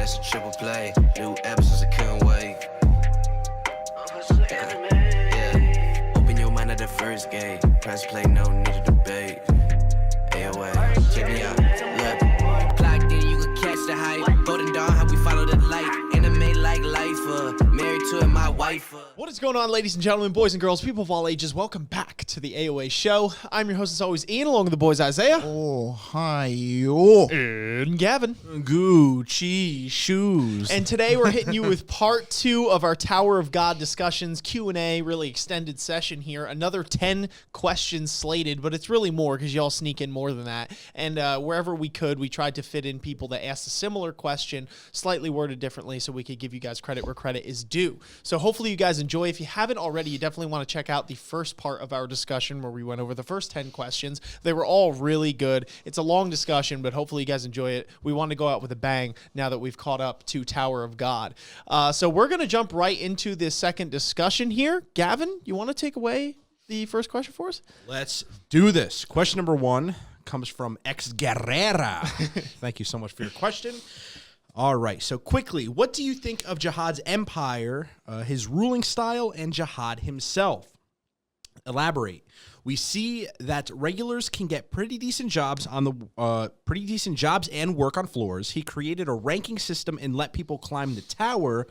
that's a triple play. New episodes, I couldn't wait. Yeah, open your mind at the first gate. Press play, no need to debate. AOA, check me out. Look, plugged in, you can catch the hype. Golden Dawn, how we follow the light. Anime like life, married to it, my wife. What is going on, ladies and gentlemen, boys and girls, people of all ages? Welcome back to the AOA show. I'm your host, as always, Ian, along with the boys Isaiah. Oh, hi. Oh. And Gavin. Gucci shoes. And today we're hitting you with part 2 of our Tower of God discussions, Q&A, really extended session here. Another 10 questions slated, but it's really more because y'all sneak in more than that. And wherever we could, we tried to fit in people that asked a similar question, slightly worded differently, so we could give you guys credit where credit is due. So hopefully you guys enjoy. If you haven't already, you definitely want to check out the first part of our discussion where we went over the first 10 questions. They were all really good. It's a long discussion, but hopefully you guys enjoy it. We want to go out with a bang now that we've caught up to Tower of God. So we're going to jump right into this second discussion here. Gavin, you want to take away the first question for us? Let's do this. Question number 1 comes from Ex Guerrera. Thank you so much for your question. All right, so quickly, what do you think of Jahad's empire, his ruling style, and Jahad himself? Elaborate. We see that regulars can get pretty decent jobs on the and work on floors. He created a ranking system and let people climb the tower.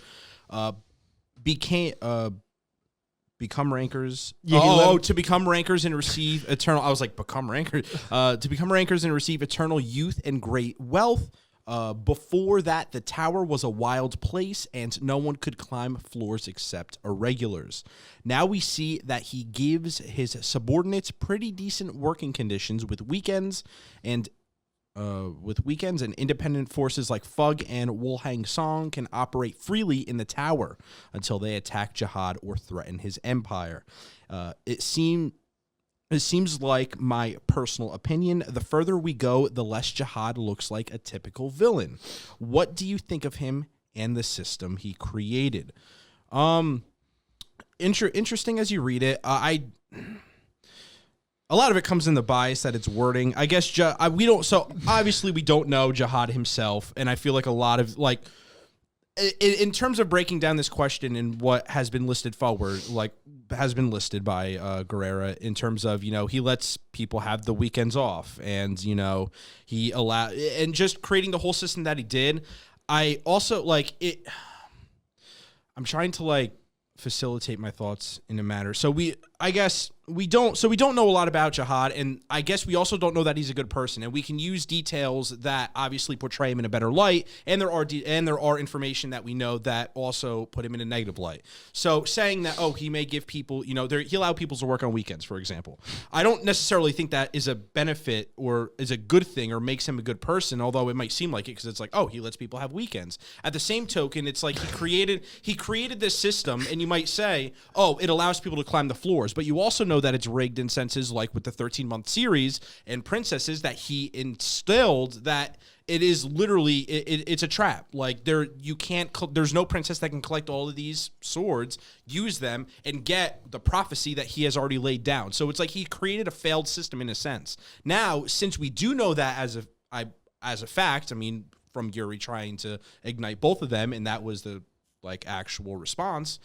Become rankers. To become rankers and receive eternal. I was like, become rankers. To become rankers and receive eternal youth and great wealth. Before that, the tower was a wild place and no one could climb floors except irregulars. Now we see that he gives his subordinates pretty decent working conditions with weekends and independent forces like Fug and Wolhang Song can operate freely in the tower until they attack Jahad or threaten his empire. It seems like my personal opinion. The further we go, the less Jahad looks like a typical villain. What do you think of him and the system he created? Interesting as you read it. A lot of it comes in the bias that it's wording. I guess obviously we don't know Jahad himself, and I feel like a lot of in terms of breaking down this question and what has been listed forward, has been listed by Guerrera in terms of, he lets people have the weekends off and, he and just creating the whole system that he did. I also I'm trying to facilitate my thoughts in a matter. So we don't know a lot about Jahad, and I guess we also don't know that he's a good person, and we can use details that obviously portray him in a better light, and there are information that we know that also put him in a negative light. So saying that, he may give people, he allow people to work on weekends, for example. I don't necessarily think that is a benefit or is a good thing or makes him a good person, although it might seem like it because it's he lets people have weekends. At the same token, it's like he created this system, and you might say, it allows people to climb the floors, but you also know that it's rigged in senses like with the 13-month series and princesses that he instilled that it is literally it's a trap. There's no princess that can collect all of these swords, use them, and get the prophecy that he has already laid down. So it's like he created a failed system in a sense. Now, since we do know that as a fact, from Yuri trying to ignite both of them, and that was the actual response.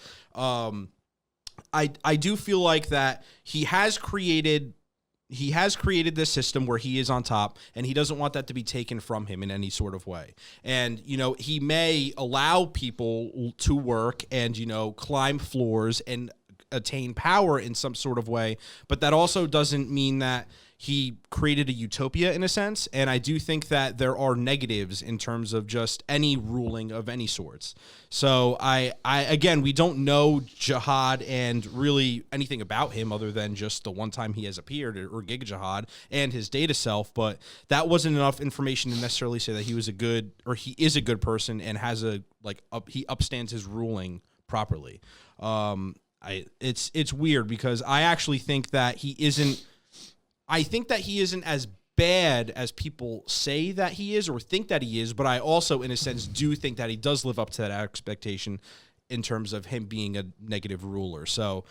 I do feel like that he has created this system where he is on top, and he doesn't want that to be taken from him in any sort of way. And, he may allow people to work and, climb floors and attain power in some sort of way, but that also doesn't mean that he created a utopia in a sense, and I do think that there are negatives in terms of just any ruling of any sorts. So again, we don't know Jahad and really anything about him other than just the one time he has appeared, or Giga Jahad and his data self, but that wasn't enough information to necessarily say that he is a good person and has he upstands his ruling properly. It's weird because I actually think that he isn't. I think that he isn't as bad as people say that he is or think that he is, but I also, in a sense, do think that he does live up to that expectation in terms of him being a negative ruler. So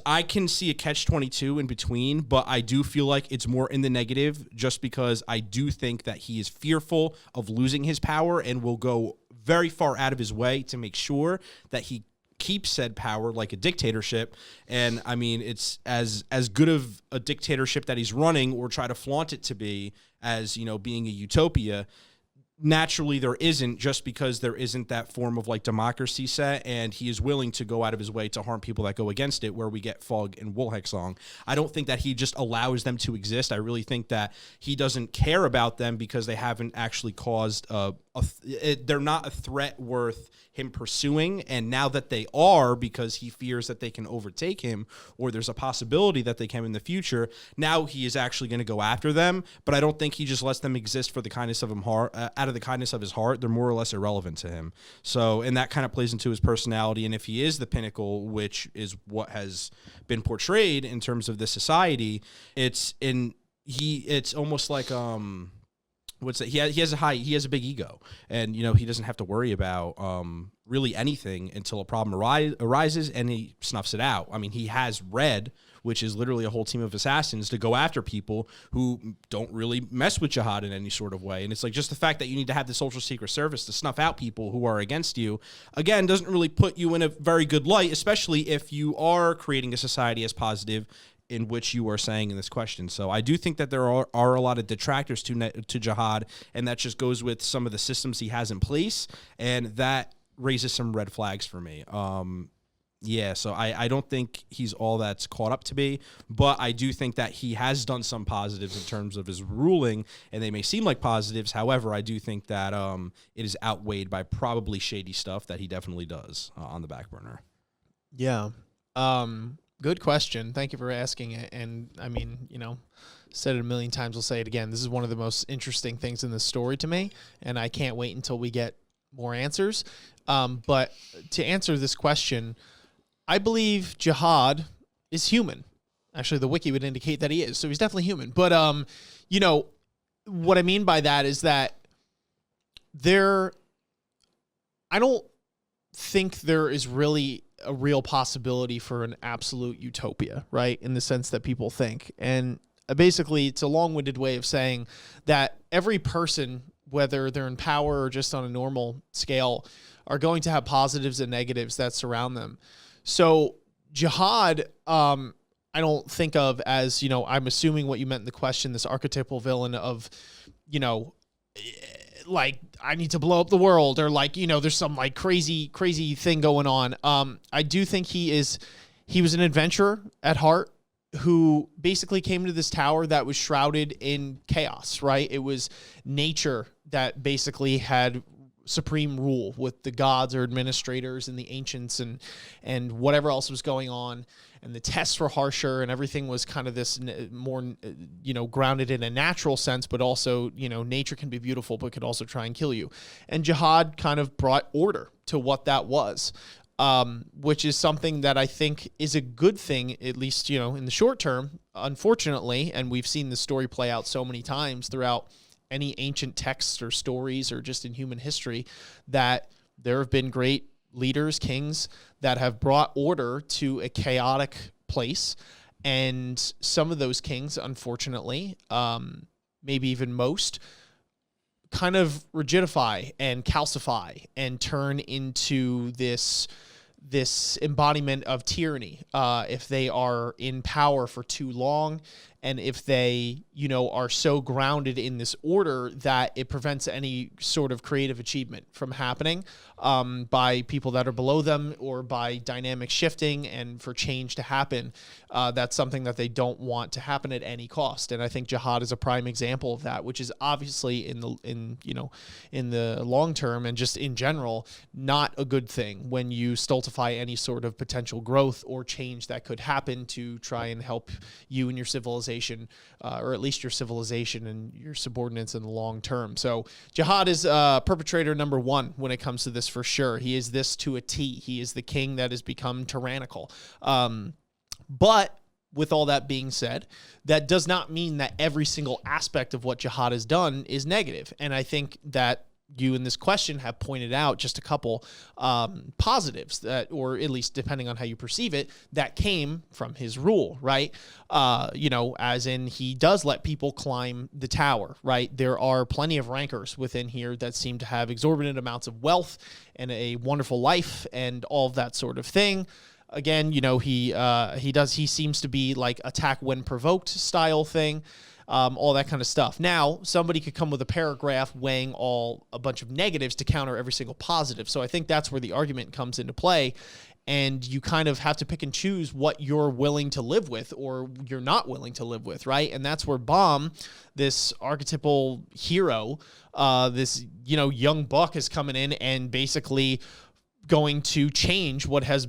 I can see a catch-22 in between, but I do feel like it's more in the negative just because I do think that he is fearful of losing his power and will go very far out of his way to make sure that he keeps said power like a dictatorship. And I mean, it's as good of a dictatorship that he's running or try to flaunt it to be as, you know, being a utopia. Naturally, there isn't, just because there isn't that form of like democracy set, and he is willing to go out of his way to harm people that go against it, where we get Fog and Woolhex. I don't think that he just allows them to exist. I really think that he doesn't care about them because they haven't actually caused they're not a threat worth him pursuing. And now that they are, because he fears that they can overtake him, or there's a possibility that they can in the future, now he is actually going to go after them. But I don't think he just lets them exist for the kindness of him out of the kindness of his heart. They're more or less irrelevant to him. So, and that kind of plays into his personality. And if he is the pinnacle, which is what has been portrayed in terms of this society, it's almost like what's that? He has a big ego, and you know, he doesn't have to worry about really anything until a problem arises, and he snuffs it out. I mean, he has Red, which is literally a whole team of assassins to go after people who don't really mess with Jahad in any sort of way. And it's like, just the fact that you need to have this ultra secret service to snuff out people who are against you, again, doesn't really put you in a very good light, especially if you are creating a society as positive in which you are saying in this question. So I do think that there are a lot of detractors to Jahad, and that just goes with some of the systems he has in place, and that raises some red flags for me. Yeah, so I don't think he's all that's caught up to be, but I do think that he has done some positives in terms of his ruling, and they may seem like positives. However, I do think that it is outweighed by probably shady stuff that he definitely does on the back burner. Yeah. Good question. Thank you for asking it. And I mean, you know, said it a million times, I'll say it again. This is one of the most interesting things in this story to me, and I can't wait until we get more answers. But to answer this question, I believe Jahad is human. Actually, the wiki would indicate that he is, so he's definitely human. But, you know, what I mean by that is that I don't think there is really a real possibility for an absolute utopia, right? In the sense that people think. And basically, it's a long-winded way of saying that every person, whether they're in power or just on a normal scale, are going to have positives and negatives that surround them. So Jahad, I don't think of as, you know, I'm assuming what you meant in the question, this archetypal villain of, you know, like, I need to blow up the world, or like, you know, there's some like crazy thing going on. I do think he was an adventurer at heart who basically came to this tower that was shrouded in chaos, right? It was nature that basically had supreme rule with the gods or administrators and the ancients and whatever else was going on. And the tests were harsher, and everything was kind of this more, you know, grounded in a natural sense, but also, you know, nature can be beautiful, but could also try and kill you. And Jahad kind of brought order to what that was, which is something that I think is a good thing, at least, you know, in the short term, unfortunately. And we've seen the story play out so many times throughout any ancient texts or stories or just in human history, that there have been great leaders, kings, that have brought order to a chaotic place. And some of those kings, unfortunately, maybe even most, kind of rigidify and calcify and turn into this embodiment of tyranny if they are in power for too long, and if they, you know, are so grounded in this order that it prevents any sort of creative achievement from happening by people that are below them, or by dynamic shifting and for change to happen. That's something that they don't want to happen at any cost. And I think Jahad is a prime example of that, which is obviously in the long term and just in general not a good thing when you stultify any sort of potential growth or change that could happen to try and help you and your civilization, or at least your civilization and your subordinates in the long term. So Jahad is perpetrator number one when it comes to this, for sure. He is this to a T. He is the king that has become tyrannical. But with all that being said, that does not mean that every single aspect of what Jahad has done is negative. And I think that you in this question have pointed out just a couple positives that, or at least depending on how you perceive it, that came from his rule, right? As in he does let people climb the tower, right? There are plenty of rankers within here that seem to have exorbitant amounts of wealth and a wonderful life and all of that sort of thing. Again, he seems to be like attack when provoked style thing. All that kind of stuff. Now, somebody could come with a paragraph weighing a bunch of negatives to counter every single positive. So I think that's where the argument comes into play. And you kind of have to pick and choose what you're willing to live with or you're not willing to live with, right? And that's where Baam, this archetypal hero, this young buck is coming in and basically going to change what has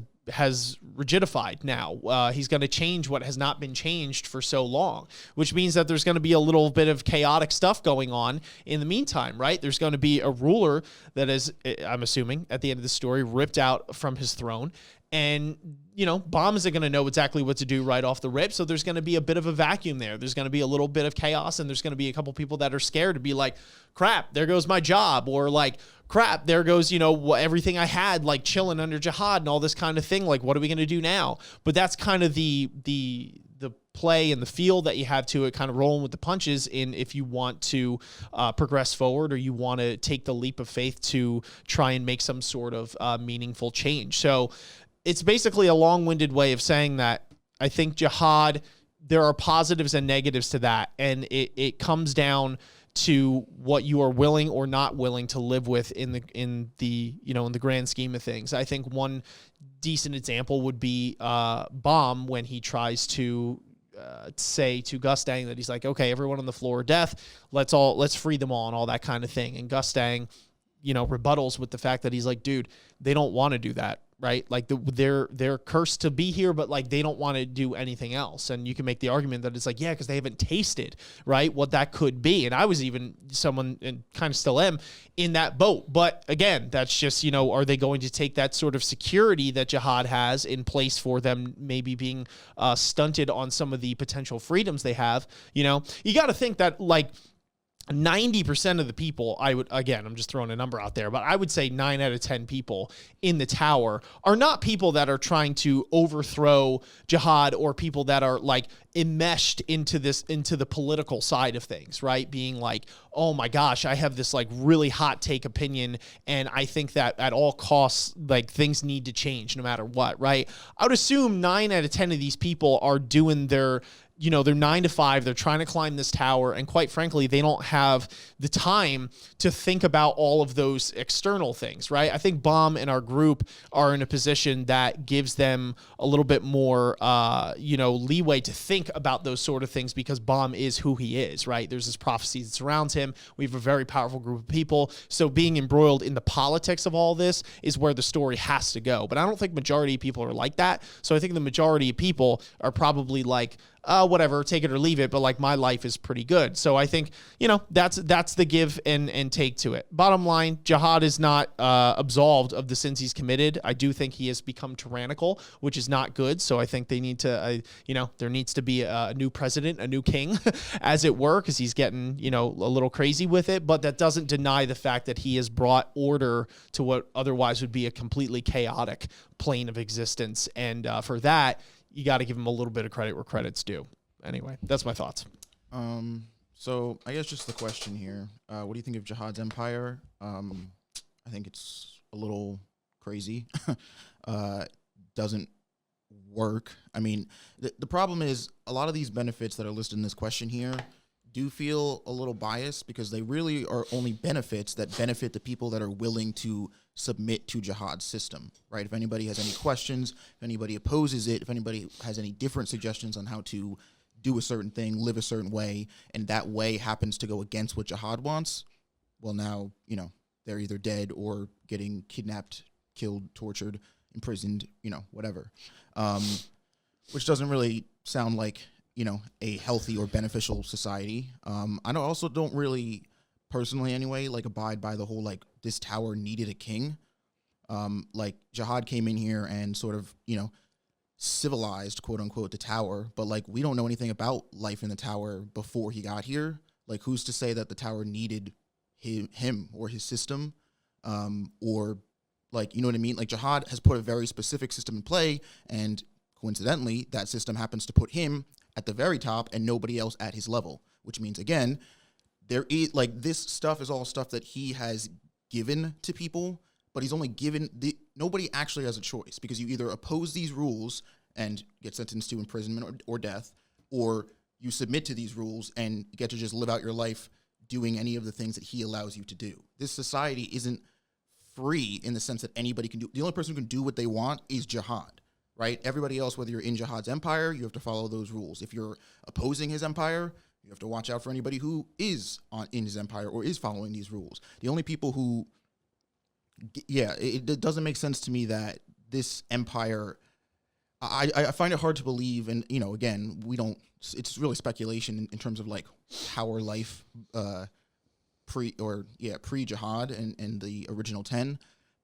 rigidified now. He's going to change what has not been changed for so long, which means that there's going to be a little bit of chaotic stuff going on in the meantime, right? There's going to be a ruler that is, I'm assuming, at the end of the story, ripped out from his throne. And, Baam isn't going to know exactly what to do right off the rip. So there's going to be a bit of a vacuum there. There's going to be a little bit of chaos, and there's going to be a couple people that are scared to be like, crap, there goes my job. Or like, crap, there goes, everything I had, like chilling under Jahad and all this kind of thing. Like, what are we going to do now? But that's kind of the play and the feel that you have to it, kind of rolling with the punches in if you want to progress forward or you want to take the leap of faith to try and make some sort of meaningful change. So it's basically a long-winded way of saying that I think Jahad, there are positives and negatives to that. And it comes down to what you are willing or not willing to live with in the grand scheme of things. I think one decent example would be Baam when he tries to say to Gustang that he's like, okay, everyone on the floor of death, let's free them all and all that kind of thing. And Gustang, rebuttals with the fact that he's like, dude, they don't want to do that. Right? Like they're cursed to be here, but like they don't want to do anything else. And you can make the argument that it's like, yeah, because they haven't tasted, right, what that could be. And I was even someone, and kind of still am, in that boat. But again, that's just, are they going to take that sort of security that Jahad has in place for them maybe being stunted on some of the potential freedoms they have? You got to think that like 90% of the people, I'm just throwing a number out there, but I would say 9 out of 10 people in the tower are not people that are trying to overthrow Jahad or people that are like enmeshed into the political side of things, right? Being like, oh my gosh, I have this like really hot take opinion and I think that at all costs, like things need to change no matter what, right? I would assume 9 out of 10 of these people are doing their 9 to 5, they're trying to climb this tower, and quite frankly, they don't have the time to think about all of those external things, right? I think Baam and our group are in a position that gives them a little bit more, leeway to think about those sort of things because Baam is who he is, right? There's this prophecy that surrounds him. We have a very powerful group of people, so being embroiled in the politics of all this is where the story has to go. But I don't think majority of people are like that, so I think the majority of people are probably like, whatever, take it or leave it, but like my life is pretty good. So I think, that's the give and take to it. Bottom line, Jahad is not absolved of the sins he's committed. I do think he has become tyrannical, which is not good. So I think they need to, there needs to be a new president, a new king, as it were, because he's getting, a little crazy with it. But that doesn't deny the fact that he has brought order to what otherwise would be a completely chaotic plane of existence. And for that, you got to give him a little bit of credit where credit's due. Anyway, that's my thoughts. So I guess just the question here, what do you think of Jahad's empire? I think it's a little crazy. Doesn't work. I mean, the problem is a lot of these benefits that are listed in this question here do feel a little biased because they really are only benefits that benefit the people that are willing to submit to Jahad's system, right? If anybody has any questions, if anybody opposes it, if anybody has any different suggestions on how to do a certain thing, live a certain way, and that way happens to go against what Jahad wants, well, now, they're either dead or getting kidnapped, killed, tortured, imprisoned, whatever. Which doesn't really sound like, a healthy or beneficial society. I also don't really, personally anyway, abide by the whole, this tower needed a king. Jahad came in here and sort of, civilized, quote unquote, the tower, but we don't know anything about life in the tower before he got here. Who's to say that the tower needed him or his system, or like, you know what I mean? Like Jahad has put a very specific system in play, and coincidentally, that system happens to put him at the very top and nobody else at his level, which means, again, there is like this stuff is all stuff that he has given to people, but he's only given nobody actually has a choice, because you either oppose these rules and get sentenced to imprisonment or death, or you submit to these rules and get to just live out your life doing any of the things that he allows you to do. This society isn't free in the sense that anybody can do. The only person who can do what they want is Jahad, right? Everybody else, whether you're in Jahad's empire, you have to follow those rules. If you're opposing his empire, you have to watch out for anybody who is in his empire or is following these rules. The only people who, it doesn't make sense to me that this empire, I find it hard to believe, and, you know, again, it's really speculation in terms of like power life, pre-Jahad and the original 10,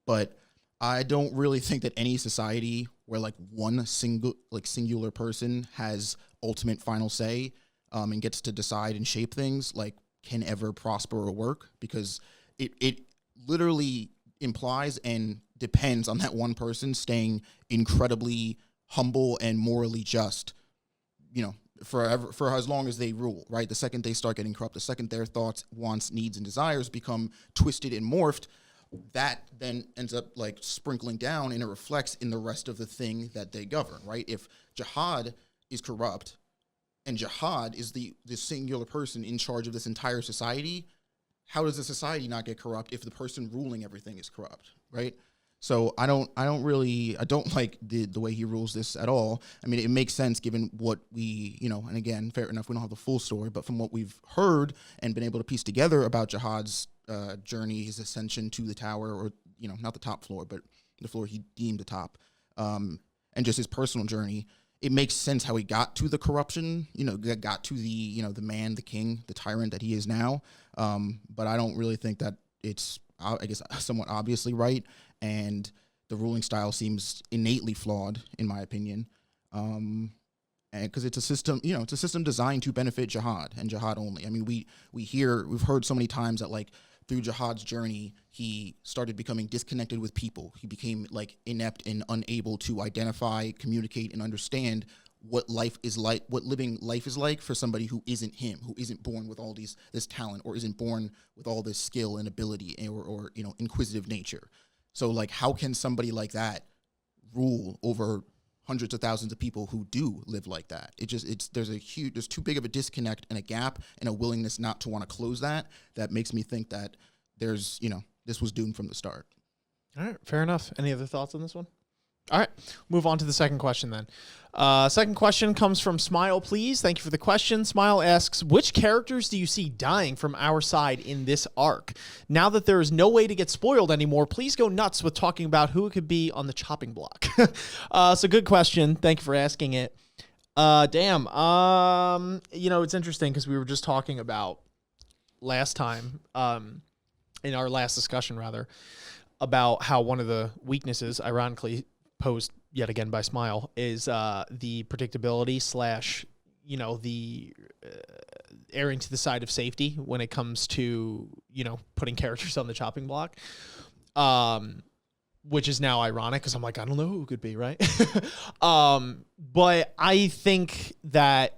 but I don't really think that any society where like one singular person has ultimate final say and gets to decide and shape things like can ever prosper or work, because it literally implies and depends on that one person staying incredibly humble and morally just, you know, forever, for as long as they rule, right? The second they start getting corrupt, the second their thoughts, wants, needs, and desires become twisted and morphed, that then ends up like sprinkling down, and it reflects in the rest of the thing that they govern, right? If Jahad is corrupt and Jahad is the singular person in charge of this entire society, how does the society not get corrupt if the person ruling everything is corrupt, right? So I don't like the way he rules this at all. I mean, it makes sense given what we, you know, and again, fair enough, we don't have the full story, but from what we've heard and been able to piece together about Jahad's journey, his ascension to the tower, or, you know, not the top floor, but the floor he deemed the top, and just his personal journey, it makes sense how he got to the corruption, you know, got to the, you know, the man, the king, the tyrant that he is now. But I don't really think that it's, I guess, somewhat obviously right. And the ruling style seems innately flawed, in my opinion. And because it's a system, you know, it's a system designed to benefit Jahad and Jahad only. I mean, we've heard so many times that like through Jahad's journey, he started becoming disconnected with people. He became like inept and unable to identify, communicate, and understand what life is like, what living life is like for somebody who isn't him, who isn't born with all this talent, or isn't born with all this skill and ability, or you know, inquisitive nature. So like, how can somebody like that rule over hundreds of thousands of people who do live like that? There's too big of a disconnect and a gap and a willingness not to want to close that makes me think that there's, you know, this was doomed from the start. All right, fair enough. Any other thoughts on this one? All right, move on to the second question then. Second question comes from Smile, please. Thank you for the question. Smile asks, which characters do you see dying from our side in this arc? Now that there is no way to get spoiled anymore, please go nuts with talking about who it could be on the chopping block. So good question. Thank you for asking it. You know, it's interesting because we were just talking about last time, in our last discussion rather, about how one of the weaknesses, ironically, posed yet again by Smile, is the predictability / you know, the erring to the side of safety when it comes to, you know, putting characters on the chopping block, which is now ironic because I'm like, I don't know who it could be, right? But I think that,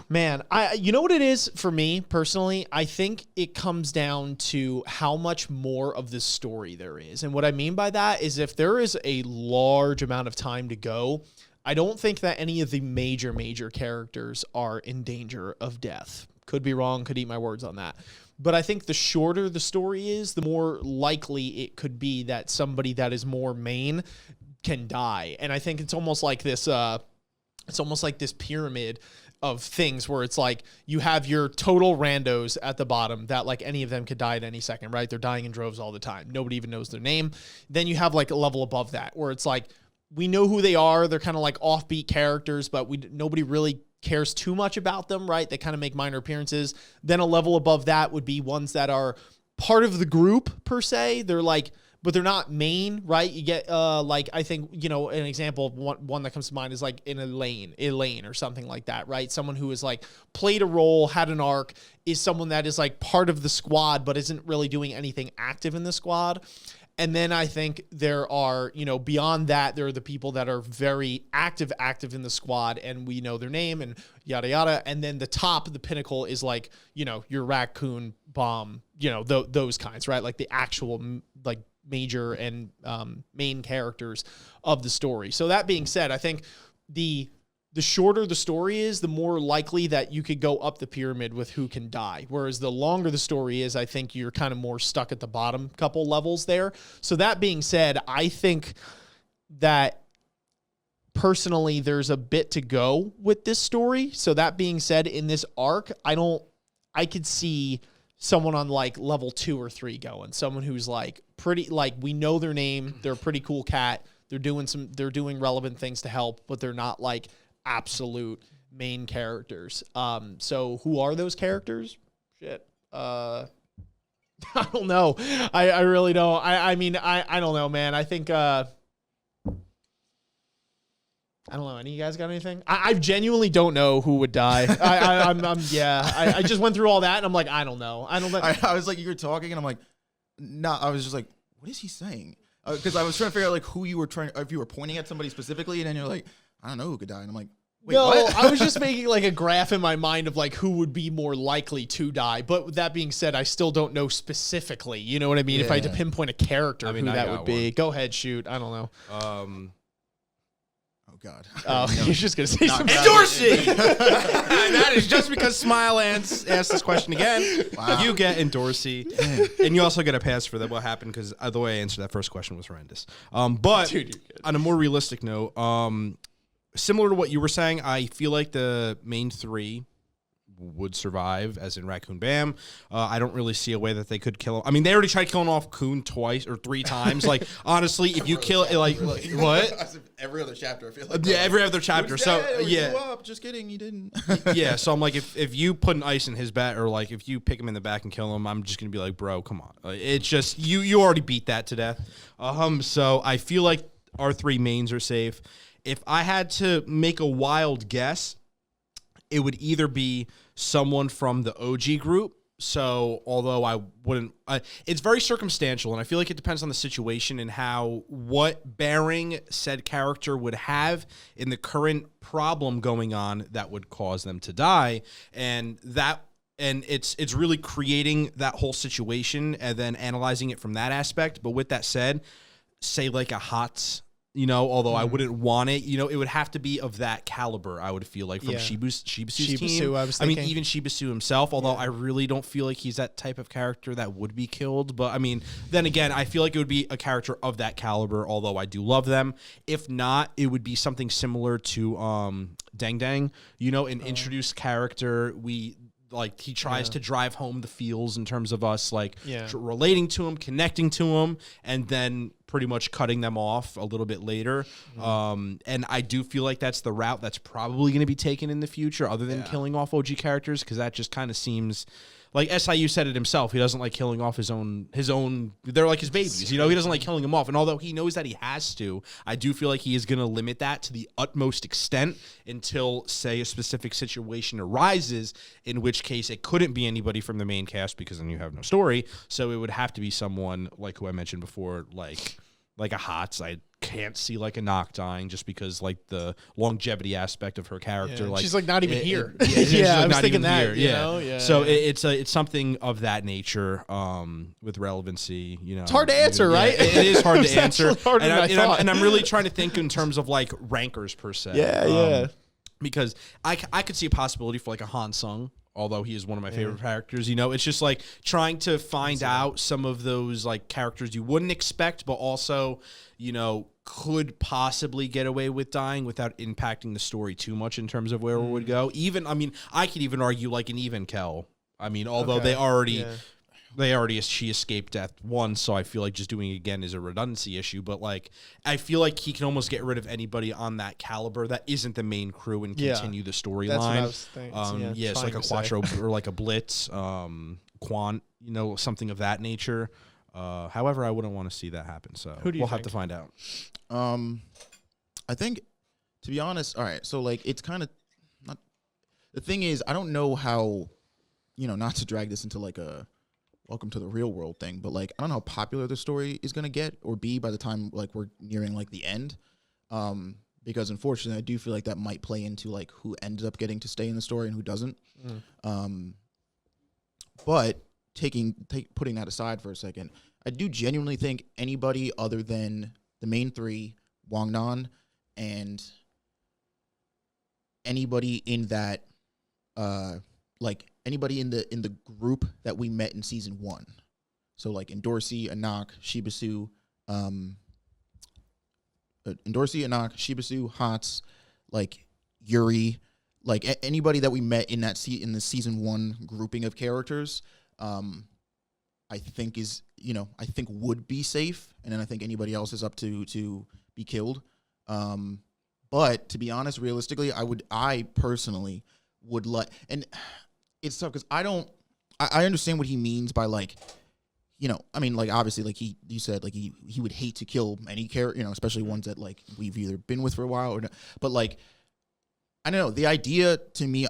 man, you know what it is for me personally? I think it comes down to how much more of the story there is. And what I mean by that is if there is a large amount of time to go, I don't think that any of the major characters are in danger of death. Could be wrong, could eat my words on that. But I think the shorter the story is, the more likely it could be that somebody that is more main can die. And I think it's almost like this pyramid of things where it's like you have your total randos at the bottom that like any of them could die at any second, right? They're dying in droves all the time. Nobody even knows their name. Then you have like a level above that where it's like, we know who they are. They're kind of like offbeat characters, but nobody really cares too much about them, right? They kind of make minor appearances. Then a level above that would be ones that are part of the group per se. They're like, but they're not main, right? You get like I think an example of one that comes to mind is like in Elaine or something like that, right? Someone who is like played a role, had an arc, is someone that is like part of the squad but isn't really doing anything active in the squad. And then I think there are, beyond that, there are the people that are very active in the squad, and we know their name and yada yada. And then the pinnacle is like, your Raccoon, Baam, those kinds, right? Like the actual like major and main characters of the story. So that being said, I think the shorter the story is, the more likely that you could go up the pyramid with who can die. Whereas the longer the story is, I think you're kind of more stuck at the bottom couple levels there. So that being said, I think that personally there's a bit to go with this story. So that being said, in this arc, I could see someone on like level 2 or 3 going. Someone who's like pretty, like we know their name, they're a pretty cool cat. They're doing relevant things to help, but they're not like absolute main characters. So who are those characters? Shit. I don't know. I really don't. I mean, I don't know, man. I think, I don't know. Any of you guys got anything? I genuinely don't know who would die. I just went through all that and I'm like, I don't know. I was like, you were talking and I'm like, nah, I was just like, what is he saying? Because I was trying to figure out like who you were if you were pointing at somebody specifically, and then you're like, I don't know who could die. And I'm like, wait, no, what? I was just making like a graph in my mind of like who would be more likely to die. But with that being said, I still don't know specifically. You know what I mean? If I had to pinpoint a character, who that would be. Go ahead, shoot. I don't know. Oh God. Oh, you're just gonna say something. Dorsey. That is just because Smile asked this question again. Wow. You get Dorsey, and you also get a pass for that. What happened? Because the way I answered that first question was horrendous. But Dude, on a more realistic note, similar to what you were saying, I feel like the main 3 would survive, as in Raccoon Baam. I don't really see a way that they could kill him. I mean, they already tried killing off Coon twice or 3 times. Like, honestly, if you kill it, like, what? Every other chapter, I feel like. Yeah, every other chapter. So, yeah. Up. Just kidding, you didn't. Yeah, so I'm like, if you put an ice in his back, or like if you pick him in the back and kill him, I'm just gonna be like, bro, come on. It's just you already beat that to death. So I feel like our 3 mains are safe. If I had to make a wild guess, it would either be someone from the OG group. So although I wouldn't, it's very circumstantial, and I feel like it depends on the situation and what bearing said character would have in the current problem going on that would cause them to die, and it's really creating that whole situation and then analyzing it from that aspect. But with that said, say like a HOTS. Although I wouldn't want it, it would have to be of that caliber, I would feel like, from Shibasu's team. I mean, even Shibasu himself, although I really don't feel like he's that type of character that would be killed. But, I mean, then again, I feel like it would be a character of that caliber, although I do love them. If not, it would be something similar to Dang Dang, an introduced character. He tries to drive home the feels in terms of us, relating to him, connecting to him, and then pretty much cutting them off a little bit later. And I do feel like that's the route that's probably going to be taken in the future, other than killing off OG characters, because that just kind of seems like SIU said it himself. He doesn't like killing off his own. They're like his babies. He doesn't like killing them off. And although he knows that he has to, I do feel like he is going to limit that to the utmost extent until, say, a specific situation arises, in which case it couldn't be anybody from the main cast, because then you have no story. So it would have to be someone like who I mentioned before, like a HOTS. I can't see like a Knock dying, just because like the longevity aspect of her character. Like, she's like not even here. I was thinking that. Yeah. So it's something of that nature, with relevancy. It's hard to answer, right? It is hard to answer. And I'm really trying to think in terms of like rankers per se. Yeah. Because I could see a possibility for like a Han Sung, although he is one of my favorite characters. It's just like trying to find out some of those like characters you wouldn't expect, but also, could possibly get away with dying without impacting the story too much in terms of where it would go. I could even argue like an even Kel. Although she escaped death once, so I feel like just doing it again is a redundancy issue. But like, I feel like he can almost get rid of anybody on that caliber that isn't the main crew and continue the storyline. That's what I was thinking. It's like a Quattro or like a Blitz, Quant, something of that nature. However, I wouldn't want to see that happen. So Who do you we'll have think? to find out. I think, to be honest, all right. So like, it's kind of not. The thing is, I don't know how, not to drag this into like a welcome to the real world thing, but like, I don't know how popular the story is gonna get or be by the time like we're nearing like the end. Because unfortunately, I do feel like that might play into like who ends up getting to stay in the story and who doesn't. But putting that aside for a second, I do genuinely think anybody other than the main three, Wang Nan, and anybody in that, like anybody in the group that we met in season 1, so like Endorsi, Anak, Shibasu, Hats, like Yuri, like anybody that we met in that in the season 1 grouping of characters, I think I think would be safe, and then I think anybody else is up to be killed. But to be honest, realistically, I personally would and it's tough because I understand what he means by like, I mean, like obviously, like you said, like he would hate to kill any character, especially ones that like we've either been with for a while or not. But like, I don't know, the idea to me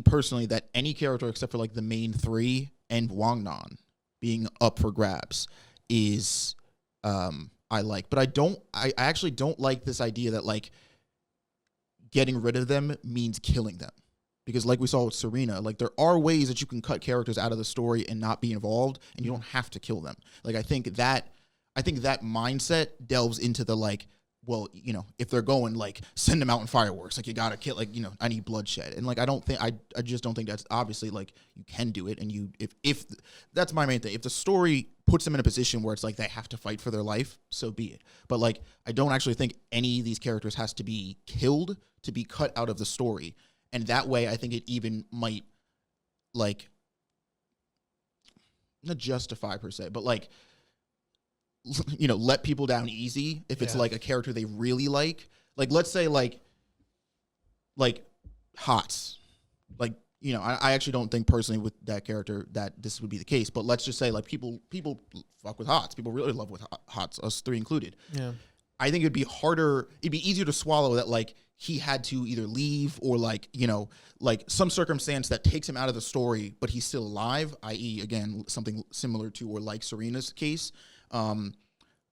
personally that any character except for like the main three and Wang Nan being up for grabs is I like, but I actually don't like this idea that like getting rid of them means killing them. Because like we saw with Serena, like there are ways that you can cut characters out of the story and not be involved, and you don't have to kill them. Like I think that mindset delves into the like, well, if they're going, like send them out in fireworks, like you gotta kill, like I need bloodshed, and like I just don't think that's obviously like you can do it, and if that's my main thing. If the story puts them in a position where it's like they have to fight for their life, so be it. But like I don't actually think any of these characters has to be killed to be cut out of the story. And that way, I think it even might, like, not justify per se, but like, let people down easy if it's like a character they really like. Like, let's say like Hots. Like, I actually don't think personally with that character that this would be the case. But let's just say like people fuck with Hots. People really love with Hots, us three included. Yeah. I think it'd be easier to swallow that like he had to either leave or like, like some circumstance that takes him out of the story, but he's still alive, i.e. again, something similar to or like Serena's case,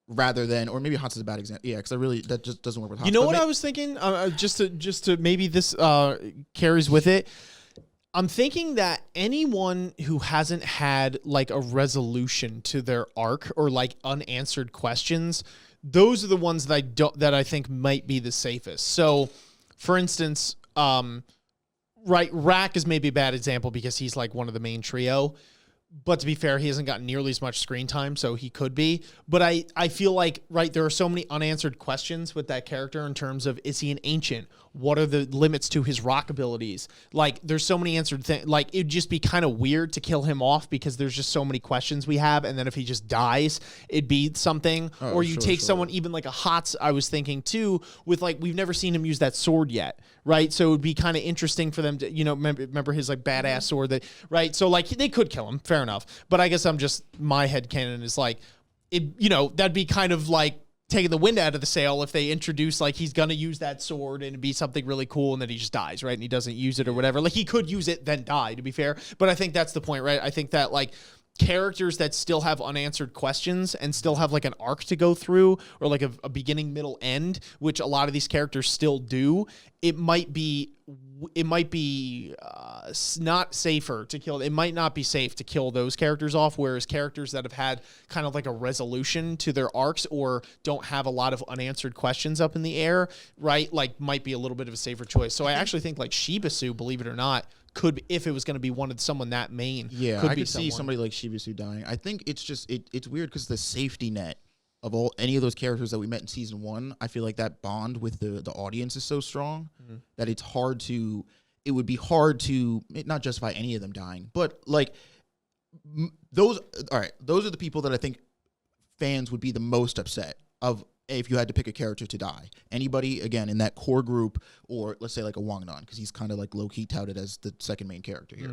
rather than, or maybe Hots is a bad example. Yeah, because that just doesn't work with Hots. You know what I was thinking? Just to maybe this carries with it. I'm thinking that anyone who hasn't had like a resolution to their arc or like unanswered questions, those are the ones that I think might be the safest. So, for instance, Rack is maybe a bad example because he's like one of the main trio. But to be fair, he hasn't gotten nearly as much screen time, so he could be. But I feel like, there are so many unanswered questions with that character in terms of, is he an ancient? What are the limits to his rock abilities? Like, there's so many answered things. Like, it'd just be kind of weird to kill him off because there's just so many questions we have. And then if he just dies, it'd be something. Or you take someone, even like a Hots, I was thinking too, with like, we've never seen him use that sword yet, right? So it would be kind of interesting for them to, remember his like badass sword that, right? So like, they could kill him, fair enough. But I guess my headcanon is like, that'd be kind of like taking the wind out of the sail if they introduce like he's gonna use that sword and it'd be something really cool and then he just dies, right? And he doesn't use it or whatever. Like he could use it then die, to be fair. But I think that's the point, right? I think that like characters that still have unanswered questions and still have like an arc to go through or like a beginning, middle, end, which a lot of these characters still do, it might be not safer to kill. It might not be safe to kill those characters off, whereas characters that have had kind of like a resolution to their arcs or don't have a lot of unanswered questions up in the air, right? Like might be a little bit of a safer choice. So I actually think like Shibasu, believe it or not, could, if it was going to be someone that main. Yeah, I could see somebody like Shibasu dying. I think it's just, it's weird because the safety net of any of those characters that we met in season 1, I feel like that bond with the audience is so strong that it would be hard to not justify any of them dying. But like those are the people that I think fans would be the most upset of if you had to pick a character to die. Anybody, again, in that core group, or let's say like a Wang Nan, because he's kind of like low-key touted as the second main character here.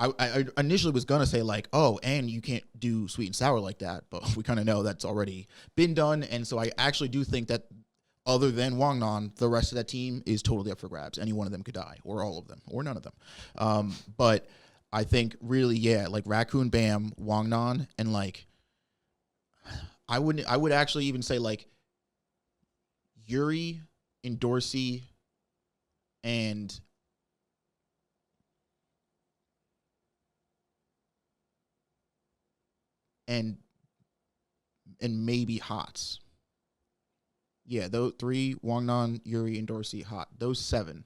I initially was gonna say like, oh, and you can't do sweet and sour like that, but we kind of know that's already been done, and so I actually do think that other than Wangnan, the rest of that team is totally up for grabs. Any one of them could die, or all of them, or none of them. But I think really, yeah, like Raccoon, Baam, Wangnan, and like I would actually even say like Yuri and Dorsey and maybe Hots. Yeah, those 3, Wangnan, Yuri, and Dorsey, Hot. Those 7.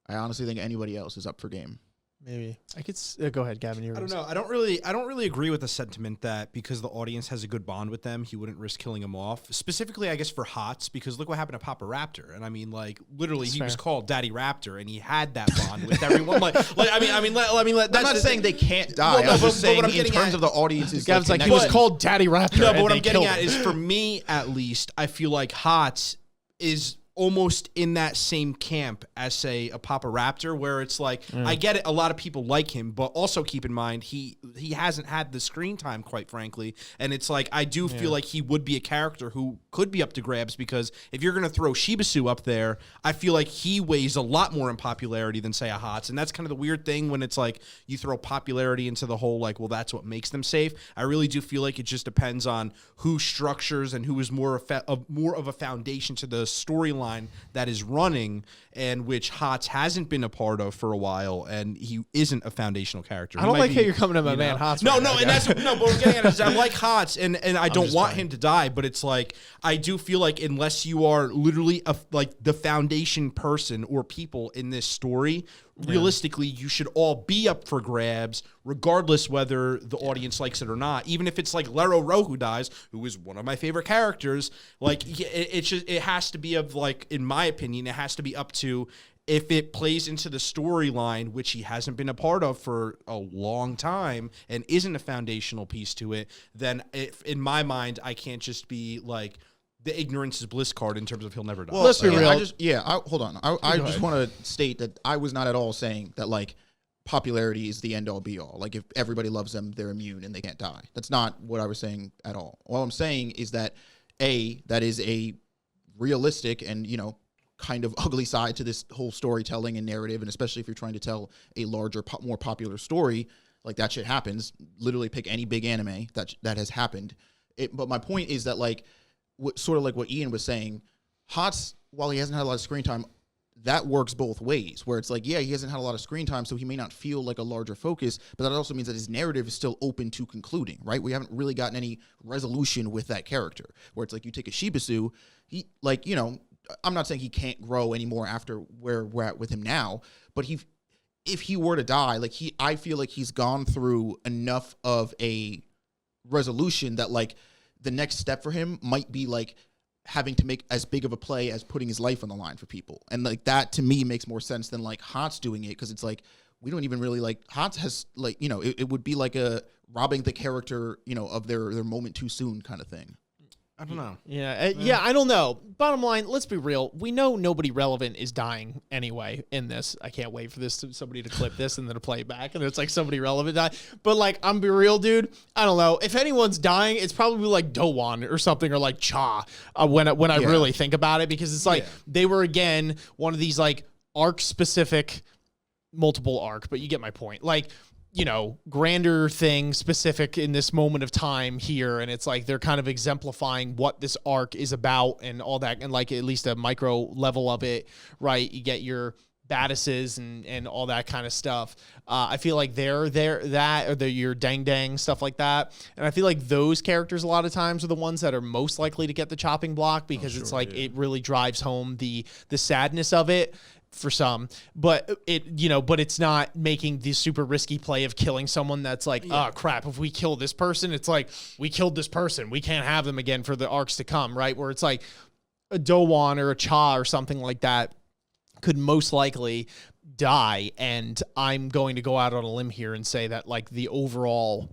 I honestly think anybody else is up for game. Maybe I could go ahead, Gavin. I don't know. I don't really agree with the sentiment that because the audience has a good bond with them, he wouldn't risk killing them off. Specifically, I guess for Hots, because look what happened to Papa Raptor, and I mean, like literally, he was called Daddy Raptor, and he had that bond with everyone. I'm not saying they can't die. I'm just saying in terms of the audience's. Gavin's like he was called Daddy Raptor. No, but what I'm getting at is, for me at least, I feel like Hots is almost in that same camp as, say, a Papa Raptor, where it's like, I get it, a lot of people like him, but also keep in mind, he hasn't had the screen time, quite frankly, and it's like, I do feel like he would be a character who could be up to grabs, because if you're going to throw Shibisu up there, I feel like he weighs a lot more in popularity than, say, a Hots, and that's kind of the weird thing when it's like, you throw popularity into the whole, like, well, that's what makes them safe. I really do feel like it just depends on who structures and who is more of a foundation to the storyline that is running, and which Hots hasn't been a part of for a while, and he isn't a foundational character. I don't like how you're coming to my man Hots. No, and that's but what I'm getting at is I like Hots, and I don't want him to die, but it's like I do feel like unless you are literally like the foundation person or people in this story, realistically, you should all be up for grabs, regardless whether the audience likes it or not. Even if it's like Lero Ro who dies, who is one of my favorite characters, like it has to be of, like, in my opinion, it has to be up to if it plays into the storyline, which he hasn't been a part of for a long time and isn't a foundational piece to it, then in my mind, I can't just be like, the ignorance is bliss card in terms of he'll never die. Well, let's be real. Hold on. I just want to state that I was not at all saying that, like, popularity is the end-all, be-all. Like, if everybody loves them, they're immune and they can't die. That's not what I was saying at all. All I'm saying is that, that is a realistic and, kind of ugly side to this whole storytelling and narrative, and especially if you're trying to tell a larger, more popular story, like, that shit happens. Literally pick any big anime that has happened. But my point is that, like, sort of like what Ian was saying, Hots, while he hasn't had a lot of screen time, that works both ways, where it's like, yeah, he hasn't had a lot of screen time, so he may not feel like a larger focus, but that also means that his narrative is still open to concluding, right? We haven't really gotten any resolution with that character, where it's like, you take a Shibisu, he, like, I'm not saying he can't grow anymore after where we're at with him now, but if he were to die, like, I feel like he's gone through enough of a resolution that, like, the next step for him might be, like, having to make as big of a play as putting his life on the line for people. And, like, that to me makes more sense than, like, Hots doing it, because it's like, we don't even really, like, Hots has, like, it would be like a robbing the character, of their moment too soon kind of thing. I don't know. Yeah, I don't know. Bottom line, let's be real. We know nobody relevant is dying anyway in this. I can't wait for somebody to clip this and then to play it back, and it's like somebody relevant died. But, like, I'm be real, dude. I don't know. If anyone's dying, it's probably like Dowon or something, or like Cha. When I really think about it, because it's like they were, again, one of these, like, arc specific, multiple arc, but you get my point. Like, grander thing specific in this moment of time here. And it's like, they're kind of exemplifying what this arc is about and all that. And, like, at least a micro level of it, right? You get your Baddises and all that kind of stuff. I feel like they're your Dang Dang, stuff like that. And I feel like those characters a lot of times are the ones that are most likely to get the chopping block, because it's like, it really drives home the sadness of it for some, but it's not making the super risky play of killing someone that's like, oh crap, if we kill this person, it's like, we killed this person, we can't have them again for the arcs to come, right? Where it's like a Dowon or a Cha or something like that could most likely die. And I'm going to go out on a limb here and say that, like, the overall,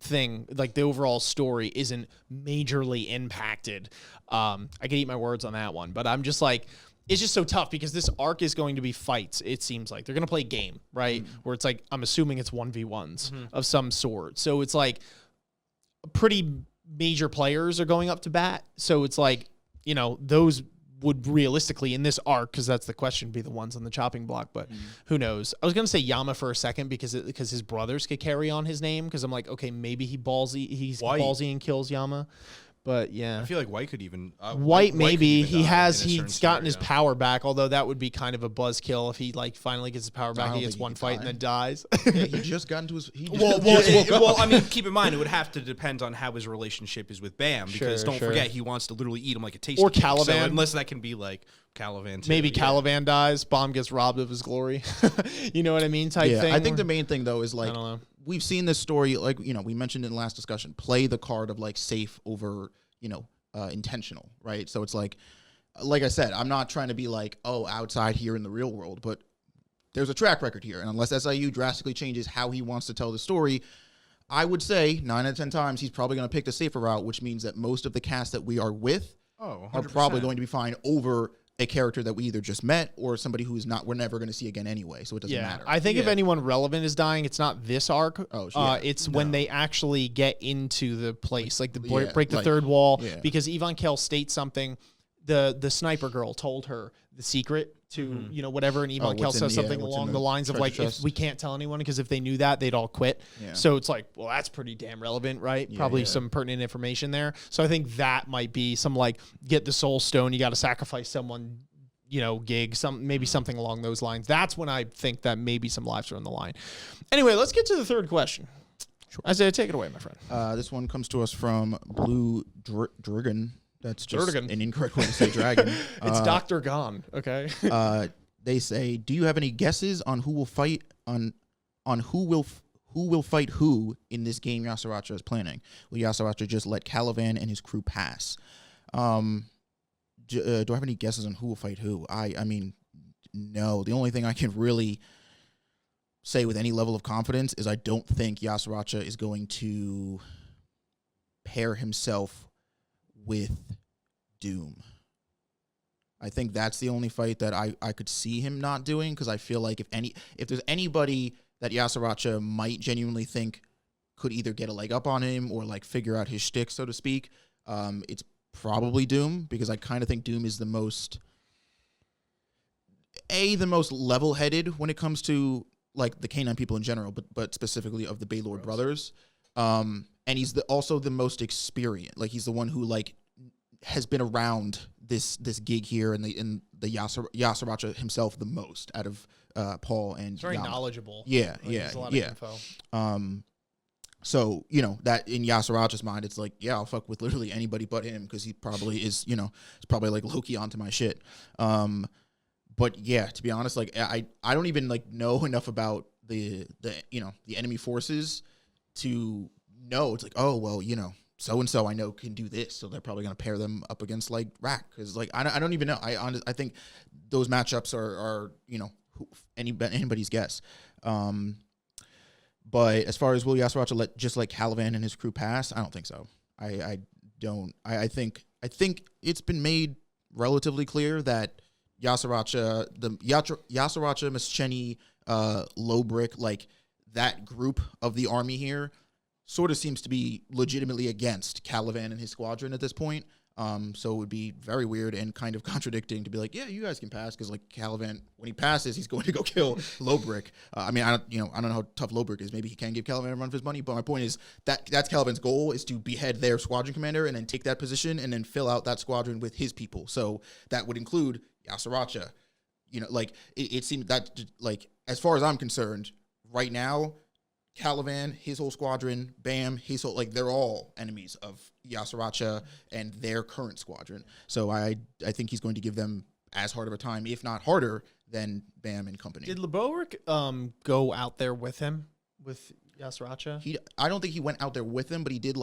thing, like, the overall story isn't majorly impacted. I could eat my words on that one, but I'm just like, it's just so tough because this arc is going to be fights. It seems like they're going to play a game, right? Where it's like, I'm assuming it's 1v1s of some sort. So it's like pretty major players are going up to bat. So it's like, you know, those would realistically in this arc, because that's the question, be the ones on the chopping block. But who knows? I was going to say Yama for a second because his brothers could carry on his name. Because I'm like, okay, maybe he's ballsy and kills Yama. But yeah, I feel like White could even White maybe could even he's gotten his power back. Although that would be kind of a buzzkill if he like finally gets his power back. He gets one fight and then dies. Yeah, he just got into his. Well, I mean, keep in mind it would have to depend on how his relationship is with Bam, because don't forget he wants to literally eat him like a tasty or cake. Kallavan. So unless that can be like Kallavan, too, maybe Kallavan dies. Baam gets robbed of his glory. You know what I mean? Type thing. I think the main thing though is like I don't know. We've seen this story, like, you know, we mentioned in the last discussion, play the card of like safe over, you know, intentional, right? So it's like I said, I'm not trying to be like, oh, outside here in the real world, but there's a track record here. And unless SIU drastically changes how he wants to tell the story, I would say 9 out of 10 times he's probably going to pick the safer route, which means that most of the cast that we are with are probably going to be fine over a character that we either just met or somebody who's not, we're never going to see again anyway. So it doesn't matter. I think if anyone relevant is dying, it's not this arc. It's when they actually get into the place, like break the third wall. Yeah. Because Yvonne Kell states something. The sniper girl told her the secret to, you know, whatever. And Yvonne Kell says something along the lines of like, if we can't tell anyone, because if they knew that, they'd all quit. Yeah. So it's like, well, that's pretty damn relevant, right? Probably some pertinent information there. So I think that might be some like, get the soul stone, you got to sacrifice someone, you know, gig, maybe something along those lines. That's when I think that maybe some lives are on the line. Anyway, let's get to the third question. Sure. Isaiah, take it away, my friend. This one comes to us from Blue Dragon. That's just an incorrect way to say dragon. It's Dr. Gon, okay? They say, do you have any guesses on who will fight on who will fight who in this game Yasaracha is planning? Will Yasaracha just let Kallavan and his crew pass? Do I have any guesses on who will fight who? I mean, no. The only thing I can really say with any level of confidence is I don't think Yasaracha is going to pair himself with Doom. I think that's the only fight that I could see him not doing, because I feel like if there's anybody that Yasaracha might genuinely think could either get a leg up on him or like figure out his shtick, so to speak, it's probably Doom, because I kind of think Doom is the most level-headed when it comes to like the K9 people in general, but specifically of the Baylord brothers. And he's also the most experienced. Like, he's the one who like has been around this gig here and the Yasaracha himself the most out of Paul and He's very Yama. Knowledgeable. Yeah, like, yeah, a lot yeah. of info. So, you know, that in Yasaracha's mind, it's like, yeah, I'll fuck with literally anybody but him, because he probably is, you know, it's probably like Loki onto my shit. But yeah, to be honest, like I don't even like know enough about the you know, the enemy forces to know. It's like, oh well, you know, so and so I know can do this, so they're probably gonna pair them up against like Rack, because like I don't even know. I think those matchups are you know, anybody's guess. But as far as will Yasaracha let Kallavan and his crew pass, I don't think so. I don't. I think it's been made relatively clear that Yasaracha, Mischeni, Lowbrick, like that group of the army here sort of seems to be legitimately against Kallavan and his squadron at this point. So it would be very weird and kind of contradicting to be like, yeah, you guys can pass, because like Kallavan, when he passes, he's going to go kill Lowbrick. I mean, I don't know how tough Lowbrick is. Maybe he can give Kallavan a run for his money, but my point is that's Kallavan's goal, is to behead their squadron commander and then take that position and then fill out that squadron with his people. So that would include Yasaracha. You know, like it seems that, like, as far as I'm concerned, right now, Kallavan, his whole squadron, Bam, his whole, like, they're all enemies of Yasaracha and their current squadron. So I think he's going to give them as hard of a time, if not harder, than Bam and company. Did Lowbrick go out there with him, with Yasaracha? I don't think he went out there with him, but he did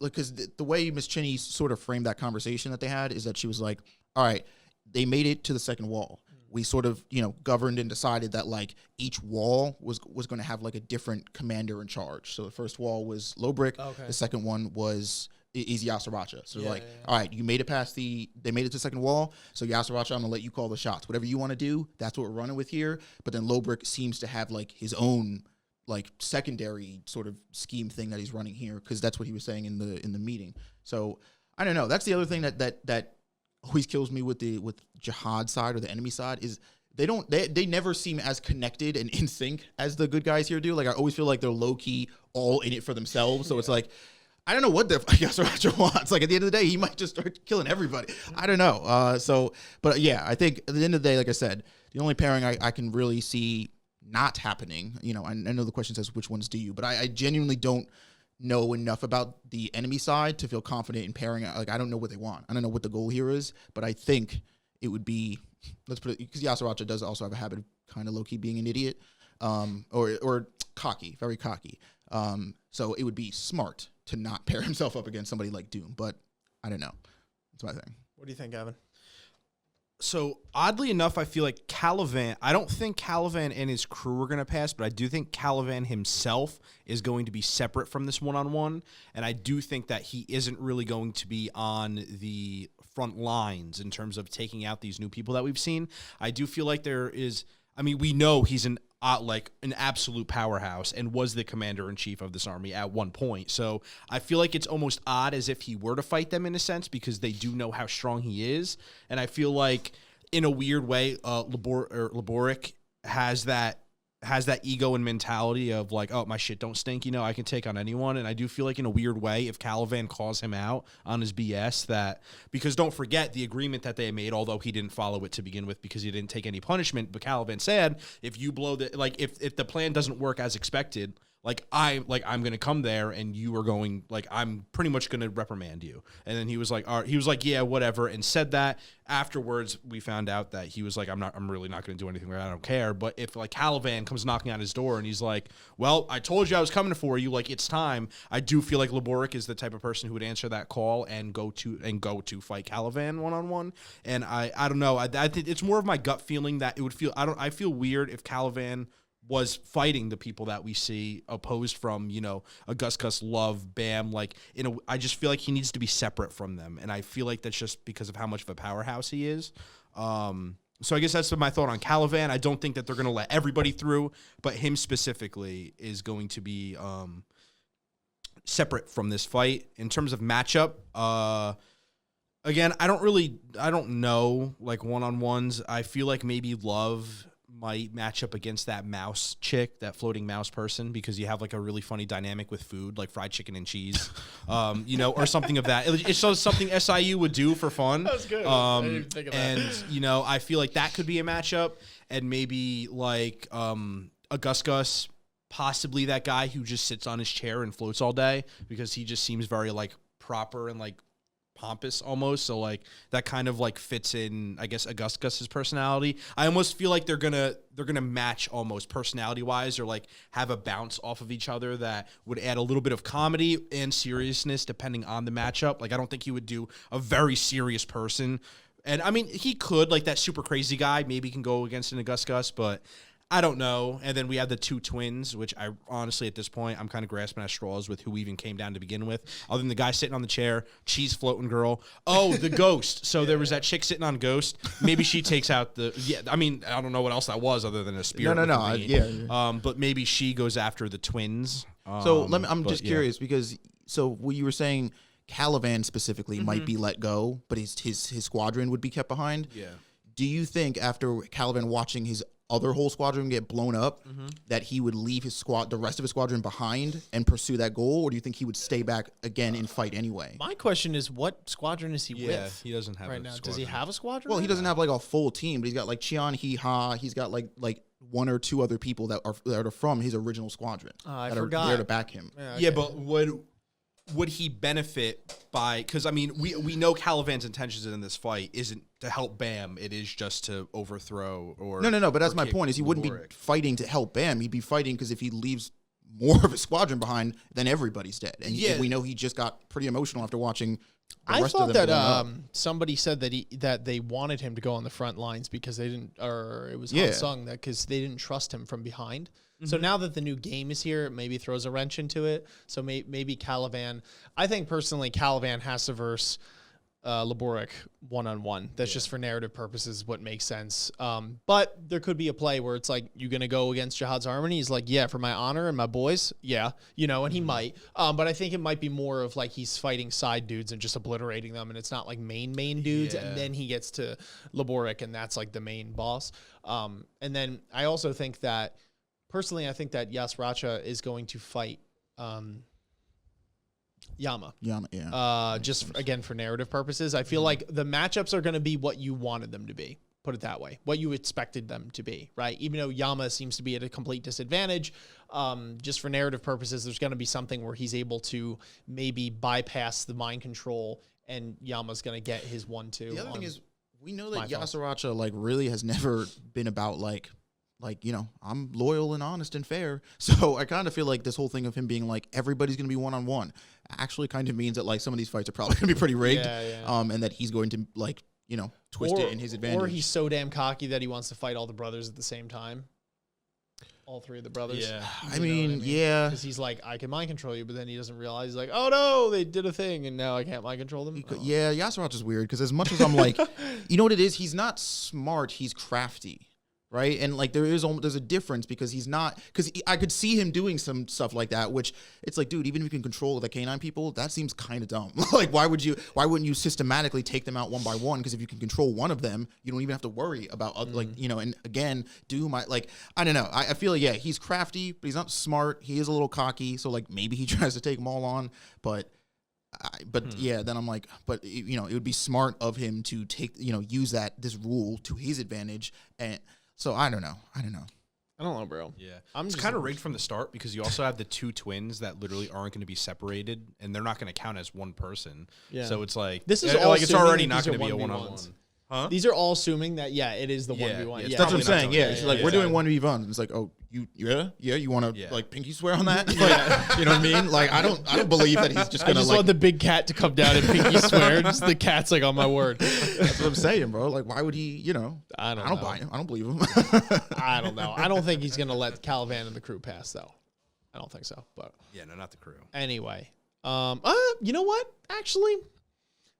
because the way Miss Chinny sort of framed that conversation that they had is that she was like, all right, they made it to the second wall. We sort of, you know, governed and decided that like each wall was going to have like a different commander in charge. So the first wall was Lowbrick. Okay. The second one was is Yasuracha. So they're like, all right, you made it past they made it to the second wall. So Yasuracha, I'm gonna let you call the shots. Whatever you want to do, that's what we're running with here. But then Lowbrick seems to have like his own like secondary sort of scheme thing that he's running here, because that's what he was saying in the meeting. So I don't know. That's the other thing that always kills me with Jahad side or the enemy side is they never seem as connected and in sync as the good guys here do. Like I always feel like they're low key all in it for themselves. So it's like, I don't know what the Yasuracha wants. Like at the end of the day, he might just start killing everybody. I don't know. But yeah, I think at the end of the day, like I said, the only pairing I can really see not happening, I know the question says which ones do you, but I genuinely don't know enough about the enemy side to feel confident in pairing. Like I don't know what they want. I don't know what the goal here is, but I think it would be, let's put it, because Yasuracha does also have a habit of kind of low-key being an idiot, or cocky, very cocky. So it would be smart to not pair himself up against somebody like Doom, but I don't know. That's my thing. What do you think, Gavin? So oddly enough, I feel like Kallavan, I don't think Kallavan and his crew are going to pass, but I do think Kallavan himself is going to be separate from this one-on-one, and I do think that he isn't really going to be on the front lines in terms of taking out these new people that we've seen. I do feel like we know he's an absolute powerhouse and was the commander-in-chief of this army at one point. So I feel like it's almost odd as if he were to fight them in a sense, because they do know how strong he is. And I feel like in a weird way, Laboric has that ego and mentality of like, oh, my shit don't stink, I can take on anyone. And I do feel like in a weird way, if Kallavan calls him out on his BS, because don't forget the agreement that they made, although he didn't follow it to begin with because he didn't take any punishment. But Kallavan said, if you blow if the plan doesn't work as expected, I'm going to come there and you are going, I'm pretty much going to reprimand you. And then he was like, yeah, whatever. And said that. Afterwards, we found out that he was like, I'm really not going to do anything. I don't care. But if Kallavan comes knocking on his door and he's like, well, I told you I was coming for you, it's time. I do feel like Laboric is the type of person who would answer that call and go to fight Kallavan one-on-one. And I don't know. I think it's more of my gut feeling that it would feel, I feel weird if Kallavan was fighting the people that we see opposed from, Augustus, Love, Bam. I just feel like he needs to be separate from them. And I feel like that's just because of how much of a powerhouse he is. So I guess that's my thought on Kallavan. I don't think that they're going to let everybody through, but him specifically is going to be separate from this fight. In terms of matchup, again, I don't know, one-on-ones. I feel like maybe Love might match up against that mouse chick, that floating mouse person, because you have a really funny dynamic with food, like fried chicken and cheese, or something of that. It shows something SIU would do for fun. That was good. I didn't even think of that. And, I feel like that could be a matchup, and maybe Augustus, possibly that guy who just sits on his chair and floats all day, because he just seems very proper and pompous almost, so that kind of fits in, I guess, Augustus's personality. I almost feel like they're gonna match almost personality wise, or have a bounce off of each other that would add a little bit of comedy and seriousness depending on the matchup. I don't think he would do a very serious person, and I mean he could, that super crazy guy maybe can go against an Augustus, but I don't know. And then we have the two twins, which I honestly, at this point, I'm kind of grasping at straws with who even came down to begin with. Other than the guy sitting on the chair, cheese floating girl. Oh, the ghost. So there was that chick sitting on Ghost. Maybe she takes out I mean, I don't know what else that was other than a spirit. No. Yeah. But maybe she goes after the twins. I'm just curious, because what you were saying, Kallavan specifically might be let go, but his squadron would be kept behind. Yeah. Do you think after Kallavan watching his other whole squadron get blown up, that he would leave the rest of his squadron behind and pursue that goal, or do you think he would stay back again and fight anyway? My question is, what squadron is he with? Yeah, he doesn't have right a now. squadron. Does he have a squadron? Well, he doesn't have a full team, but he's got Chian Hee Ha. He's got like one or two other people that are from his original squadron I that forgot. are there to back him. Yeah, okay. Yeah, but would he benefit by, because I mean we know Kallavan's intentions in this fight isn't to help Bam, it is just to overthrow or no, but that's my point, is he wouldn't be fighting to help Bam, he'd be fighting because if he leaves more of his squadron behind, then everybody's dead. And we know he just got pretty emotional after watching the rest of them. I thought that somebody said that they wanted him to go on the front lines because they didn't, or it was Han Sung, that because they didn't trust him from behind. So now that the new game is here, it maybe throws a wrench into it. So maybe Kallavan. I think personally, Kallavan has to verse Laborik one-on-one. That's just for narrative purposes what makes sense. But there could be a play where it's like, you going to go against Jahad's Harmony? He's like, yeah, for my honor and my boys. Yeah, and he might. But I think it might be more of like he's fighting side dudes and just obliterating them, and it's not like main dudes. And then he gets to Laborik, and that's like the main boss. And then I also think that, personally, I think that Yasracha is going to fight Yama, yeah. Again, for narrative purposes, I feel like the matchups are going to be what you wanted them to be. Put it that way, what you expected them to be, right? Even though Yama seems to be at a complete disadvantage, just for narrative purposes, there's going to be something where he's able to maybe bypass the mind control, and Yama's going to get his 1-2. The other thing is, we know that Yasracha like really has never been about like I'm loyal and honest and fair. So I kind of feel like this whole thing of him being like, everybody's going to be one-on-one actually kind of means that like some of these fights are probably going to be pretty rigged. And that he's going to like, twist it in his advantage. Or he's so damn cocky that he wants to fight all the brothers at the same time. All three of the brothers. Yeah. I mean, yeah. Because he's like, I can mind control you, but then he doesn't realize, he's like, oh no, they did a thing and now I can't mind control them. Yeah, Yasracha is weird because as much as I'm like, you know what it is? He's not smart, he's crafty. Right. And like there's a difference because he's not, because I could see him doing some stuff like that, which it's like, dude, even if you can control the canine people, that seems kind of dumb. Like, why wouldn't you systematically take them out one by one? Because if you can control one of them, you don't even have to worry about and again, I don't know. I feel like, yeah, he's crafty, but he's not smart. He is a little cocky. So like maybe he tries to take them all on, but yeah, then I'm like, but it would be smart of him to take, use this rule to his advantage. And so I don't know. I don't know, bro. Yeah. It's kind of rigged from the start because you also have the two twins that literally aren't going to be separated and they're not going to count as one person. Yeah. So it's like, this is all it's already not going to be a one-on-one. Huh? These are all assuming that, it is the 1v1. Yeah, that's what I'm saying. Yeah. It's like, we're doing 1v1s. It's like, oh, you want to like pinky swear on that? Like, you know what I mean? Like, I don't believe that he's just going to I just want the big cat to come down and pinky swear. Just the cat's like, on my word. That's what I'm saying, bro. Like, why would he, I don't buy him. I don't believe him. I don't know. I don't think he's going to let Kallavan and the crew pass, though. I don't think so. But yeah, no, not the crew. Anyway. You know what? Actually,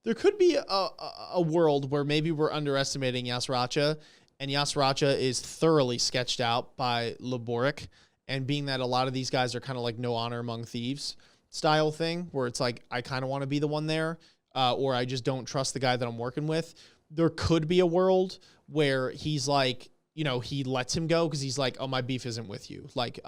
there could be a world where maybe we're underestimating Yasracha, and Yasracha is thoroughly sketched out by Laborik, and being that a lot of these guys are kind of like no honor among thieves style thing, where it's like, I kind of want to be the one there, or I just don't trust the guy that I'm working with. There could be a world where he's like, he lets him go because he's like, oh, my beef isn't with you. Like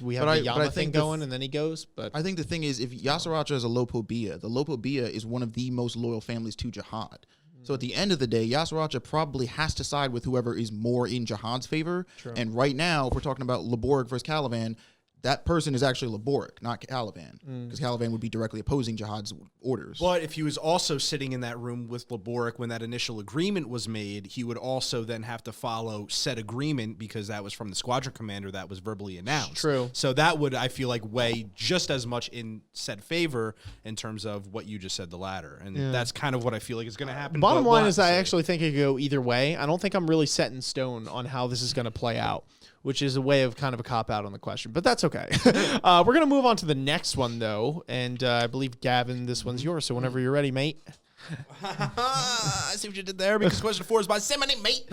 we have the Yama thing going, and then he goes. But I think the thing is, if Yasracha is a Lopobia, the Lopobia is one of the most loyal families to Jahad. So at the end of the day, Yasracha probably has to side with whoever is more in Jahad's favor. True. And right now, if we're talking about Laborik versus Kallavan, that person is actually Laborik, not Kallavan, because Kallavan would be directly opposing Jahad's orders. But if he was also sitting in that room with Laborik when that initial agreement was made, he would also then have to follow said agreement because that was from the squadron commander that was verbally announced. True. So that would, I feel like, weigh just as much in said favor in terms of what you just said, the latter. And that's kind of what I feel like is going to happen. Bottom line is I actually think it could go either way. I don't think I'm really set in stone on how this is going to play out, which is a way of kind of a cop-out on the question. But that's okay. We're going to move on to the next one, though. And I believe, Gavin, this one's yours. So whenever you're ready, mate. I see what you did there because question 4 is by Simony, mate.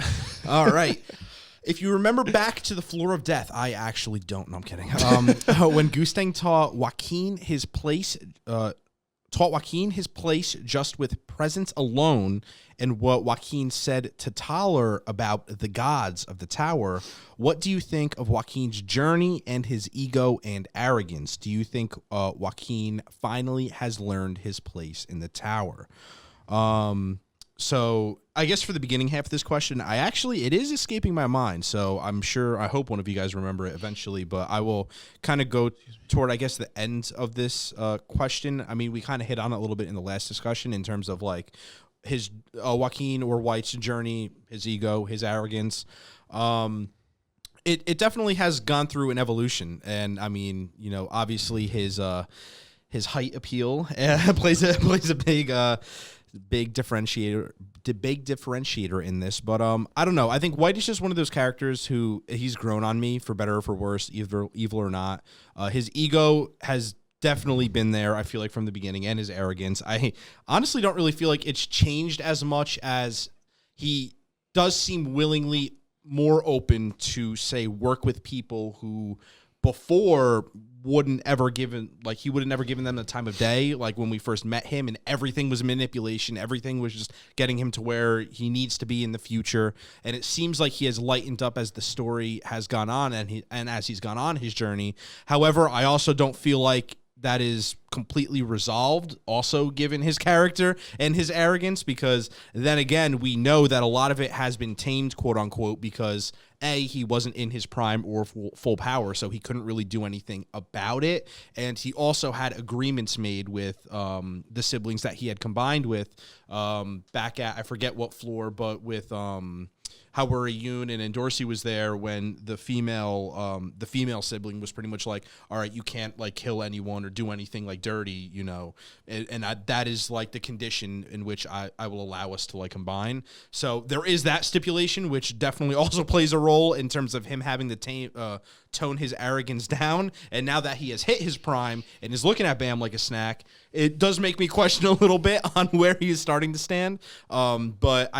All right. If you remember back to the Floor of Death, I actually don't. No, I'm kidding. When Gustang taught Joaquin his place just with presence alone, and what Joaquin said to Taller about the gods of the tower, what do you think of Joaquin's journey and his ego and arrogance? Do you think Joaquin finally has learned his place in the tower? So I guess for the beginning half of this question, it is escaping my mind. So I hope one of you guys remember it eventually, but I will kind of go toward, I guess, the end of this question. I mean, we kind of hit on it a little bit in the last discussion in terms of like his Joaquin or White's journey, his ego, his arrogance. It definitely has gone through an evolution. And I mean, obviously his height appeal plays a big big differentiator in this. But I don't know. I think White is just one of those characters who he's grown on me for better or for worse, either evil or not. His ego has definitely been there, I feel like, from the beginning, and his arrogance. I honestly don't really feel like it's changed as much as he does seem willingly more open to, say, work with people who before he would have never given them the time of day, like when we first met him, and everything was manipulation. Everything was just getting him to where he needs to be in the future. And it seems like he has lightened up as the story has gone on and as he's gone on his journey. However, I also don't feel like that is completely resolved, also given his character and his arrogance, because then again, we know that a lot of it has been tamed, quote unquote, because he wasn't in his prime or full power, so he couldn't really do anything about it. And he also had agreements made with the siblings that he had combined with back at, I forget what floor, but with Hawari Yoon and Dorsey was there when the female sibling was pretty much like, all right, you can't like kill anyone or do anything like dirty, you know, and that is like the condition in which I will allow us to like combine. So there is that stipulation, which definitely also plays a role in terms of him having to tone his arrogance down. And now that he has hit his prime and is looking at Bam like a snack, it does make me question a little bit on where he is starting to stand. But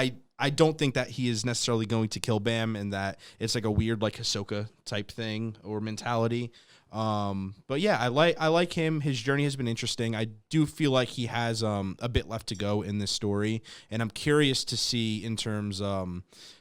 I don't think that he is necessarily going to kill Bam, and that it's like a weird like Hisoka type thing or mentality. But yeah, I like him. His journey has been interesting. I do feel like he has a bit left to go in this story, and I'm curious to see in terms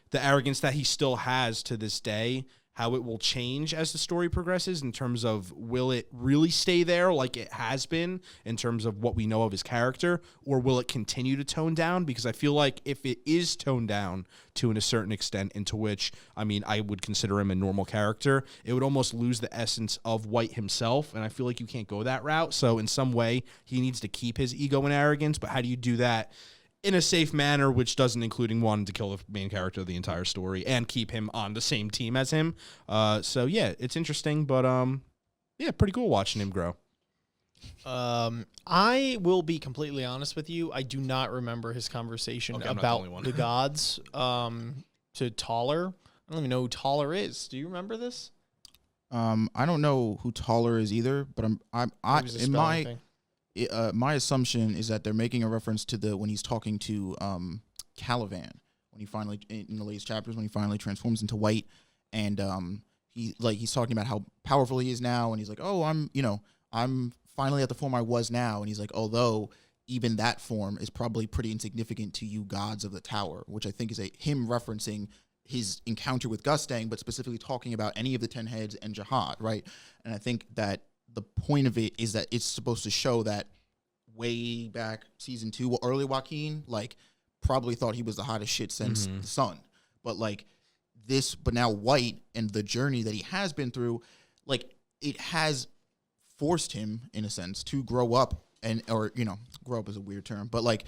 the arrogance that he still has to this day, how it will change as the story progresses in terms of will it really stay there like it has been in terms of what we know of his character, or will it continue to tone down? Because I feel like if it is toned down to a certain extent, into which, I mean, I would consider him a normal character, it would almost lose the essence of White himself, and I feel like you can't go that route. So in some way, he needs to keep his ego and arrogance, but how do you do that in a safe manner, which doesn't including wanting to kill the main character of the entire story and keep him on the same team as him? So yeah, it's interesting, but yeah, pretty cool watching him grow. I will be completely honest with you. I do not remember his conversation about the gods to Taller. I don't even know who Taller is. Do you remember this? I don't know who Taller is either, but my assumption is that they're making a reference to when he's talking to Kallavan, when he finally, in the latest chapters, when he finally transforms into White, and he's talking about how powerful he is now, and he's like, oh, I'm finally at the form I was now, and he's like, although even that form is probably pretty insignificant to you gods of the tower, which I think is him referencing his encounter with Gustang, but specifically talking about any of the 10 heads and Jahad, right? And I think that the point of it is that it's supposed to show that way back season 2, early Joaquin, like, probably thought he was the hottest shit since the sun. But but now White and the journey that he has been through, like, it has forced him, in a sense, to grow up grow up is a weird term, but like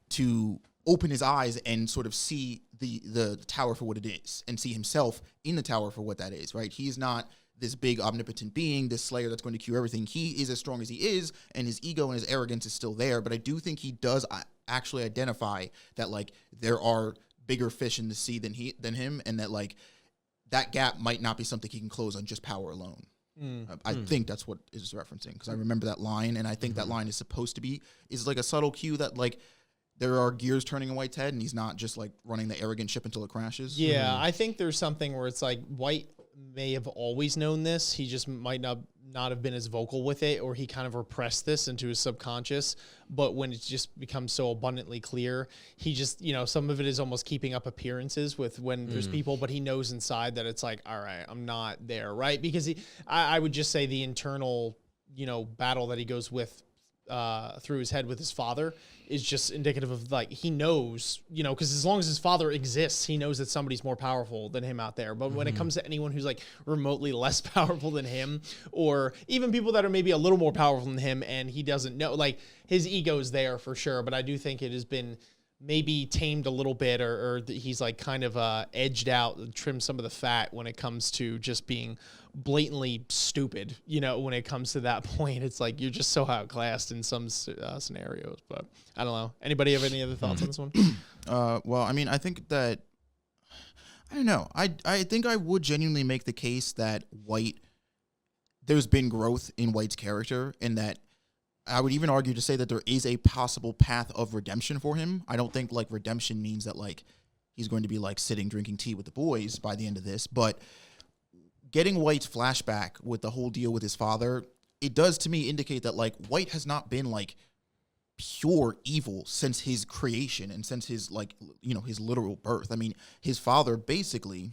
to open his eyes and sort of see the tower for what it is and see himself in the tower for what that is, right? He's not this big omnipotent being, this slayer that's going to cure everything. He is as strong as he is, and his ego and his arrogance is still there. But I do think he does actually identify that, like, there are bigger fish in the sea than him, and that, like, that gap might not be something he can close on just power alone. I think that's what is referencing, because I remember that line, and I think that line is supposed to be like a subtle cue that, like, there are gears turning in White's head, and he's not just like running the arrogant ship until it crashes. Yeah, I think there's something where it's like White may have always known this. He just might not have been as vocal with it, or he kind of repressed this into his subconscious. But when it just becomes so abundantly clear, he just, some of it is almost keeping up appearances with when there's people, but he knows inside that it's like, all right, I'm not there, right? Because I would just say the internal, battle that he goes with through his head with his father is just indicative of, like, he knows, because as long as his father exists, he knows that somebody's more powerful than him out there. But when it comes to anyone who's like remotely less powerful than him, or even people that are maybe a little more powerful than him and he doesn't know, like, his ego's there for sure. But I do think it has been maybe tamed a little bit, or he's like kind of edged out and trimmed some of the fat when it comes to just being blatantly stupid. You know, when it comes to that point, it's like you're just so outclassed in some scenarios. But I don't know. Anybody have any other thoughts on this one? Well, I mean, I think that I don't know. I think I would genuinely make the case that there's been growth in White's character, and that I would even argue to say that there is a possible path of redemption for him. I don't think like redemption means that like he's going to be like sitting drinking tea with the boys by the end of this, but getting White's flashback with the whole deal with his father, it does to me indicate that like White has not been like pure evil since his creation and since his like, you know, his literal birth. I mean, his father basically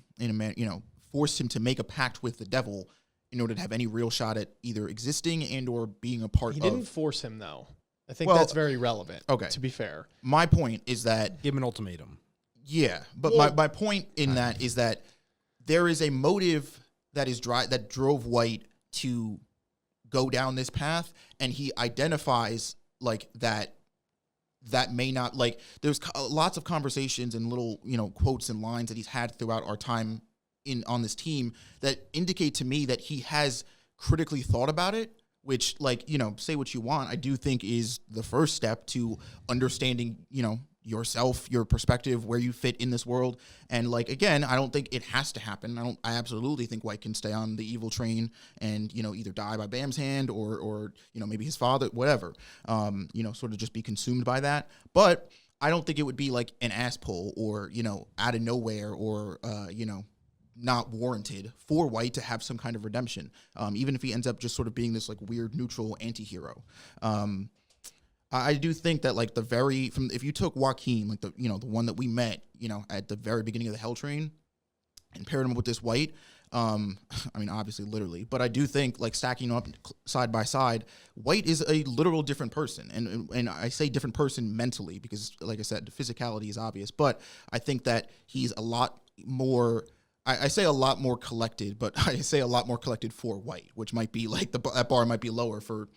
forced him to make a pact with the devil in order to have any real shot at either existing and or being a part of. He didn't force him, though. I think that's very relevant. Okay. To be fair. My point is that... Give him an ultimatum. Yeah, but my point in that is that there is a motive that drove White to go down this path, and he identifies like that may not... Like, there's lots of conversations and little, you know, quotes and lines that he's had throughout our time on this team that indicate to me that he has critically thought about it, which, like, you know, say what you want, I do think is the first step to understanding, you know, yourself, your perspective, where you fit in this world. And like, again, I don't think it has to happen. I absolutely think White can stay on the evil train and, you know, either die by Bam's hand or, you know, maybe his father, whatever, you know, sort of just be consumed by that. But I don't think it would be like an ass pull or, you know, out of nowhere or, you know, not warranted for White to have some kind of redemption, even if he ends up just sort of being this like weird neutral anti-hero. I do think that like if you took Joaquin, like the one that we met, you know, at the very beginning of the Hell Train, and paired him with this White, I mean, obviously literally, but I do think like stacking up side by side, White is a literal different person. And I say different person mentally because, like I said, the physicality is obvious, but I think that he's a lot more... I say a lot more collected, but I say a lot more collected for White, which might be like that bar might be lower for,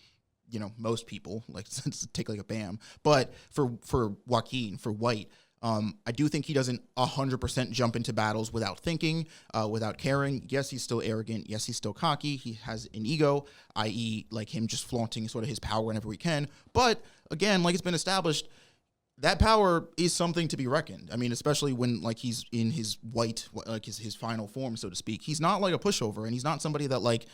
you know, most people, like take like a Bam. But for Joaquin, for White, I do think he doesn't 100% jump into battles without thinking, without caring. Yes, he's still arrogant. Yes, he's still cocky. He has an ego, i.e. like him just flaunting sort of his power whenever he can. But again, like it's been established, that power is something to be reckoned. I mean, especially when like he's in his White, like his final form, so to speak. He's not like a pushover, and he's not somebody that like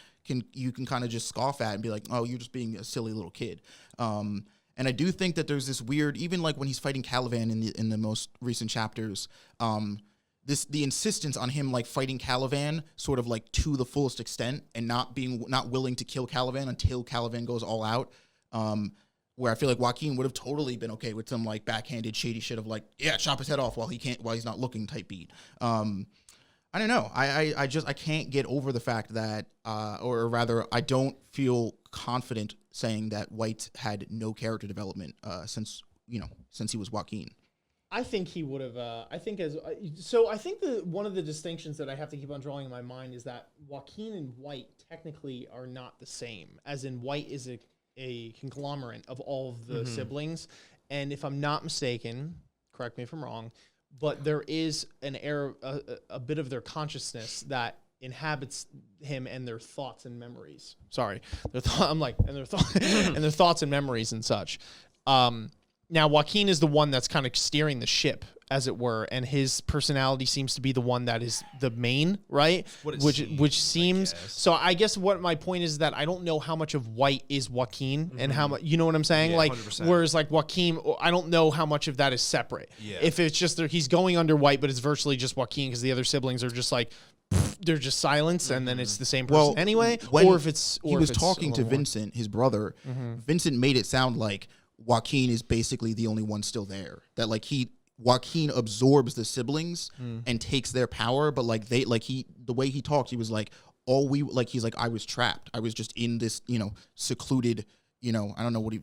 you can kind of just scoff at and be like, oh, you're just being a silly little kid. And I do think that there's this weird, even like when he's fighting Kallavan in the most recent chapters, the insistence on him like fighting Kallavan sort of like to the fullest extent and not willing to kill Kallavan until Kallavan goes all out. Where I feel like Joaquin would have totally been okay with some like backhanded shady shit of like, yeah, chop his head off while he's not looking type beat. I don't know. I can't get over the fact that, or rather, I don't feel confident saying that White had no character development since he was Joaquin. I think he would have. I think one of the distinctions that I have to keep on drawing in my mind is that Joaquin and White technically are not the same. As in, White is a conglomerate of all of the siblings, and if I'm not mistaken, correct me if I'm wrong, but there is an air, a bit of their consciousness that inhabits him and their thoughts and memories. Sorry, and their thoughts and memories and such. Now Joaquin is the one that's kind of steering the ship, as it were, and his personality seems to be the one that is the main, right? Which seems so. I guess what my point is that I don't know how much of White is Joaquin and how much, you know what I'm saying? Yeah, like 100%. Whereas like Joaquin, I don't know how much of that is separate. Yeah. If it's just he's going under White, but it's virtually just Joaquin because the other siblings are just like they're just silence, and then it's the same person anyway. Or if it's he was talking to Vincent, his brother. Vincent made it sound like Joaquin is basically the only one still there. That like Joaquin absorbs the siblings and takes their power, but like the way he talked, he was like, he's like, I was trapped. I was just in this, you know, secluded, you know, I don't know what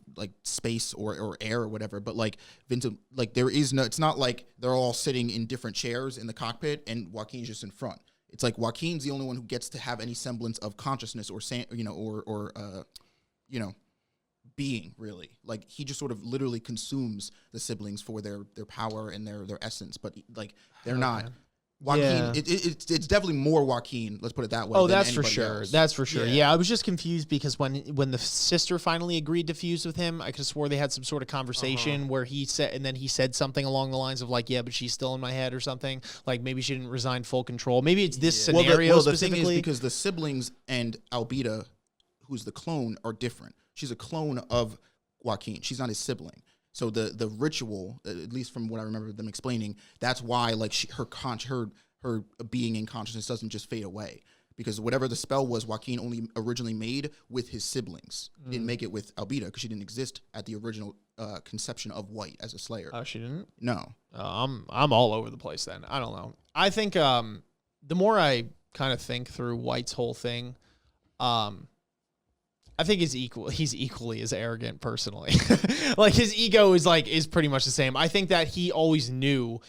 space or air or whatever, but like Vincent, like there is no, it's not like they're all sitting in different chairs in the cockpit and Joaquin's just in front. It's like Joaquin's the only one who gets to have any semblance of consciousness or being, really. Like, he just sort of literally consumes the siblings for their power and their essence, but like they're not. Joaquin, Yeah. it's definitely more Joaquin. Let's put it that way. Oh, than that's for anybody sure. else. That's for sure. Yeah. Yeah, I was just confused because when the sister finally agreed to fuse with him, I could have swore they had some sort of conversation where he said something along the lines of like, yeah, but she's still in my head or something. Like maybe she didn't resign full control. Maybe it's this scenario the thing specifically. is because the siblings and Albita, who's the clone, are different. She's a clone of Joaquin. She's not his sibling. So the ritual, at least from what I remember them explaining, that's why like her being in consciousness doesn't just fade away, because whatever the spell was, Joaquin only originally made with his siblings. Didn't make it with Albita because she didn't exist at the original conception of White as a Slayer. Oh, she didn't? No. I'm all over the place then. I don't know. I think the more I kind of think through White's whole thing, I think he's equally as arrogant personally. Like his ego is pretty much the same. I think that he always knew,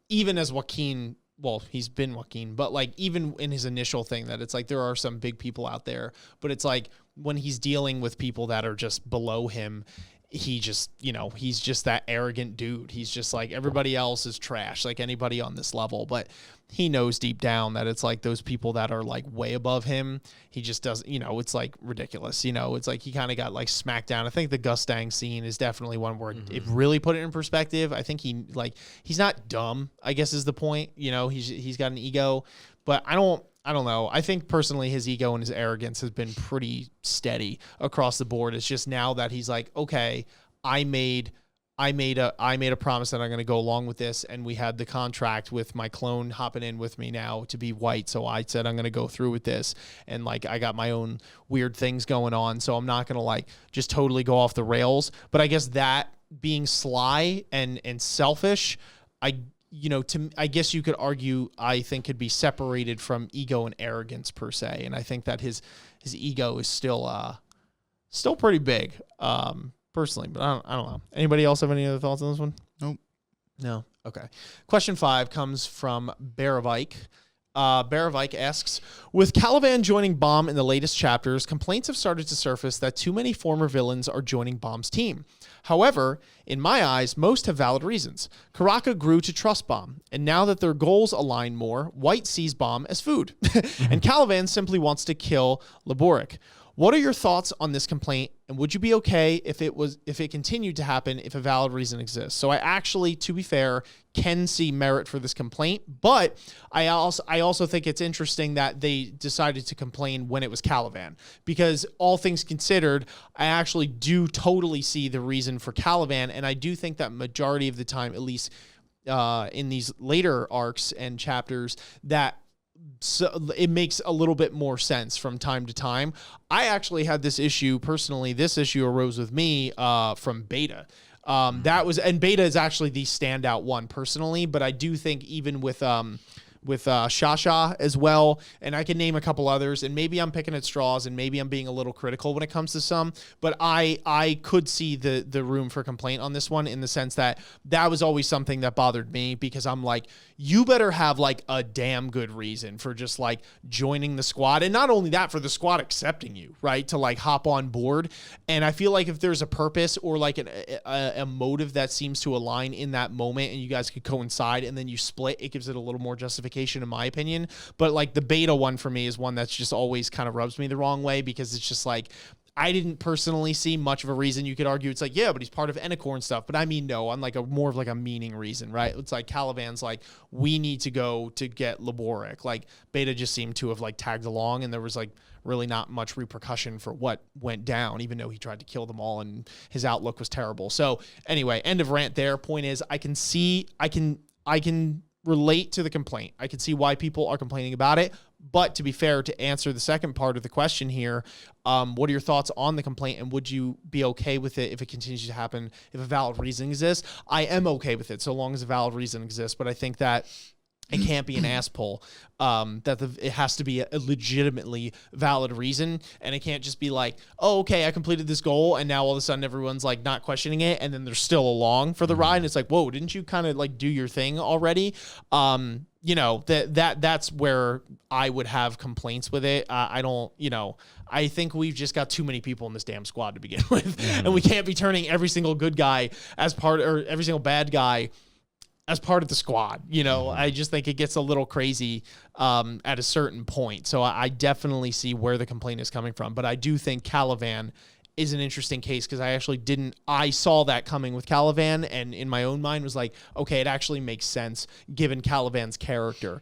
even as Joaquin, well, he's been Joaquin, but like even in his initial thing, that it's like there are some big people out there, but it's like when he's dealing with people that are just below him, he just, he's just that arrogant dude. He's just like, everybody else is trash, like anybody on this level. But he knows deep down that it's like those people that are like way above him, he just doesn't, it's like ridiculous. It's like he kind of got like smacked down. I think the Gustang scene is definitely one where it really put it in perspective. I think he's not dumb, I guess is the point. He's got an ego, but I don't know. I think personally his ego and his arrogance has been pretty steady across the board. It's just now that he's like, okay, I made a promise that I'm going to go along with this, and we had the contract with my clone hopping in with me now to be White, so I said I'm going to go through with this, and like I got my own weird things going on, so I'm not going to like just totally go off the rails. But I guess that being sly and selfish, I guess you could argue, I think could be separated from ego and arrogance per se. And I think that his ego is still pretty big, personally, but I don't know. Anybody else have any other thoughts on this one? Nope. No. Okay. Question 5 comes from Baravike. Baravike asks, with Kallavan joining Baam in the latest chapters, complaints have started to surface that too many former villains are joining Baam's team. However, in my eyes, most have valid reasons. Karaka grew to trust Baam, and now that their goals align more, White sees Baam as food, and Kallavan simply wants to kill Laboric. What are your thoughts on this complaint, and would you be okay if it continued to happen if a valid reason exists? So I actually, to be fair, can see merit for this complaint, but I also think it's interesting that they decided to complain when it was Kallavan, because all things considered, I actually do totally see the reason for Kallavan, and I do think that majority of the time, at least in these later arcs and chapters, that so it makes a little bit more sense from time to time. I actually had this issue personally. This issue arose with me from Beta. And Beta is actually the standout one personally, but I do think even with Shasha as well, and I can name a couple others, and maybe I'm picking at straws, and maybe I'm being a little critical when it comes to some, but I could see the room for complaint on this one, in the sense that was always something that bothered me, because I'm like, you better have like a damn good reason for just like joining the squad, and not only that, for the squad accepting you, right, to like hop on board. And I feel like if there's a purpose or like a motive that seems to align in that moment, and you guys could coincide, and then you split, it gives it a little more justification, in my opinion. But like the Beta one for me is one that's just always kind of rubs me the wrong way, because it's just like, I didn't personally see much of a reason. You could argue it's like, yeah, but he's part of Ennicore and stuff. But I mean, no, on like more of like a meaning reason, right? It's like Kallavan's like, we need to go to get Laboric. Like Beta just seemed to have like tagged along, and there was like really not much repercussion for what went down, even though he tried to kill them all and his outlook was terrible. So anyway, end of rant there. Point is, I can relate to the complaint. I can see why people are complaining about it. But to be fair, to answer the second part of the question here, what are your thoughts on the complaint, and would you be okay with it if it continues to happen, if a valid reason exists? I am okay with it so long as a valid reason exists, but I think that It can't be an ass pull. It has to be a legitimately valid reason, and it can't just be like, oh, okay, I completed this goal, and now all of a sudden everyone's like not questioning it, and then they're still along for the ride, and it's like, whoa, didn't you kind of like do your thing already? That's where I would have complaints with it. I think we've just got too many people in this damn squad to begin with, and we can't be turning every single good guy or every single bad guy as part of the squad. I just think it gets a little crazy at a certain point. So I definitely see where the complaint is coming from. But I do think Kallavan is an interesting case because I saw that coming with Kallavan, and in my own mind was like, okay, it actually makes sense given Kallavan's character.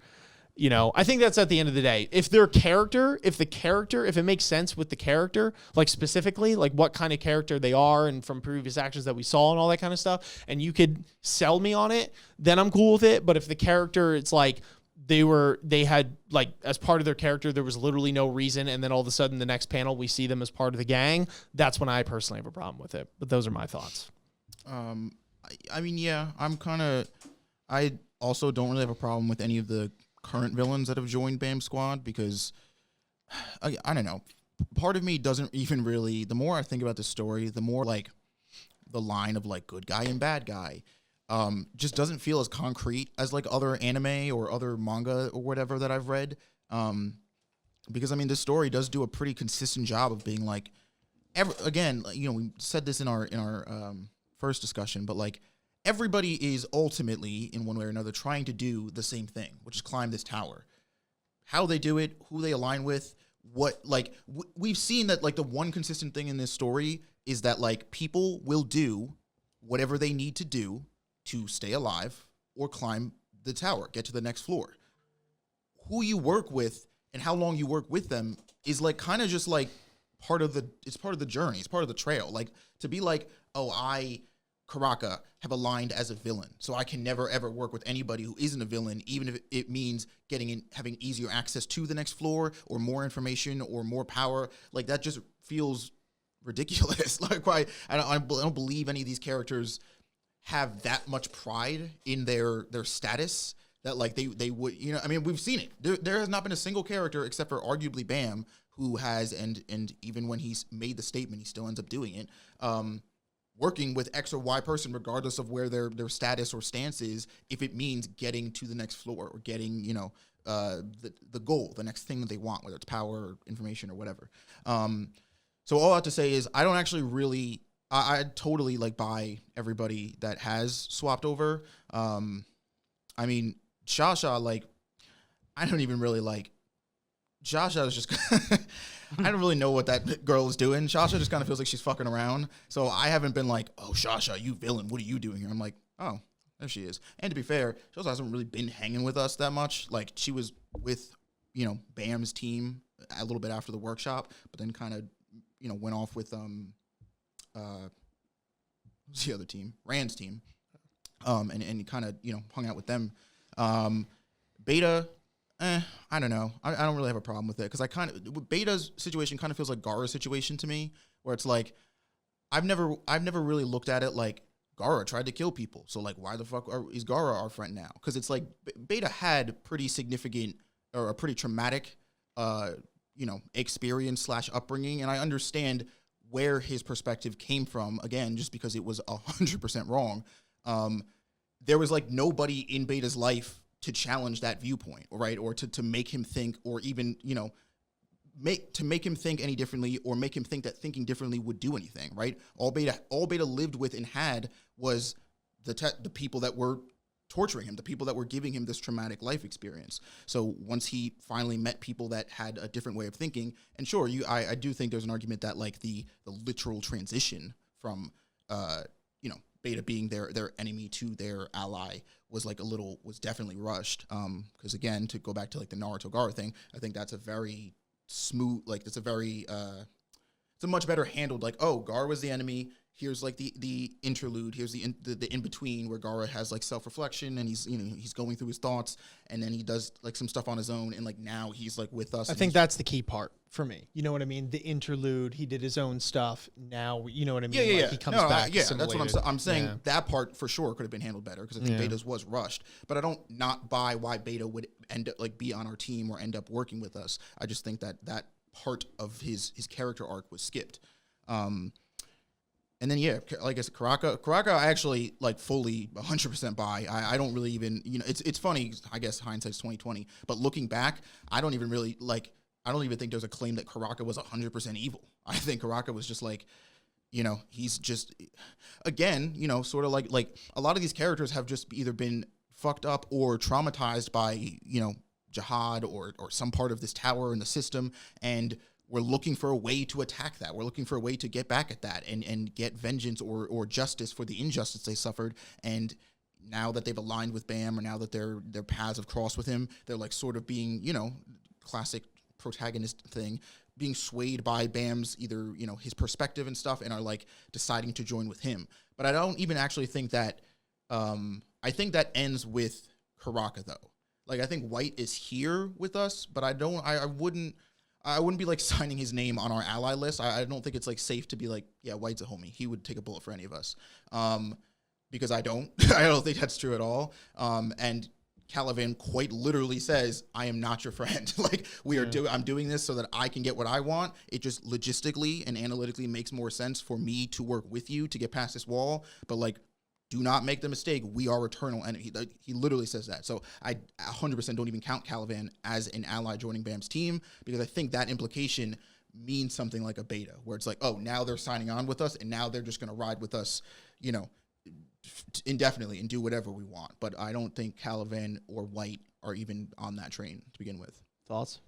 I think that's at the end of the day. If it makes sense with the character, like specifically, like what kind of character they are and from previous actions that we saw and all that kind of stuff, and you could sell me on it, then I'm cool with it. But if the character, it's like they had like as part of their character, there was literally no reason, and then all of a sudden the next panel we see them as part of the gang, that's when I personally have a problem with it. But those are my thoughts. I mean, yeah, I also don't really have a problem with any of the current villains that have joined Baam Squad because I don't know. Part of me doesn't even really. The more I think about this story, the more like the line of like good guy and bad guy just doesn't feel as concrete as like other anime or other manga or whatever that I've read. Because I mean, this story does do a pretty consistent job of being like, we said this in our first discussion, but like everybody is ultimately in one way or another trying to do the same thing, which is climb this tower. How they do it, who they align with, we've seen that like the one consistent thing in this story is that like people will do whatever they need to do to stay alive or climb the tower, get to the next floor. Who you work with and how long you work with them is like kind of just like it's part of the journey. It's part of the trail. Like to be like, oh, Karaka, have aligned as a villain, so I can never ever work with anybody who isn't a villain, even if it means having easier access to the next floor or more information or more power. Like that just feels ridiculous. Like why I don't believe any of these characters have that much pride in their status that like they would. I mean, we've seen it. There has not been a single character except for arguably Baam who has, and even when he's made the statement, he still ends up doing it. Working with X or Y person, regardless of where their status or stance is, if it means getting to the next floor or getting, the goal, the next thing that they want, whether it's power or information or whatever. So all I have to say is I don't actually really, I totally like buy everybody that has swapped over. I mean, Shasha, like, I don't even really like, Shasha is just, I don't really know what that girl is doing. Shasha just kind of feels like she's fucking around. So I haven't been like, oh, Shasha, you villain, what are you doing here? I'm like, oh, there she is. And to be fair, she also hasn't really been hanging with us that much. Like, she was with, Bam's team a little bit after the workshop, but then kind of, went off with, what's the other team? Rand's team. And kind of, hung out with them. Beta, I don't know. I don't really have a problem with it because Beta's situation kind of feels like Gaara's situation to me, where it's like I've never really looked at it like Gaara tried to kill people, so like why the fuck is Gaara our friend now? Because it's like Beta had pretty significant or a pretty traumatic, experience / upbringing, and I understand where his perspective came from. Again, just because it was 100% wrong. There was like nobody in Beta's life to challenge that viewpoint, right? Or to make him think, or even, make him think any differently, or make him think that thinking differently would do anything, right? All Beta lived with and had was the people that were torturing him, the people that were giving him this traumatic life experience. So once he finally met people that had a different way of thinking, and sure, I do think there's an argument that like the literal transition from, Beta being their enemy to their ally was definitely rushed. Because again, to go back to like the Naruto Gaara thing, I think that's a very smooth, like it's a much better handled, like, oh, Gaara was the enemy, here's like the interlude. Here's the in between where Gaara has like self reflection and he's going through his thoughts, and then he does like some stuff on his own, and like now he's like with us. I think that's the key part for me. You know what I mean? The interlude. He did his own stuff. Now you know what I mean? Yeah. Like he comes back. That's what I'm saying. Yeah. That part for sure could have been handled better because I think Beta's was rushed. But I don't not buy why Beta would end up like be on our team or end up working with us. I just think that part of his character arc was skipped. And then, like I said, Karaka, I actually like fully 100% buy. I don't really even, it's funny, I guess hindsight's 2020, but looking back, I don't even think there's a claim that Karaka was 100% evil. I think Karaka was just like, he's just, again, sort of like a lot of these characters have just either been fucked up or traumatized by, Jahad or some part of this tower in the system, and we're looking for a way to attack that. We're looking for a way to get back at that and get vengeance or justice for the injustice they suffered. And now that they've aligned with Bam, or now that their paths have crossed with him, they're like sort of being, classic protagonist thing, being swayed by Bam's either, his perspective and stuff, and are like deciding to join with him. But I don't even actually think that, I think that ends with Karaka though. Like I think White is here with us, but I wouldn't be like signing his name on our ally list. I don't think it's like safe to be like, yeah, White's a homie. He would take a bullet for any of us. Because I don't think that's true at all. And Kallavan quite literally says, I am not your friend. Like I'm doing this so that I can get what I want. It just logistically and analytically makes more sense for me to work with you to get past this wall. But like, do not make the mistake. We are eternal enemy. He literally says that. So I 100% don't even count Kallavan as an ally joining Bam's team, because I think that implication means something like a Beta, where it's like, oh, now they're signing on with us, and now they're just going to ride with us, indefinitely and do whatever we want. But I don't think Kallavan or White are even on that train to begin with. Thoughts?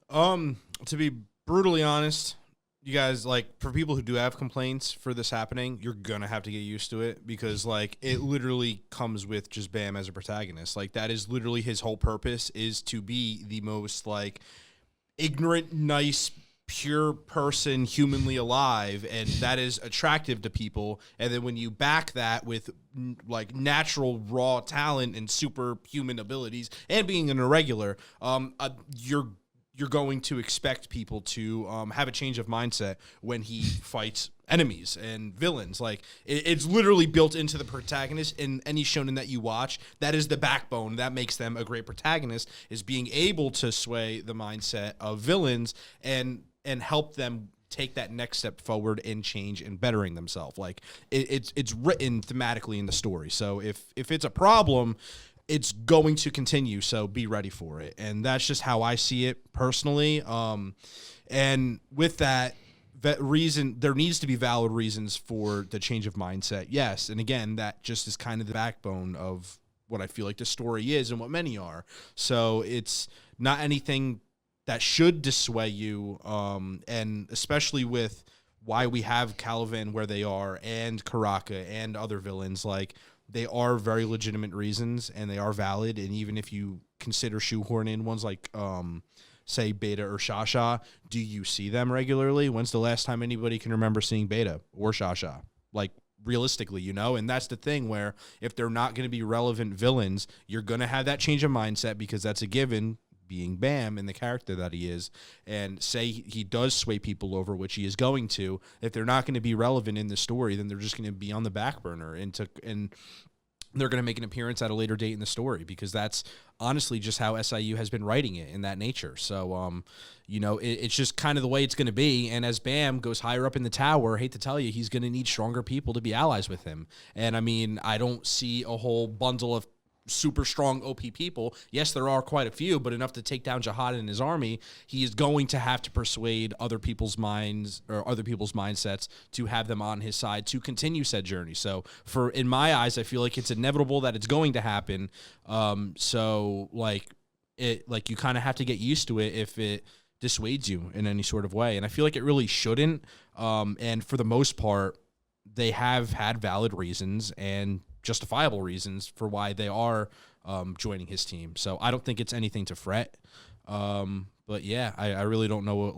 To be brutally honest, you guys, like, for people who do have complaints for this happening, you're going to have to get used to it, because, like, it literally comes with just Bam as a protagonist. Like, that is literally his whole purpose, is to be the most, like, ignorant, nice, pure person humanly alive, and that is attractive to people. And then when you back that with, like, natural, raw talent and superhuman abilities and being an irregular, you're going to expect people to have a change of mindset when he fights enemies and villains. Like, it's literally built into the protagonist, and any shonen that you watch, that is the backbone that makes them a great protagonist, is being able to sway the mindset of villains and help them take that next step forward and change and bettering themselves. Like, it's written thematically in the story. So if it's a problem, it's going to continue, so be ready for it. And that's just how I see it personally. And with that reason, there needs to be valid reasons for the change of mindset. Yes, and again, that just is kind of the backbone of what I feel like the story is and what many are. So it's not anything that should dissuade you, and especially with why we have Kallavan where they are, and Karaka and other villains, like, they are very legitimate reasons, and they are valid. And even if you consider shoehorn in ones like, say, Beta or Shasha, do you see them regularly? When's the last time anybody can remember seeing Beta or Shasha? Like, realistically, and that's the thing, where if they're not going to be relevant villains, you're going to have that change of mindset, because that's a given, being Bam and the character that he is. And say he does sway people over, which he is going to, if they're not going to be relevant in the story, then they're just going to be on the back burner, and they're going to make an appearance at a later date in the story, because that's honestly just how SIU has been writing it in that nature. So, it's just kind of the way it's going to be. And as Bam goes higher up in the tower, I hate to tell you, he's going to need stronger people to be allies with him. And I mean, I don't see a whole bundle of super strong OP people. Yes, there are quite a few, but enough to take down Jahad and his army. He is going to have to persuade other people's minds or other people's mindsets to have them on his side to continue said journey. So in my eyes, I feel like it's inevitable that it's going to happen. So you kind of have to get used to it if it dissuades you in any sort of way. And I feel like it really shouldn't. And for the most part, they have had valid reasons and justifiable reasons for why they are joining his team. So I don't think it's anything to fret. But yeah, I really don't know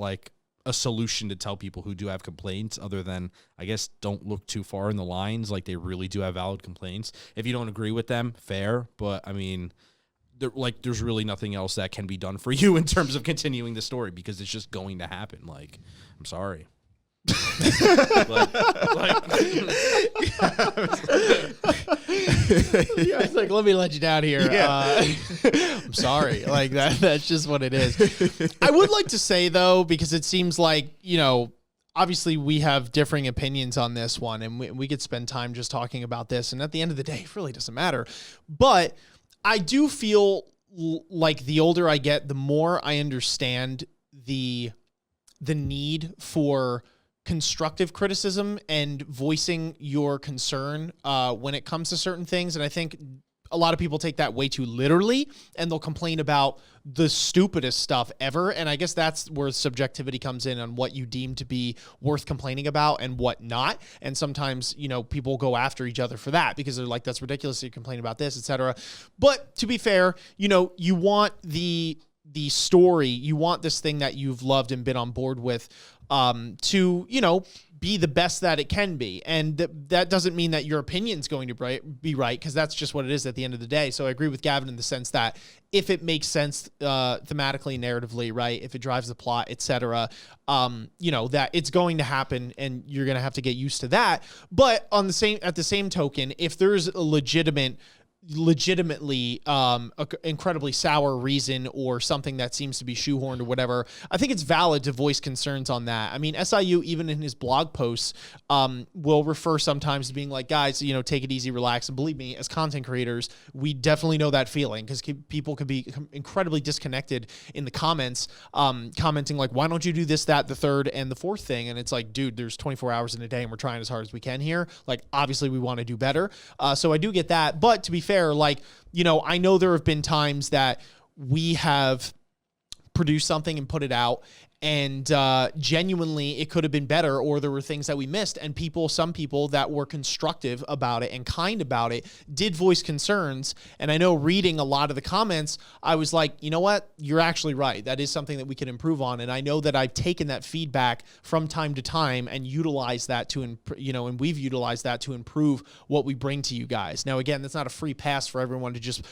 a solution to tell people who do have complaints other than, I guess, don't look too far in the lines. Like, they really do have valid complaints. If you don't agree with them, fair. But I mean, there's really nothing else that can be done for you in terms of continuing the story because it's just going to happen. Like, I'm sorry. Yeah, it's like, let me let you down here. Yeah. I'm sorry. Like that's just what it is. I would like to say though, because it seems like, obviously we have differing opinions on this one and we could spend time just talking about this. And at the end of the day, it really doesn't matter. But I do feel like the older I get, the more I understand the need for constructive criticism and voicing your concern when it comes to certain things. And I think a lot of people take that way too literally and they'll complain about the stupidest stuff ever. And I guess that's where subjectivity comes in on what you deem to be worth complaining about and what not. And sometimes, people go after each other for that because they're like, that's ridiculous. You complain about this, etc. But to be fair, you want the story, you want this thing that you've loved and been on board with to, be the best that it can be. And that doesn't mean that your opinion's going to be right, because that's just what it is at the end of the day. So I agree with Gavin in the sense that if it makes sense thematically, narratively, right, if it drives the plot, etc., that it's going to happen and you're going to have to get used to that. But at the same token, if there's a legitimately incredibly sour reason or something that seems to be shoehorned or whatever, I think it's valid to voice concerns on that. I mean, SIU, even in his blog posts, will refer sometimes to being like, guys, take it easy, relax. And believe me, as content creators, we definitely know that feeling because people could be incredibly disconnected in the comments, commenting like, why don't you do this, that, the third, and the fourth thing? And it's like, dude, there's 24 hours in a day and we're trying as hard as we can here. Like, obviously we want to do better. So I do get that. But to be fair, I know there have been times that we have produced something and put it out and genuinely it could have been better, or there were things that we missed, and some people that were constructive about it and kind about it did voice concerns. And I know reading a lot of the comments, I was like, you know what, you're actually right. That is something that we can improve on. And I know that I've taken that feedback from time to time and utilized that and we've utilized that to improve what we bring to you guys. Now, again, that's not a free pass for everyone to just,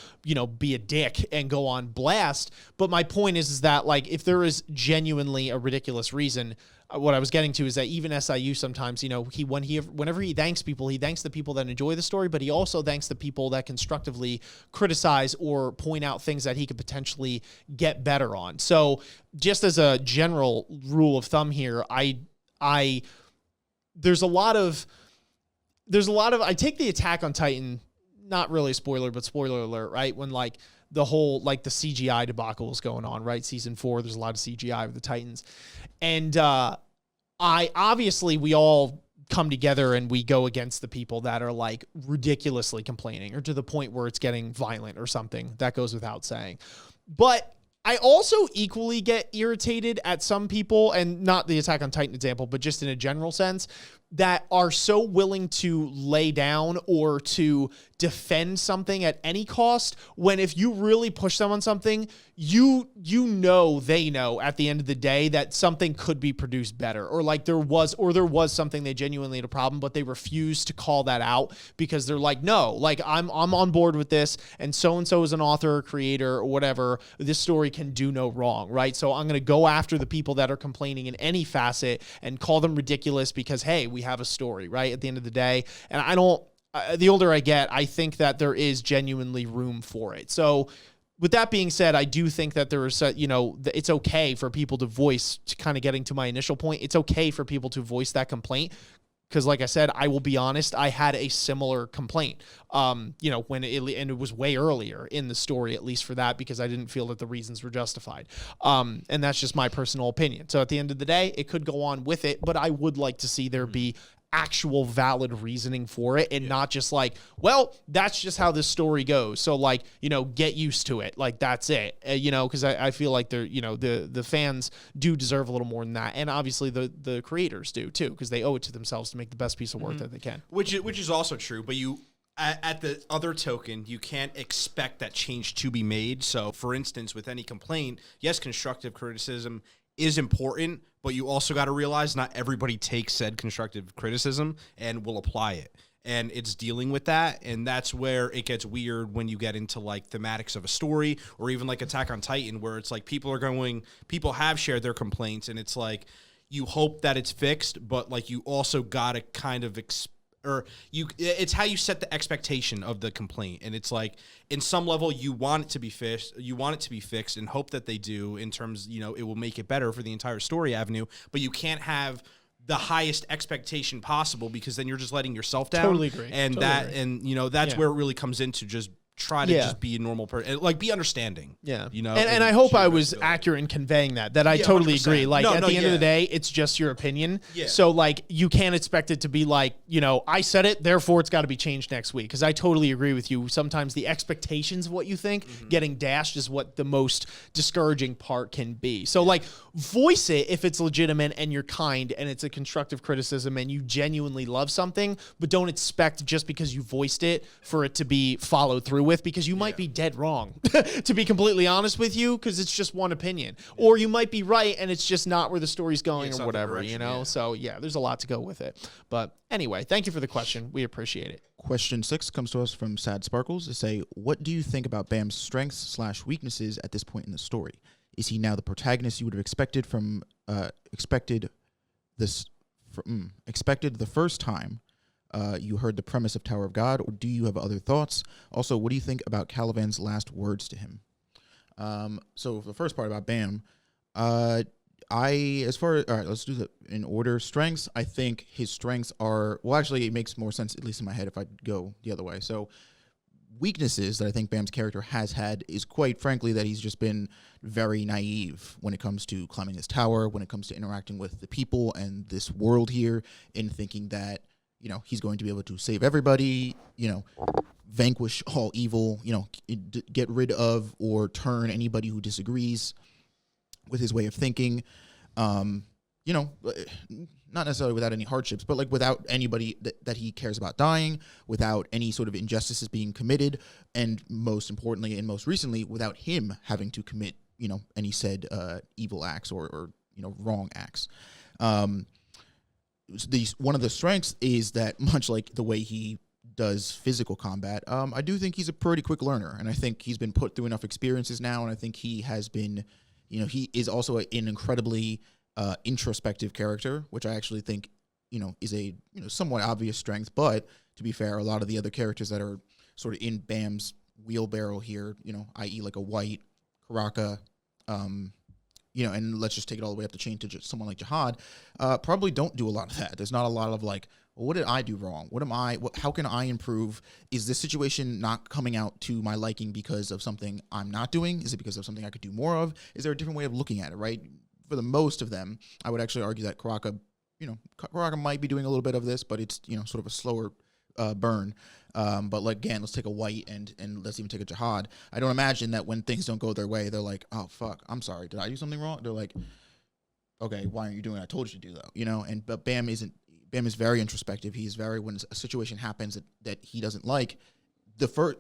be a dick and go on blast. But my point is that, like, if there is genuinely a ridiculous reason, what I was getting to is that even SIU sometimes, whenever he thanks people, he thanks the people that enjoy the story, but he also thanks the people that constructively criticize or point out things that he could potentially get better on. So just as a general rule of thumb here, I take the Attack on Titan, not really a spoiler, but spoiler alert, right? When the whole, the CGI debacle is going on, right? Season 4, there's a lot of CGI with the Titans. And we all come together and we go against the people that are ridiculously complaining or to the point where it's getting violent or something. That goes without saying. But I also equally get irritated at some people, and not the Attack on Titan example, but just in a general sense, that are so willing to lay down or to defend something at any cost, when if you really push them on something, they know at the end of the day that something could be produced better, or there was something they genuinely had a problem, but they refuse to call that out because they're like, no, I'm on board with this, and so is an author or creator or whatever. This story can do no wrong, right? So I'm going to go after the people that are complaining in any facet and call them ridiculous because, hey, we have a story, right? At the end of the day. And the older I get, I think that there is genuinely room for it. So with that being said, I do think that there is, it's okay for people to voice, kind of getting to my initial point, it's okay for people to voice that complaint. Because like I said, I will be honest, I had a similar complaint, and it was way earlier in the story, at least for that, because I didn't feel that the reasons were justified. And that's just my personal opinion. So at the end of the day, it could go on with it, but I would like to see there be actual valid reasoning for it, and not just well, that's just how this story goes, so get used to it, that's it, because I feel like they're, the fans do deserve a little more than that, and obviously the creators do too, because they owe it to themselves to make the best piece of work that they can, which is also true. But at the other token, you can't expect that change to be made. So for instance, with any complaint, yes, constructive criticism is important, but you also got to realize not everybody takes said constructive criticism and will apply it. And it's dealing with that, and that's where it gets weird when you get into like thematics of a story, or even like Attack on Titan, where it's like people have shared their complaints, and it's like you hope that it's fixed, but like you also gotta kind of it's how you set the expectation of the complaint, and it's like in some level you want it to be fixed, and hope that they do in terms, it will make it better for the entire story avenue, but you can't have the highest expectation possible, because then you're just letting yourself down. Totally agree. And that's where it really comes into just try to just be a normal person, like be understanding. Yeah. And I hope I was accurate in conveying that I totally 100%. agree. Like at the end of the day, it's just your opinion. Yeah. So like you can't expect it to be like, I said it, therefore it's got to be changed next week. Cause I totally agree with you. Sometimes the expectations of what you think getting dashed is what the most discouraging part can be. So like voice it if it's legitimate and you're kind and it's a constructive criticism and you genuinely love something, but don't expect just because you voiced it for it to be followed through with, because you might be dead wrong, to be completely honest with you, because it's just one opinion. Or you might be right and it's just not where the story's going or whatever, So there's a lot to go with it. But anyway, thank you for the question. We appreciate it. Question 6 comes to us from Sad Sparkles. They say, what do you think about Bam's strengths/weaknesses at this point in the story? Is he now the protagonist you would have expected expected the first time you heard the premise of Tower of God, or do you have other thoughts? Also, what do you think about Kallavan's last words to him? So the first part about Bam, all right, let's do that in order. Strengths, I think his strengths are, well, actually, it makes more sense, at least in my head, if I go the other way. So weaknesses that I think Bam's character has had is, quite frankly, that he's just been very naive when it comes to climbing this tower, when it comes to interacting with the people and this world here, in thinking that, he's going to be able to save everybody, vanquish all evil, get rid of or turn anybody who disagrees with his way of thinking, not necessarily without any hardships, but like without anybody that he cares about dying, without any sort of injustices being committed, and most importantly and most recently, without him having to commit, any said evil acts or wrong acts. One of the strengths is that, much like the way he does physical combat, I do think he's a pretty quick learner, and I think he's been put through enough experiences now, and I think he has been, he is also an incredibly introspective character, which I actually think, is a somewhat obvious strength. But to be fair, a lot of the other characters that are sort of in Bam's wheelbarrow here, i.e. like a White, Karaka, and let's just take it all the way up the chain to just someone like Jahad, probably don't do a lot of that. There's not a lot of like, well, what did I do wrong? How can I improve? Is this situation not coming out to my liking because of something I'm not doing? Is it because of something I could do more of? Is there a different way of looking at it, right? For the most of them, I would actually argue that Karaka might be doing a little bit of this, but it's, sort of a slower burn. But like, again, let's take a White and let's even take a Jahad. I don't imagine that when things don't go their way, they're like, oh, fuck, I'm sorry. Did I do something wrong? They're like, okay, why aren't you doing it? I told you to do that, but Bam is very introspective. He's very, when a situation happens that he doesn't like, the first,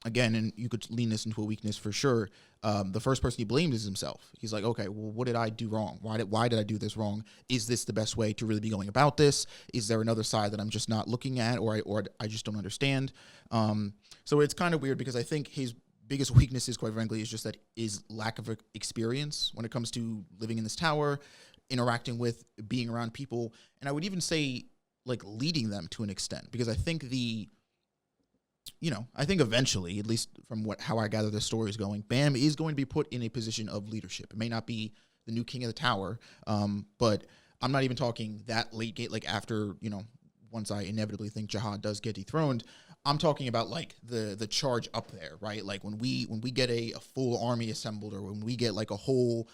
again, and you could lean this into a weakness for sure. The first person he blames is himself. He's like, okay, well, what did I do wrong? Why did I do this wrong? Is this the best way to really be going about this? Is there another side that I'm just not looking at, or I just don't understand? So it's kind of weird, because I think his biggest weaknesses, quite frankly, is just that his lack of experience when it comes to living in this tower, interacting with, being around people, and I would even say like leading them to an extent, because I think I think eventually, at least from how I gather the story is going, Bam is going to be put in a position of leadership. It may not be the new king of the tower, but I'm not even talking that late gate, like after, once I inevitably think Jahad does get dethroned. I'm talking about like the charge up there, right? Like when we get a full army assembled, or when we get like a whole,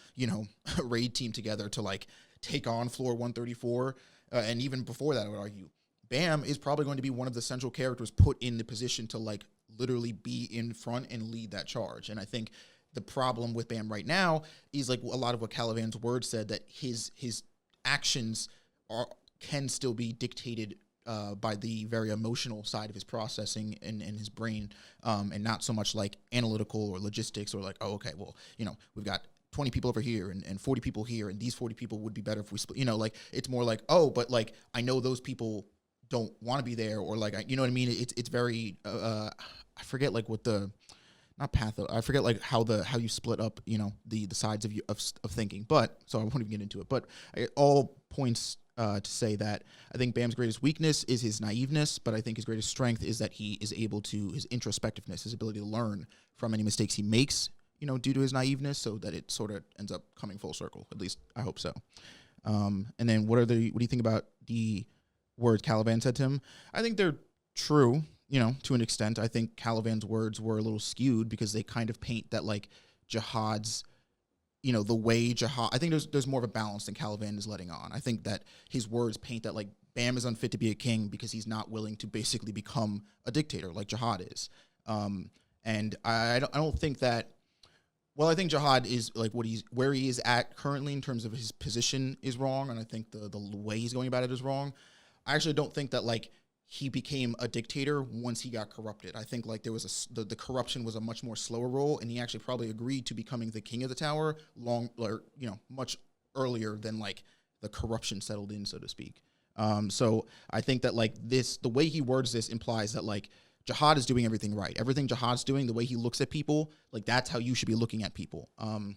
raid team together to like take on floor 134, and even before that, I would argue, Bam is probably going to be one of the central characters put in the position to like literally be in front and lead that charge. And I think the problem with Bam right now is like a lot of what Kallavan's words said, that his actions can still be dictated by the very emotional side of his processing and his brain, and not so much like analytical or logistics, or like, oh, okay, well, we've got 20 people over here and 40 people here, and these 40 people would be better if we split. Like it's more like, oh, but like I know those people don't want to be there, or like you know what I mean. It's very I forget like what the not patho. I forget like how you split up the sides of thinking. But so I won't even get into it. But all points to say that I think Bam's greatest weakness is his naiveness, but I think his greatest strength is that he is able to his introspectiveness, his ability to learn from any mistakes he makes. Due to his naiveness, so that it sort of ends up coming full circle. At least I hope so. And then what do you think about the words Kallavan said to him? I think they're true, to an extent. I think Kallavan's words were a little skewed because they kind of paint that like Jahad's, the way Jahad. I think there's more of a balance than Kallavan is letting on. I think that his words paint that like Bam is unfit to be a king because he's not willing to basically become a dictator like Jahad is. And I don't think that. Well, I think Jahad is like where he is at currently in terms of his position is wrong, and I think the way he's going about it is wrong. I actually don't think that like he became a dictator once he got corrupted. I think like there was the corruption was a much more slower role, and he actually probably agreed to becoming the king of the tower much earlier than like the corruption settled in, so to speak. So I think that like the way he words this implies that like Jahad is doing everything right. Everything Jahad's doing, the way he looks at people, like that's how you should be looking at people,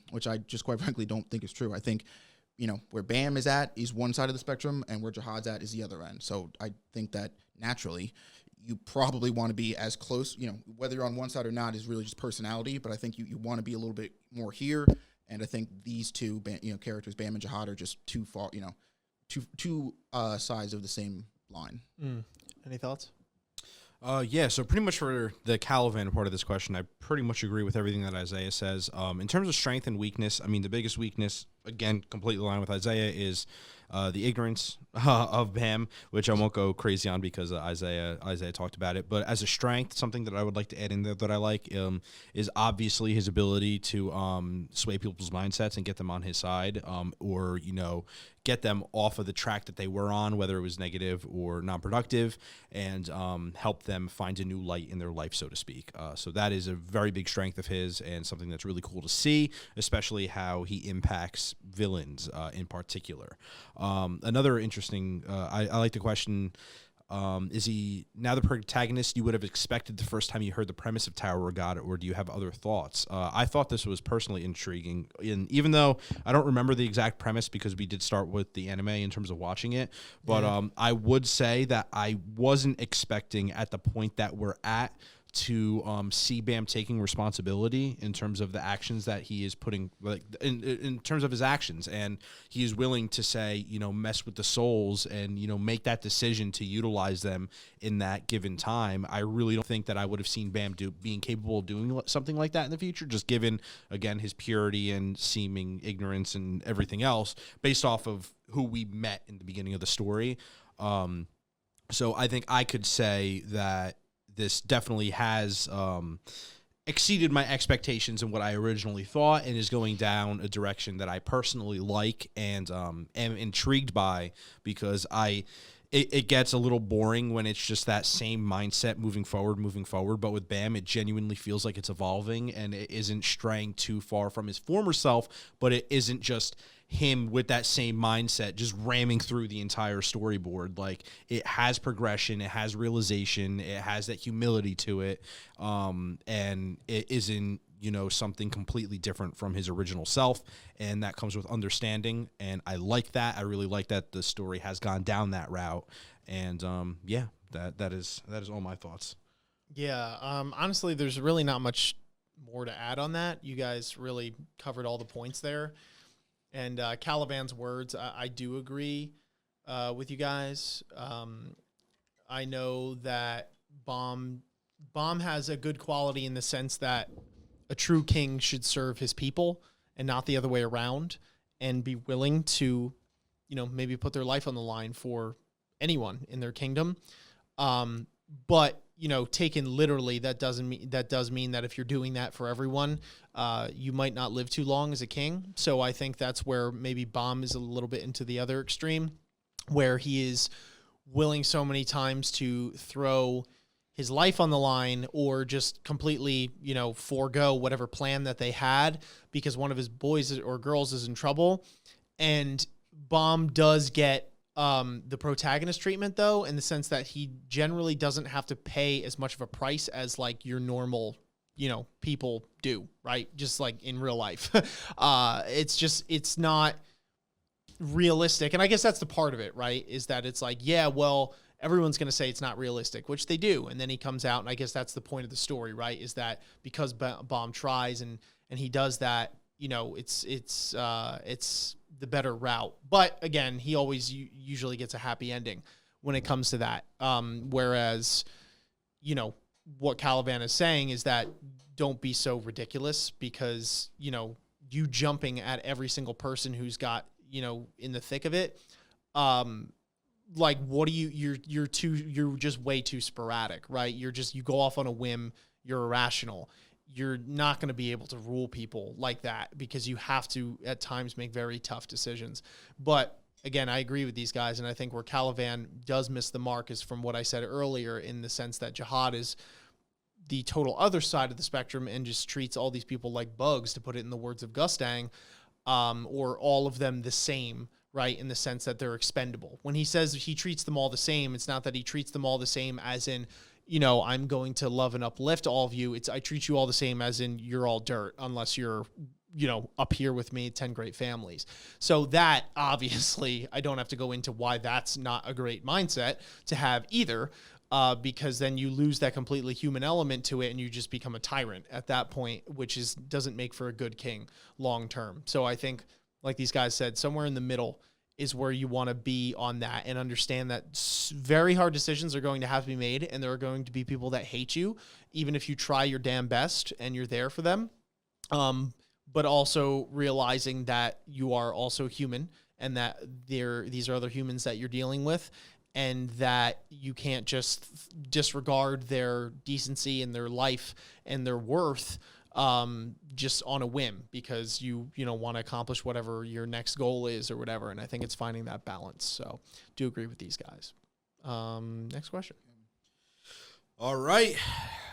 which I just quite frankly don't think is true. I think, where Bam is at is one side of the spectrum and where Jahad's at is the other end. So I think that naturally you probably want to be as close, whether you're on one side or not is really just personality, but I think you want to be a little bit more here. And I think these two, characters, Bam and Jahad, are just too far, two sides of the same line. Any thoughts? Yeah, so pretty much for the Kallavan part of this question, I pretty much agree with everything that Isaiah says. In terms of strength and weakness, I mean, the biggest weakness, again, completely aligned with Isaiah, is the ignorance of Bam, which I won't go crazy on because Isaiah talked about it. But as a strength, something that I would like to add in there that I like is obviously his ability to sway people's mindsets and get them on his side, or get them off of the track that they were on, whether it was negative or non-productive, and help them find a new light in their life, so to speak. So that is a very big strength of his and something that's really cool to see, especially how he impacts villains in particular. Another interesting, I like the question, is he now the protagonist you would have expected the first time you heard the premise of Tower of God, or do you have other thoughts? I thought this was personally intriguing, even though I don't remember the exact premise because we did start with the anime in terms of watching it, but I would say that I wasn't expecting at the point that we're at to see Bam taking responsibility in terms of the actions that he is putting, like in terms of his actions, and he is willing to say, mess with the souls and make that decision to utilize them in that given time. I really don't think that I would have seen Bam being capable of doing something like that in the future, just given again his purity and seeming ignorance and everything else based off of who we met in the beginning of the story. So I think I could say that this definitely has exceeded my expectations and what I originally thought, and is going down a direction that I personally like and am intrigued by, because it gets a little boring when it's just that same mindset moving forward. But with Bam, it genuinely feels like it's evolving, and it isn't straying too far from his former self, but it isn't just him with that same mindset just ramming through the entire storyboard. Like, it has progression, it has realization, it has that humility to it, and it isn't something completely different from his original self, and that comes with understanding, and I like that. I really like that the story has gone down that route, and that is all my thoughts. Yeah, honestly, there's really not much more to add on that. You guys really covered all the points there. And Kallavan's words, I do agree with you guys. I know that Baam has a good quality in the sense that a true king should serve his people and not the other way around, and be willing to, maybe put their life on the line for anyone in their kingdom. But taken literally, that does mean that if you're doing that for everyone, you might not live too long as a king. So I think that's where maybe Baam is a little bit into the other extreme, where he is willing so many times to throw his life on the line or just completely, forego whatever plan that they had because one of his boys or girls is in trouble. And Baam does get the protagonist treatment, though, in the sense that he generally doesn't have to pay as much of a price as like your normal, people do, right? Just like in real life. It's not realistic. And I guess that's the part of it, right? Is that it's like, yeah, well, everyone's going to say it's not realistic, which they do. And then he comes out, and I guess that's the point of the story, right? Is that because Baam tries and he does that, it's the better route. But again, he always usually gets a happy ending when it comes to that. Whereas, what Kallavan is saying is that don't be so ridiculous because, you jumping at every single person who's got, in the thick of it, like, what do you're just way too sporadic, right? You go off on a whim. You're irrational. You're not going to be able to rule people like that because you have to at times make very tough decisions. But again, I agree with these guys. And I think where Kallavan does miss the mark is from what I said earlier, in the sense that Jahad is the total other side of the spectrum and just treats all these people like bugs, to put it in the words of Gustang, or all of them the same, right, in the sense that they're expendable. When he says he treats them all the same, it's not that he treats them all the same as in, I'm going to love and uplift all of you. It's I treat you all the same as in you're all dirt unless you're, up here with me, 10 great families. So that, obviously, I don't have to go into why that's not a great mindset to have either, because then you lose that completely human element to it and you just become a tyrant at that point, which doesn't make for a good king long term. So I think, like these guys said, somewhere in the middle is where you want to be on that, and understand that very hard decisions are going to have to be made, and there are going to be people that hate you, even if you try your damn best and you're there for them. But also realizing that you are also human, and that these are other humans that you're dealing with, and that you can't just disregard their decency and their life and their worth just on a whim because you want to accomplish whatever your next goal is or whatever. And I think it's finding that balance. So do agree with these guys. Next question. All right.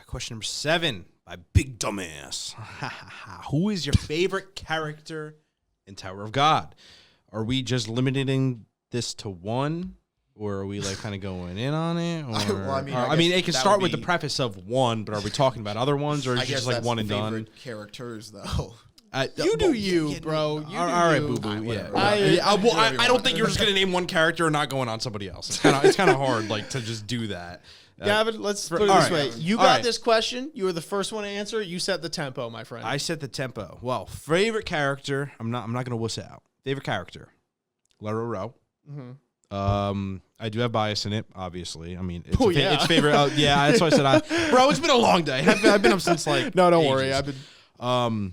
Question number 7 by Big Dumbass. Who is your favorite character in Tower of God? Are we just limiting this to one? Or are we like kind of going in on it? Or, Well, I mean, it can that start would with the be- preface of one, but are we talking about other ones, or is I it guess just like that's one the and done? favorite characters, though. You do you, bro. You All do right, you. boo boo. Yeah. whatever. I don't think you're just gonna name one character and not going on somebody else. It's kind of hard, like, to just do that. Gavin, let's put it all this right. way. You All got right. this question. You were the first one to answer. You set the tempo, my friend. I set the tempo. Well, favorite character. I'm not gonna wuss out. Favorite character. Lero Rowe. I do have bias in it, obviously. I mean, it's favorite. Yeah, that's why I said, bro, it's been a long day. I've been up since like. No, don't ages. worry. I've been.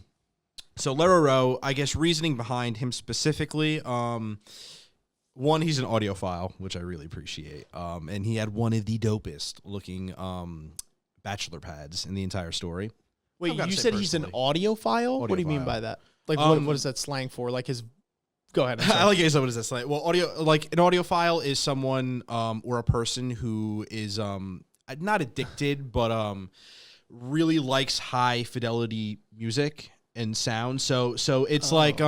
So Lero Rowe, I guess reasoning behind him specifically. One, he's an audiophile, which I really appreciate. And he had one of the dopest looking bachelor pads in the entire story. Wait, I've gotta you say said he's an audiophile? What do you mean Audiophile. by that? Like, what is that slang for? Like his. Go ahead. I'm I sorry. like it. What is this? Like, well, an audiophile is someone or a person who is not addicted, but really likes high fidelity music and sound. So it's like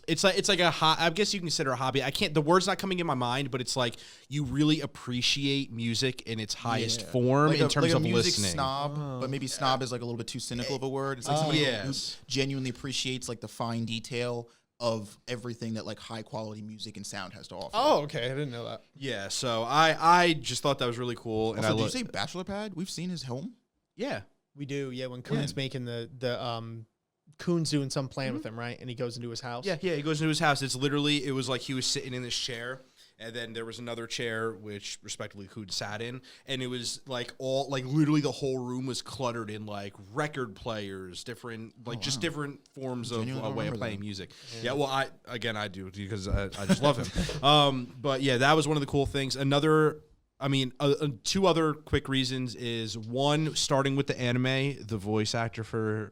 it's like a I guess you can consider a hobby. The word's not coming in my mind, but it's like you really appreciate music in its highest form Like in a, terms like a of music listening. snob, but maybe snob is like a little bit too cynical of a word. It's like somebody who yes. genuinely appreciates like the fine detail of everything that like high quality music and sound has to offer. Oh, okay. I didn't know that. Yeah, so I just thought that was really cool. And Also, did you say bachelor pad? We've seen his home. yeah. We do. Yeah, when Kuhn's making the Kuhn's doing some plan with him, right? And he goes into his house. Yeah, he goes into his house. It was like he was sitting in this chair, and then there was another chair, which respectively Kuhn sat in, and it was like literally the whole room was cluttered in like record players, different different forms of Genuinely don't way of remember playing that. music. Yeah, well, I do because I just love him. But yeah, that was one of the cool things. Another I mean, two other quick reasons is one, starting with the anime, the voice actor for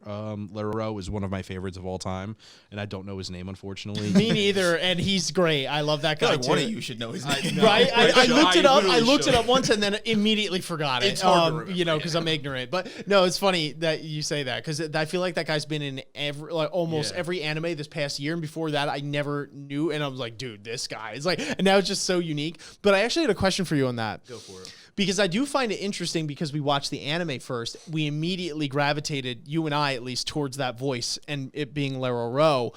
Lero is one of my favorites of all time, and I don't know his name, unfortunately. Me neither, and he's great. I love that guy too. One of you should know his name. Right? I looked it up. I literally looked it should. up once and then immediately forgot it. It's hard to remember, you know, because I'm ignorant. But no, it's funny that you say that because I feel like that guy's been in almost every anime this past year, and before that, I never knew. And I was like, dude, this guy is like, and now it's just so unique. But I actually had a question for you on that. Go for it. Because I do find it interesting because we watched the anime first. We immediately gravitated, you and I at least, towards that voice and it being Lero Ro.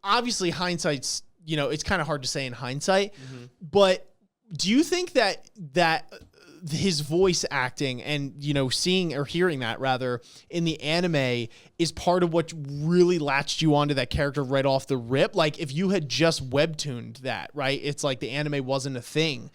Obviously hindsight's, you know, it's kind of hard to say in hindsight, but do you think that his voice acting and, you know, seeing or hearing that rather in the anime is part of what really latched you onto that character right off the rip? Like if you had just webtooned that, right? It's like the anime wasn't a thing.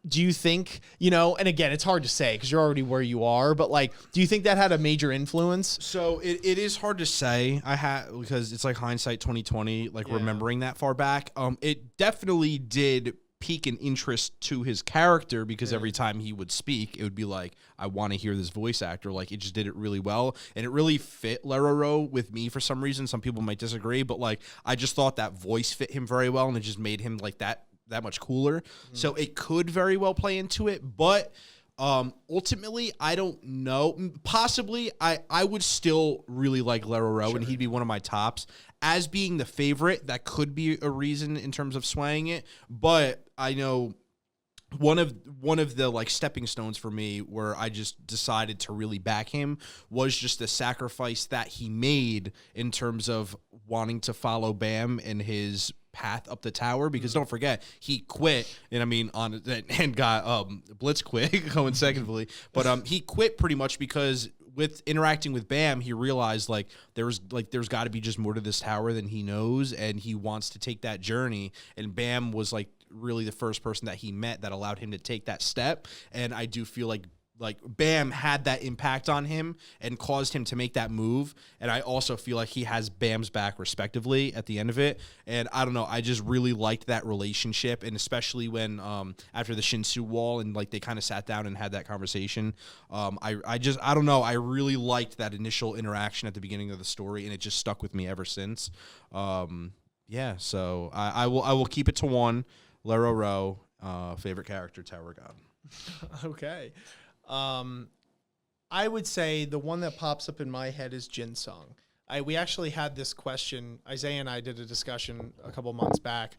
Do you think, you know, and again, it's hard to say because you're already where you are, but like, do you think that had a major influence? So it is hard to say. Because it's like hindsight 2020, like remembering that far back. It definitely did pique an interest to his character because every time he would speak, it would be like, I want to hear this voice actor. Like it just did it really well. And it really fit Lero with me for some reason. Some people might disagree, but like, I just thought that voice fit him very well and it just made him like that much cooler. So it could very well play into it, but ultimately I don't know. Possibly I would still really like Lero and he'd be one of my tops. As being the favorite, that could be a reason in terms of swaying it, but I know one of the like stepping stones for me where I just decided to really back him was just the sacrifice that he made in terms of wanting to follow Baam and his path up the tower, because don't forget he quit, and I mean and got Blitz quit consecutively, but he quit pretty much because with interacting with Baam, he realized like there's got to be just more to this tower than he knows, and he wants to take that journey, and Baam was like really the first person that he met that allowed him to take that step. And I do feel like Baam had that impact on him and caused him to make that move. And I also feel like he has Bam's back respectively at the end of it. And I don't know, I just really liked that relationship. And especially when after the Shinsu wall and like they kind of sat down and had that conversation, I don't know, I really liked that initial interaction at the beginning of the story, and it just stuck with me ever since. Yeah, so I will keep it to one. Lero Ro, favorite character, Tower God. Okay. I would say the one that pops up in my head is Jin Sung. We actually had this question. Isaiah and I did a discussion a couple months back,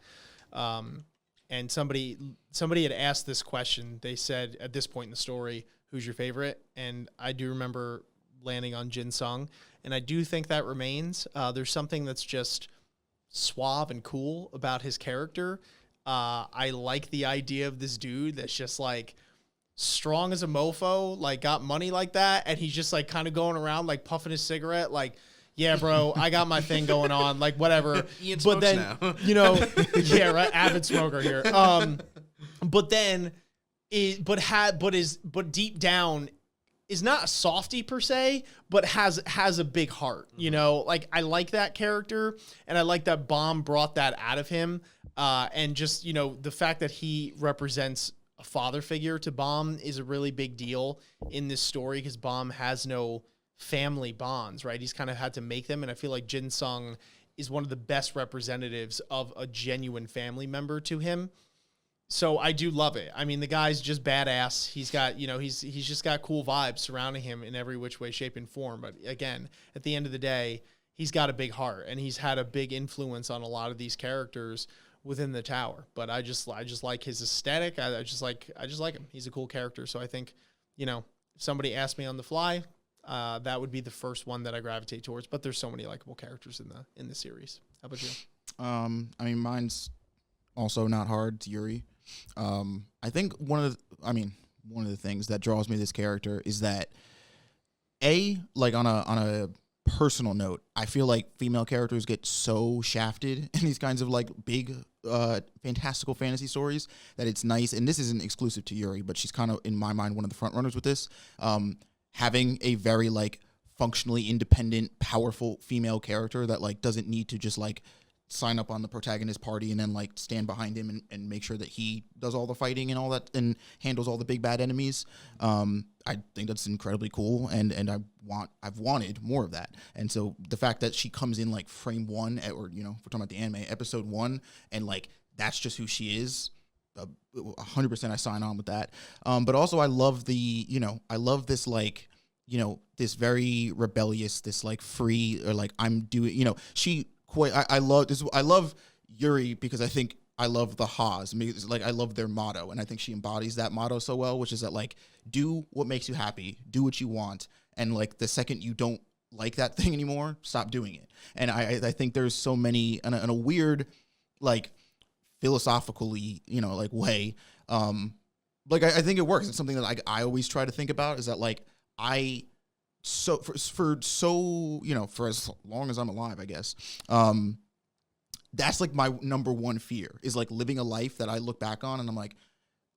and somebody had asked this question. They said at this point in the story, "Who's your favorite?" And I do remember landing on Jin Sung, and I do think that remains. There's something that's just suave and cool about his character. I like the idea of this dude that's just like strong as a mofo, like got money like that, and he's just like kind of going around like puffing his cigarette, like, yeah, bro, I got my thing going on, like whatever. Ian but then, now. you know, yeah, right, avid smoker here. But then, but deep down is not a softy per se, but has a big heart. You know, like I like that character, and I like that Baam brought that out of him. And just, you know, the fact that he represents a father figure to Baam is a really big deal in this story because Baam has no family bonds, right? He's kind of had to make them, and I feel like Jin Sung is one of the best representatives of a genuine family member to him. So I do love it. I mean, the guy's just badass. He's got, you know, he's just got cool vibes surrounding him in every which way, shape, and form. But again, at the end of the day, he's got a big heart, and he's had a big influence on a lot of these characters within the tower. But I just like his aesthetic. I just like him. He's a cool character. So I think, you know, if somebody asked me on the fly, that would be the first one that I gravitate towards. But there's so many likable characters in the series. How about you? I mean, mine's also not hard. It's Yuri. I think one of the things that draws me to this character is that like on a personal note, I feel like female characters get so shafted in these kinds of like big fantastical fantasy stories that it's nice, and this isn't exclusive to Yuri, but she's kind of in my mind one of the front runners with this, having a very like functionally independent, powerful female character that like doesn't need to just like sign up on the protagonist party and then like stand behind him and make sure that he does all the fighting and all that and handles all the big bad enemies. I think that's incredibly cool, and I've wanted more of that. And so the fact that she comes in like frame 1 or you know, if we're talking about the anime episode 1, and like that's just who she is. 100% I sign on with that. But also I love this like, you know, this very rebellious, this like free, or like I'm doing, you know, I love Yuri because I think I love the Haas. I mean, like I love their motto, and I think she embodies that motto so well, which is that like do what makes you happy, do what you want, and like the second you don't like that thing anymore, stop doing it. And I think there's so many in a weird like philosophically, you know, like way, like I think it works. It's something that like I always try to think about is that like for you know, for as long as I'm alive, I guess, that's like my number one fear is like living a life that I look back on and I'm like,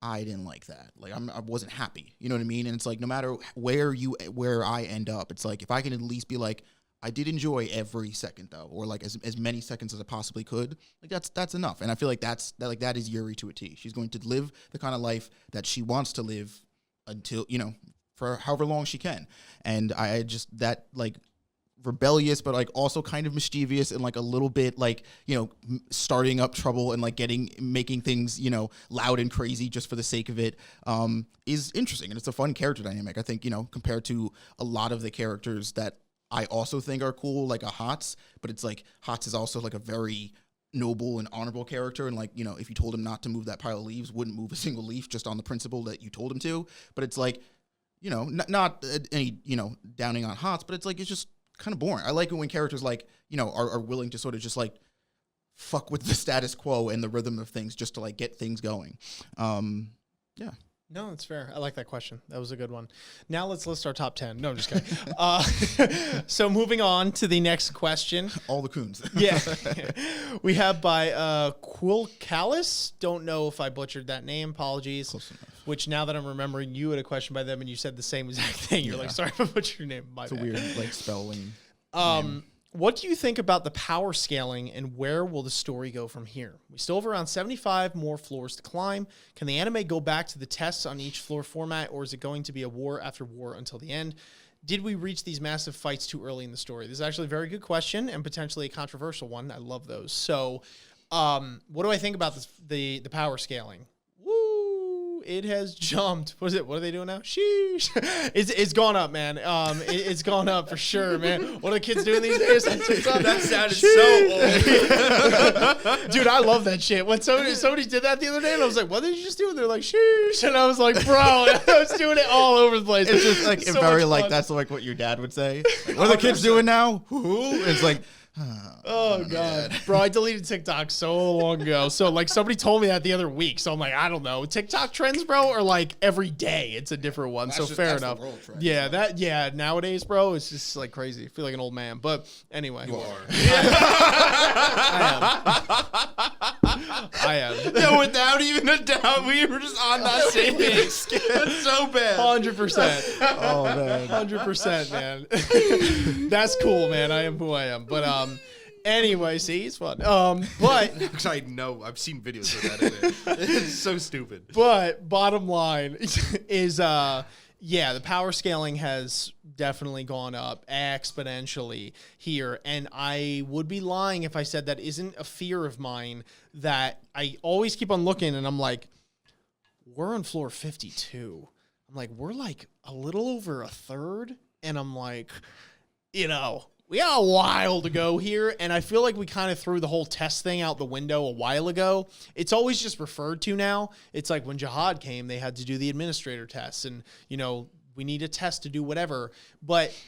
I didn't like that. Like I wasn't happy. You know what I mean? And it's like no matter where I end up, it's like if I can at least be like, I did enjoy every second though, or like as many seconds as I possibly could. Like that's enough. And I feel like that is Yuri to a T. She's going to live the kind of life that she wants to live until, you know, for however long she can. And I just, that like rebellious, but like also kind of mischievous and like a little bit like, you know, starting up trouble and like making things, you know, loud and crazy just for the sake of it, is interesting. And it's a fun character dynamic. I think, you know, compared to a lot of the characters that I also think are cool, like a Hots, but it's like Hots is also like a very noble and honorable character, and like, you know, if you told him not to move that pile of leaves, wouldn't move a single leaf just on the principle that you told him to. But it's like, you know, not any, you know, downing on Hots, but it's like, it's just kind of boring. I like it when characters like, you know, are willing to sort of just like fuck with the status quo and the rhythm of things just to like get things going. Yeah. No, that's fair. I like that question. That was a good one. Now let's list our top 10. No, I'm just kidding. So moving on to the next question. All the coons. Yeah. We have by Quilcalis. Don't know if I butchered that name. Apologies. Close enough. Which now that I'm remembering, you had a question by them and you said the same exact thing. You're like, sorry if I butchered your name. My it's bad. a weird like spelling. What do you think about the power scaling and where will the story go from here? We still have around 75 more floors to climb. Can the anime go back to the tests on each floor format, or is it going to be a war after war until the end? Did we reach these massive fights too early in the story? This is actually a very good question and potentially a controversial one. I love those. So what do I think about this, the power scaling? It has jumped. What is it? What are they doing now? Sheesh. It's gone up, man. It's gone up for sure, man. What are the kids doing these days? That sounded so old. Dude, I love that shit. When somebody did that the other day, and I was like, what did you just do? And they're like, sheesh. And I was like, bro, I was doing it all over the place. It's just like so very much like fun. that's like what your dad would say. Like, what are the kids doing now? It's like, oh god, bro, I deleted TikTok so long ago. So like somebody told me that the other week. So I'm like, I don't know. TikTok trends, bro, are like every day it's a different one. So fair enough. The world trend, Yeah, nowadays, bro, it's just like crazy. I feel like an old man. But anyway. You are. I am. No, without even a doubt, we were just on that same page. That's so bad. 100%. Oh man. 100%, man. That's cool, man. I am who I am. But anyway, see, it's fun. But Because I know, I've seen videos of that in it. It's so stupid. But bottom line is, yeah, the power scaling has definitely gone up exponentially here. And I would be lying if I said that isn't a fear of mine, that I always keep on looking and I'm like, we're on floor 52. I'm like, we're like a little over a third. And I'm like, you know, we got a while to go here, and I feel like we kind of threw the whole test thing out the window a while ago. It's always just referred to now. It's like when Jahad came, they had to do the administrator tests, and, you know, we need a test to do whatever. But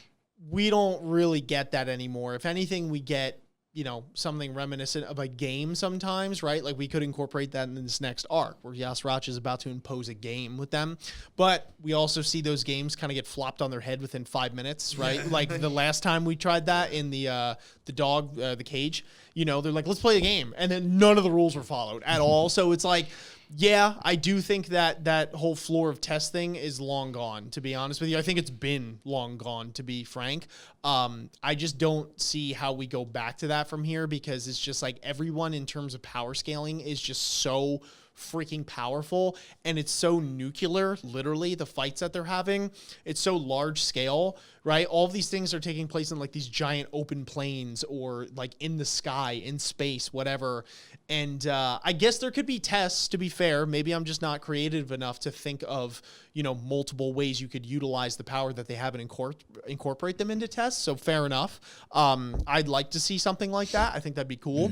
we don't really get that anymore. If anything, we get, you know, something reminiscent of a game sometimes, right? Like we could incorporate that in this next arc where Yasrach is about to impose a game with them. But we also see those games kind of get flopped on their head within 5 minutes, right? Like the last time we tried that in the dog, the cage, you know, they're like, let's play a game. And then none of the rules were followed at all. So it's like, Yeah, I do think that whole floor of test thing is long gone, to be honest with you. I think it's been long gone, to be frank. I just don't see how we go back to that from here, because it's just like everyone in terms of power scaling is just so freaking powerful, and it's so nuclear, literally, the fights that they're having. It's so large scale, right? All of these things are taking place in like these giant open plains, or like in the sky, in space, whatever. And I guess there could be tests, to be fair. Maybe I'm just not creative enough to think of, multiple ways you could utilize the power that they have and incorporate them into tests. So fair enough. I'd like to see something like that. I think that'd be cool.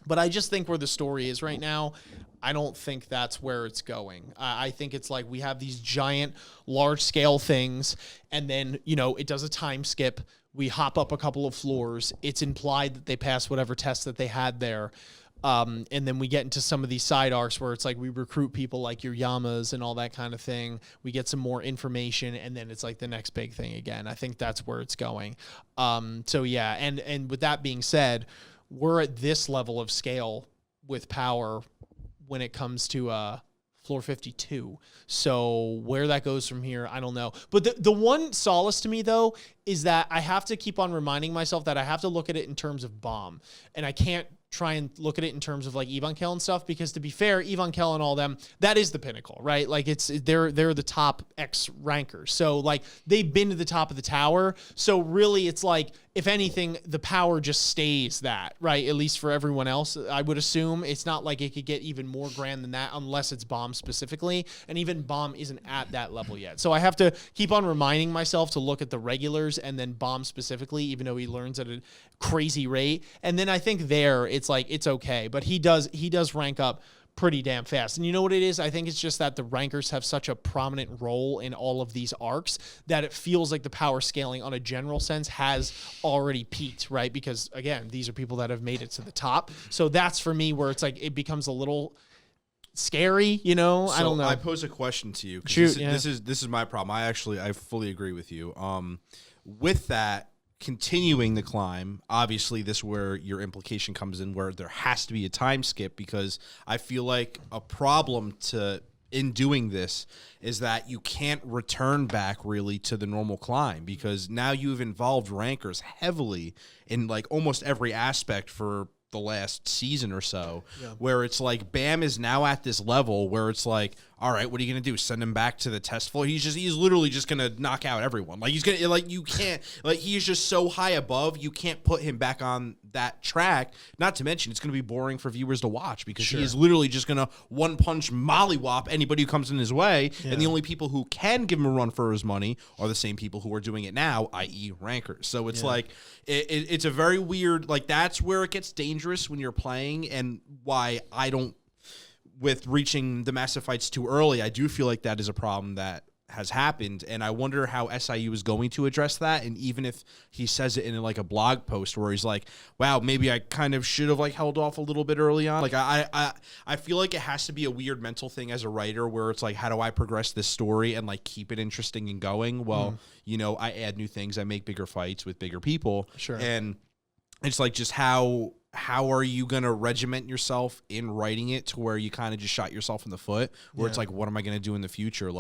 But I just think where the story is right now, I don't think that's where it's going. I think it's like we have these giant, large-scale things, and then, it does a time skip. We hop up a couple of floors. It's implied that they pass whatever test that they had there. And then we get into some of these side arcs where it's like we recruit people like your Yamas and all that kind of thing. We get some more information, and then it's like the next big thing again. I think that's where it's going. So, yeah, and with that being said, we're at this level of scale with power when it comes to floor 52. So where that goes from here, I don't know. But the one solace to me, though, is that I have to keep on reminding myself that I have to look at it in terms of Baam. And I can't try and look at it in terms of like Ivankel and stuff, because to be fair, Ivankel and all them, that is the pinnacle, right? Like they're the top X rankers. So like they've been to the top of the tower. So really it's like, if anything, the power just stays that, right? At least for everyone else, I would assume. It's not like it could get even more grand than that unless it's Baam specifically. And even Baam isn't at that level yet. So I have to keep on reminding myself to look at the regulars and then Baam specifically, even though he learns at a crazy rate. And then I think there it's like, it's okay. But he does rank up pretty damn fast. And you know what it is? I think it's just that the rankers have such a prominent role in all of these arcs that it feels like the power scaling on a general sense has already peaked, right? Because again, these are people that have made it to the top. So that's for me where it's like it becomes a little scary, I don't know. I pose a question to you. Shoot, this is my problem. I fully agree with you. With that, continuing the climb, obviously this is where your implication comes in, where there has to be a time skip, because I feel like a problem in doing this is that you can't return back really to the normal climb, because now you've involved rankers heavily in like almost every aspect for the last season or so, where it's like Baam is now at this level where it's like, all right, what are you going to do? Send him back to the test floor? He's literally just going to knock out everyone. Like you can't, like he's just so high above, you can't put him back on that track. Not to mention, it's going to be boring for viewers to watch, because he is literally just going to one punch mollywop anybody who comes in his way. Yeah. And the only people who can give him a run for his money are the same people who are doing it now, i.e. rankers. So it's like, it's a very weird, like that's where it gets dangerous when you're playing, and why I don't, with reaching the massive fights too early, I do feel like that is a problem that has happened, and I wonder how SIU is going to address that. And even if he says it in like a blog post where he's like, wow, maybe I kind of should have like held off a little bit early on. Like I feel like it has to be a weird mental thing as a writer where it's like, how do I progress this story and like keep it interesting and going? Well, I add new things, I make bigger fights with bigger people. Sure. And it's like, just how are you going to regiment yourself in writing it to where you kind of just shot yourself in the foot, where it's like, what am I going to do in the future?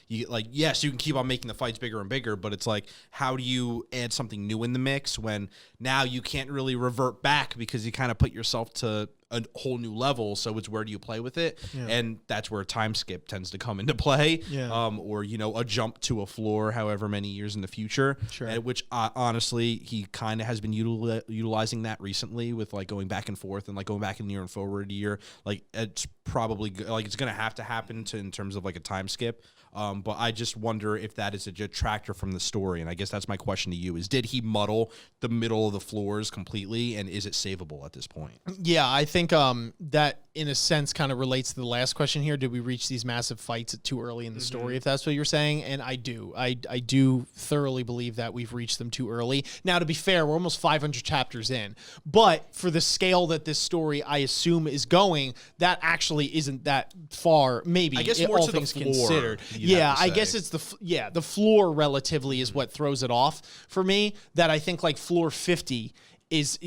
Yes, you can keep on making the fights bigger and bigger, but it's like, how do you add something new in the mix when now you can't really revert back, because you kind of put yourself to a whole new level? So it's, where do you play with it? And that's where a time skip tends to come into play. Or a jump to a floor however many years in the future. Which honestly, he kind of has been utilizing that recently with like going back and forth and like going back and near and forward a year. Like it's probably like it's gonna have to happen in terms of like a time skip. But I just wonder if that is a detractor from the story. And I guess that's my question to you: is did he muddle the middle of the floors completely, and is it savable at this point? Yeah, I think that in a sense kind of relates to the last question here. Did we reach these massive fights too early in the story, if that's what you're saying? And I do. I do thoroughly believe that we've reached them too early. Now, to be fair, we're almost 500 chapters in. But for the scale that this story, I assume, is going, that actually isn't that far, maybe, I guess more all to things the floor, considered. Yeah, I guess it's the floor relatively is what throws it off for me, that I think like floor 50 is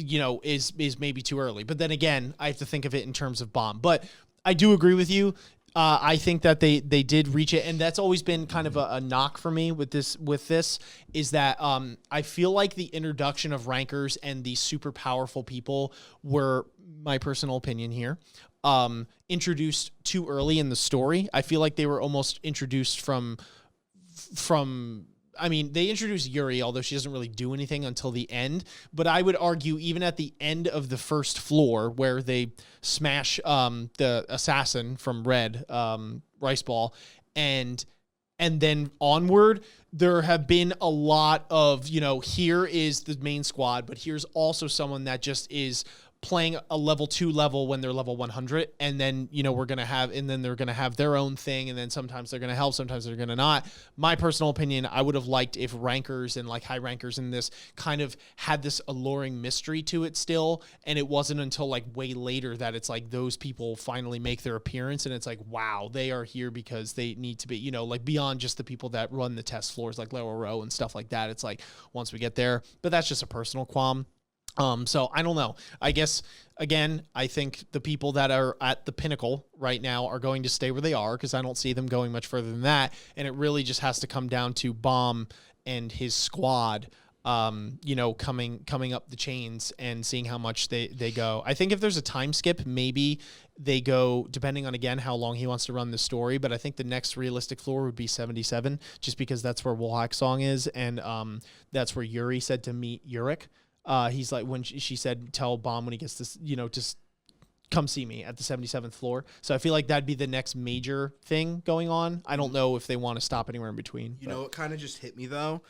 maybe too early. But then again, I have to think of it in terms of Baam. But I do agree with you. I think that they did reach it, and that's always been kind of a knock for me with this is that I feel like the introduction of rankers and these super powerful people were, my personal opinion here, introduced too early in the story. I feel like they were almost introduced from I mean, they introduced Yuri, although she doesn't really do anything until the end. But I would argue even at the end of the first floor where they smash the assassin from Red, Rice Ball, and then onward, there have been a lot of, here is the main squad, but here's also someone that just is playing a level 2 level when they're level 100, and then they're gonna have their own thing, and then sometimes they're gonna help, sometimes they're gonna not. My personal opinion, I would have liked if rankers and like high rankers in this kind of had this alluring mystery to it still, and it wasn't until like way later that it's like those people finally make their appearance, and it's like, wow, they are here because they need to be, like beyond just the people that run the test floors like lower row and stuff like that. It's like once we get there, but that's just a personal qualm. So I don't know. I guess, again, I think the people that are at the pinnacle right now are going to stay where they are because I don't see them going much further than that. And it really just has to come down to Baam and his squad, coming up the chains and seeing how much they go. I think if there's a time skip, maybe they go, depending on, again, how long he wants to run the story. But I think the next realistic floor would be 77, just because that's where Woolhack Song is. And that's where Yuri said to meet Yurik. He's like, when she said, tell Baam when he gets this, just come see me at the 77th floor. So I feel like that'd be the next major thing going on. I don't know if they want to stop anywhere in between. It kind of just hit me, though.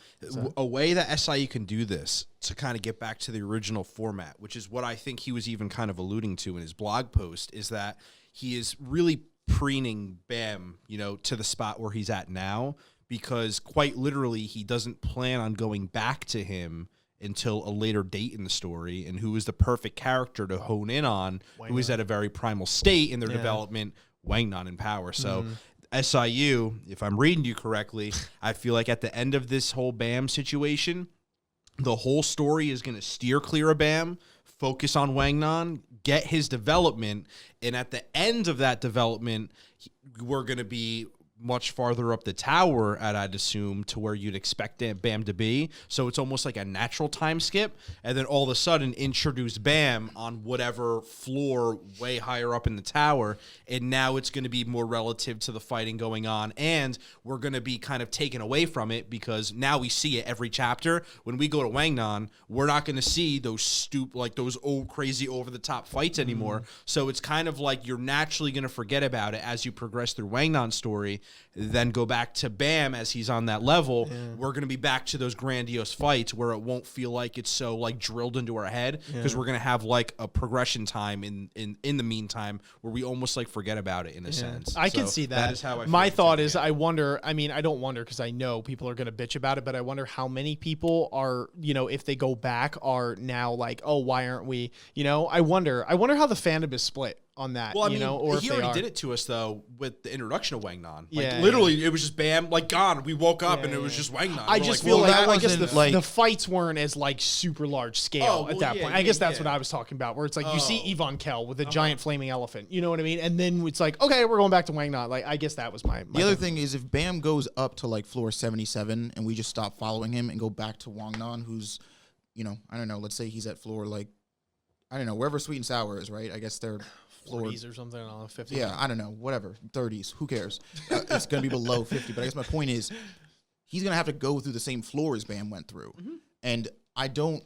A way that SIU can do this to kind of get back to the original format, which is what I think he was even kind of alluding to in his blog post, is that he is really preening Baam, to the spot where he's at now, because quite literally he doesn't plan on going back to him until a later date in the story, and who is the perfect character to hone in on, who is at a very primal state in their development, Wangnan in power. So SIU, if I'm reading you correctly, I feel like at the end of this whole Baam situation, the whole story is going to steer clear of Baam, focus on Wangnan, get his development, and at the end of that development, we're going to be much farther up the tower, I'd assume, to where you'd expect Baam to be. So it's almost like a natural time skip, and then all of a sudden introduce Baam on whatever floor way higher up in the tower, and now it's going to be more relative to the fighting going on, and we're going to be kind of taken away from it because now we see it every chapter. When we go to Wangnan, we're not going to see those those old crazy over-the-top fights anymore. So it's kind of like you're naturally going to forget about it as you progress through Wangnan's story, then go back to Baam as he's on that level. We're going to be back to those grandiose fights where it won't feel like it's so like drilled into our head, because we're going to have like a progression time in the meantime where we almost like forget about it in a sense. I can see that. That is how I feel. My thought is, I wonder, I mean, I don't wonder because I know people are going to bitch about it, but I wonder how many people are, if they go back, are now like, oh, why aren't we, I wonder how the fandom is split on that. Well, I mean, or he if already did it to us though with the introduction of Wangnan. Yeah, literally, it was just Baam, like gone. We woke up and it was just Wangnan. I just feel like, I guess like the fights weren't as like super large scale at that point. I guess that's what I was talking about, where it's like you see Yvonne Kell with a giant flaming elephant. You know what I mean? And then it's like, okay, we're going back to Wangnan. Like, I guess that was my the other thing is, if Baam goes up to like floor 77 and we just stop following him and go back to Wangnan, who's, I don't know, let's say he's at floor like, I don't know, wherever Sweet and Sour is, right? I guess they're 40s or something, I don't know, 50. Yeah, I don't know, whatever, 30s, who cares? It's going to be below 50, but I guess my point is, he's going to have to go through the same floor as Baam went through. And I don't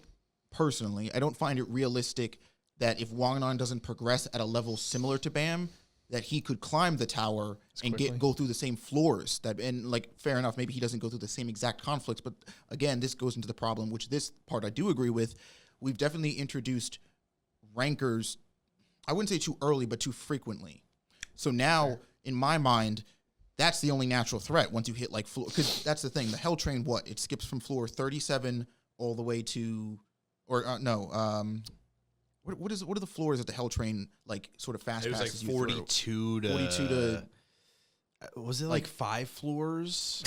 find it realistic that if Wangnan doesn't progress at a level similar to Baam, that he could climb the tower and go through the same floors. And like, fair enough, maybe he doesn't go through the same exact conflicts, but again, this goes into the problem, which this part I do agree with. We've definitely introduced rankers, I wouldn't say too early, but too frequently. So now, in my mind, that's the only natural threat once you hit like floor. Because that's the thing, the Hell Train, it skips from floor 37 all the way to, what are the floors that the Hell Train like sort of fast passes you through? 42 to 42 to Was it like 5 floors?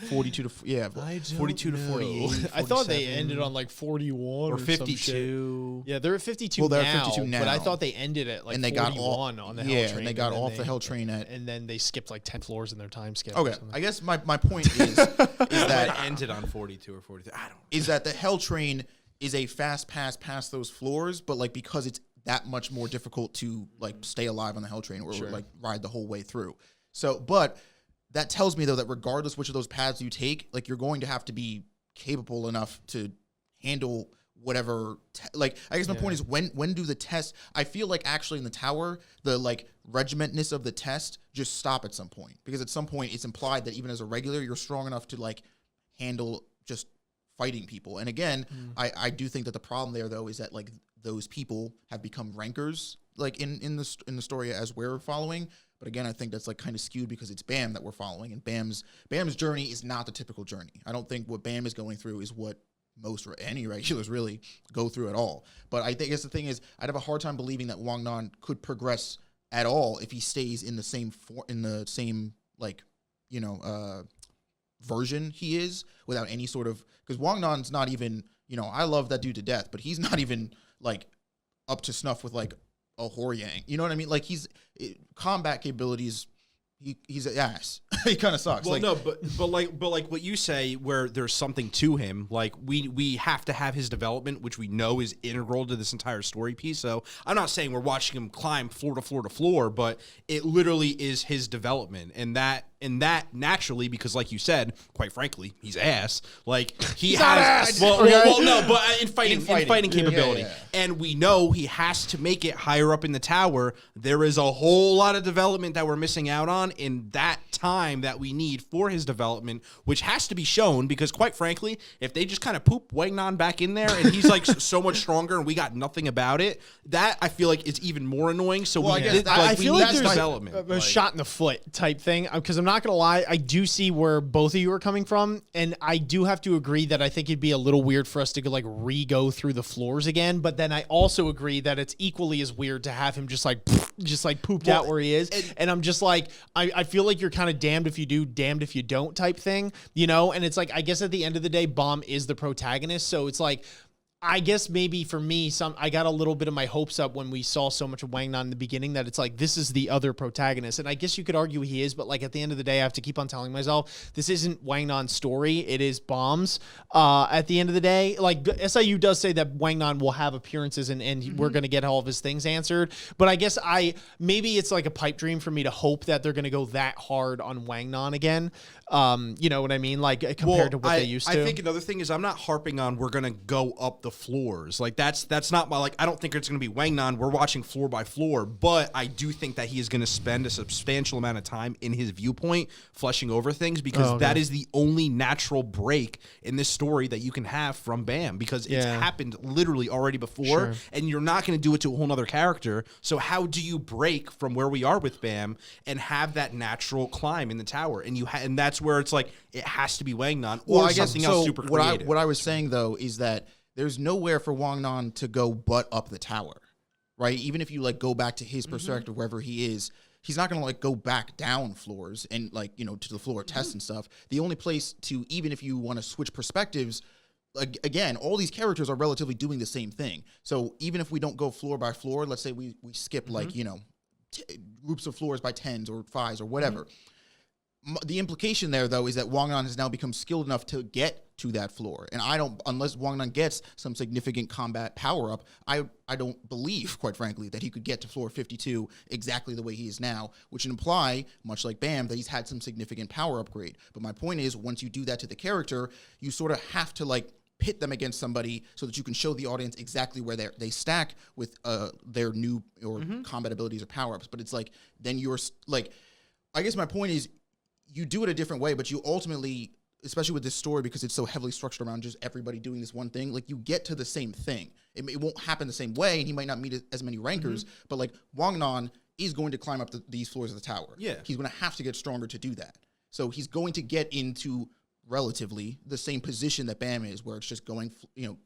42 to yeah. 42 to 48. I thought they 47. ended on like 41 or some shit. 52. Yeah, they're at 52 Well, they're now. at 52 But I now. thought they ended at like And they 41 got off on the Hell Train. and they got then off the Hell Train at. and then they skipped like 10 floors in their time skip. or Okay, something. I guess my point is that That ended on 42 or 43. I don't. is that the Hell Train is a fast pass past those floors, but like because it's that much more difficult to like stay alive on the Hell Train or like ride the whole way through. So, but that tells me though that regardless which of those paths you take, like you're going to have to be capable enough to handle whatever. Like I guess my point is when do the tests? I feel like actually in the tower the like regimentness of the test just stop at some point, because at some point it's implied that even as a regular you're strong enough to like handle just fighting people. And again, I do think that the problem there though is that like those people have become rankers like in the story as we're following. But again, I think that's like kind of skewed because it's Bam that we're following, and Bam's journey is not the typical journey. I don't think what Bam is going through is what most or any regulars really go through at all. But I guess the thing is, I'd have a hard time believing that Wang Nan could progress at all if he stays in the same like version he is without any sort of, because Wang Nan's not even, I love that dude to death, but he's not even like up to snuff with like a Horyang. You know what I mean? Like combat capabilities, he's an ass. He kind of sucks. Well, like, no, but like what you say, where there's something to him. Like we have to have his development, which we know is integral to this entire story piece. So I'm not saying we're watching him climb floor to floor to floor, but it literally is his development, and that naturally, because like you said, quite frankly, he's ass. Like he has well, no, but in fighting capability, Yeah. and we know he has to make it higher up in the tower. There is a whole lot of development that we're missing out on in that time that we need for his development, which has to be shown, because quite frankly, if they just kind of poop Wang Nan back in there and he's like so much stronger and we got nothing about it, that I feel like is even more annoying. So I guess I feel like there's there's development. a shot in the foot type thing, because I'm not going to lie, I do see where both of you are coming from, and I do have to agree that I think it'd be a little weird for us to like re-go through the floors again, but then I also agree that it's equally as weird to have him just like pooped out where he is, and I'm just like, I feel like you're kind of damned if you do, damned if you don't type thing, and it's like, I guess at the end of the day, Baam is the protagonist, so it's like, I guess maybe for me, I got a little bit of my hopes up when we saw so much of Wang Nan in the beginning, that it's like, this is the other protagonist. And I guess you could argue he is, but like at the end of the day, I have to keep on telling myself, this isn't Wang Nan's story. It is Baam's. At the end of the day, like SIU does say that Wang Nan will have appearances and we're going to get all of his things answered. But I guess maybe it's like a pipe dream for me to hope that they're going to go that hard on Wang Nan again. You know what I mean? Like compared to what they used to. I think another thing is, I'm not harping on we're going to go up the floors. Like that's not my, like, I don't think it's going to be Wang Nan. We're watching floor by floor, but I do think that he is going to spend a substantial amount of time in his viewpoint fleshing over things, because that is the only natural break in this story that you can have from Bam, because it's happened literally already before, and you're not going to do it to a whole nother character. So how do you break from where we are with Bam and have that natural climb in the tower? And and that's where it's like, it has to be Wang Nan or something else super creative. What I was saying though is that there's nowhere for Wang Nan to go but up the tower, right? Even if you like go back to his perspective, wherever he is, he's not going to like go back down floors and like, to the floor tests and stuff. The only place to, even if you want to switch perspectives, like, again, all these characters are relatively doing the same thing. So even if we don't go floor by floor, let's say we skip like, groups of floors by 10s or 5s or whatever. The implication there, though, is that Wang Nan has now become skilled enough to get to that floor. And unless Wang Nan gets some significant combat power-up, I don't believe, quite frankly, that he could get to floor 52 exactly the way he is now, which would imply, much like Bam, that he's had some significant power upgrade. But my point is, once you do that to the character, you sort of have to, like, pit them against somebody so that you can show the audience exactly where they stack with their new or combat abilities or power-ups. But it's like, then you're, like, I guess my point is, you do it a different way, but you ultimately, especially with this story, because it's so heavily structured around just everybody doing this one thing, like you get to the same thing. It won't happen the same way, and he might not meet as many rankers, but like Wang Nan is going to climb up these floors of the tower. Yeah. He's going to have to get stronger to do that. So he's going to get into relatively the same position that Bam is, where it's just going,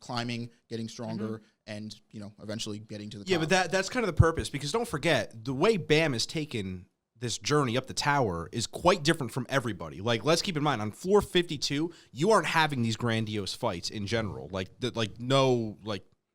climbing, getting stronger, and, eventually getting to the top. Yeah, but that's kind of the purpose, because don't forget, the way Bam is taken this journey up the tower is quite different from everybody. Like, let's keep in mind, on floor 52, you aren't having these grandiose fights in general.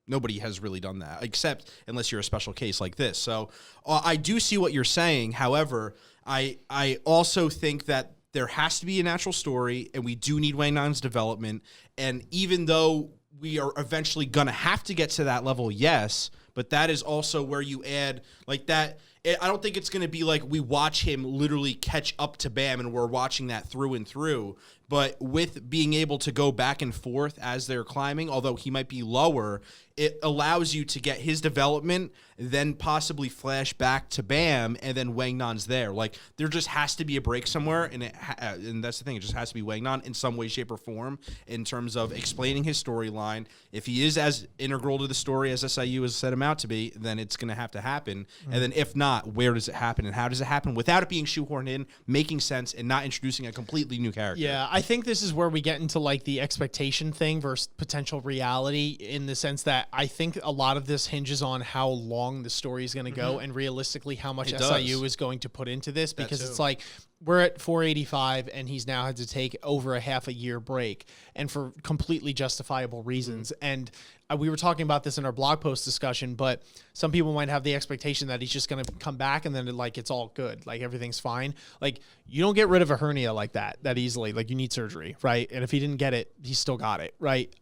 Nobody has really done that, except unless you're a special case like this. So I do see what you're saying. However, I also think that there has to be a natural story, and we do need Wang Nan's development. And even though we are eventually going to have to get to that level, yes, but that is also where you add like that. I don't think it's going to be like we watch him literally catch up to Baam and we're watching that through and through. But with being able to go back and forth as they're climbing, although he might be lower, it allows you to get his development, then possibly flash back to Baam, and then Wang Nan's there. Like, there just has to be a break somewhere, and that's the thing. It just has to be Wang Nan in some way, shape, or form in terms of explaining his storyline. If he is as integral to the story as SIU has set him out to be, then it's going to have to happen. And then if not, where does it happen, and how does it happen without it being shoehorned in, making sense, and not introducing a completely new character? Yeah, I think this is where we get into like the expectation thing versus potential reality, in the sense that I think a lot of this hinges on how long the story is going to go and realistically how much SIU is going to put into this, because it's like we're at 485 and he's now had to take over a half a year break, and for completely justifiable reasons. And we were talking about this in our blog post discussion, but some people might have the expectation that he's just going to come back and then like it's all good, like everything's fine. Like, you don't get rid of a hernia like that easily. Like, you need surgery, right? And if he didn't get it, he still got it, right?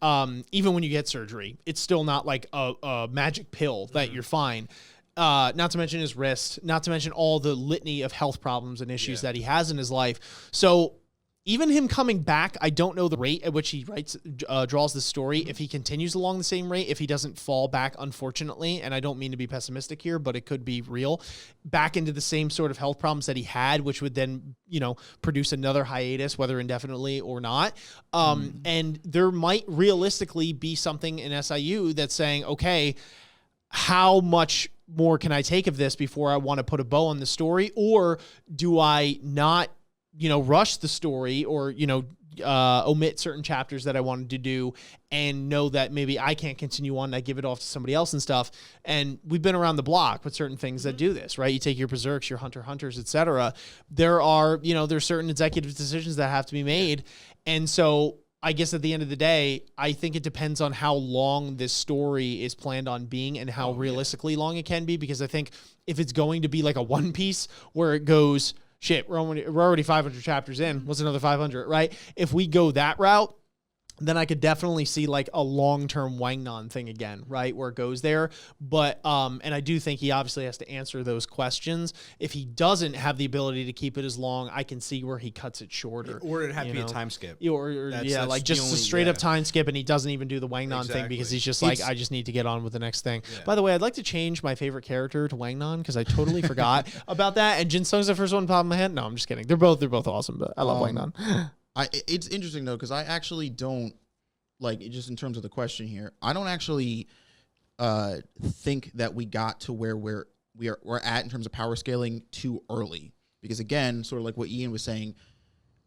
Even when you get surgery, it's still not like a magic pill that you're fine. Not to mention his wrist, not to mention all the litany of health problems and issues that he has in his life. So even him coming back, I don't know the rate at which he draws the story. If he continues along the same rate, if he doesn't fall back, unfortunately, and I don't mean to be pessimistic here, but it could be real, back into the same sort of health problems that he had, which would then, produce another hiatus, whether indefinitely or not. And there might realistically be something in SIU that's saying, okay, how much more can I take of this before I want to put a bow on the story? Or do I not, rush the story, or, omit certain chapters that I wanted to do and know that maybe I can't continue on and I give it off to somebody else and stuff. And we've been around the block with certain things that do this, right? You take your Berserks, your Hunters, etc. There are, there's certain executive decisions that have to be made. And so I guess at the end of the day, I think it depends on how long this story is planned on being and how realistically long it can be. Because I think if it's going to be like a One Piece where it goes, shit, we're already 500 chapters in, what's another 500, right? If we go that route, then I could definitely see like a long-term Wang Nan thing again, right? Where it goes there. But, and I do think he obviously has to answer those questions. If he doesn't have the ability to keep it as long, I can see where he cuts it shorter. Or it'd have to be a time skip. That's like just a straight up time skip, and he doesn't even do the Wang Nan thing because he's just like, I just need to get on with the next thing. Yeah. By the way, I'd like to change my favorite character to Wang Nan because I totally forgot about that. And Jin Sung's the first one to pop in my head. No, I'm just kidding. They're both awesome, but I love Wang Nan. It's interesting though, because I actually don't, like, just in terms of the question here, I don't actually think that we got to where we're at in terms of power scaling too early. Because again, sort of like what Ian was saying,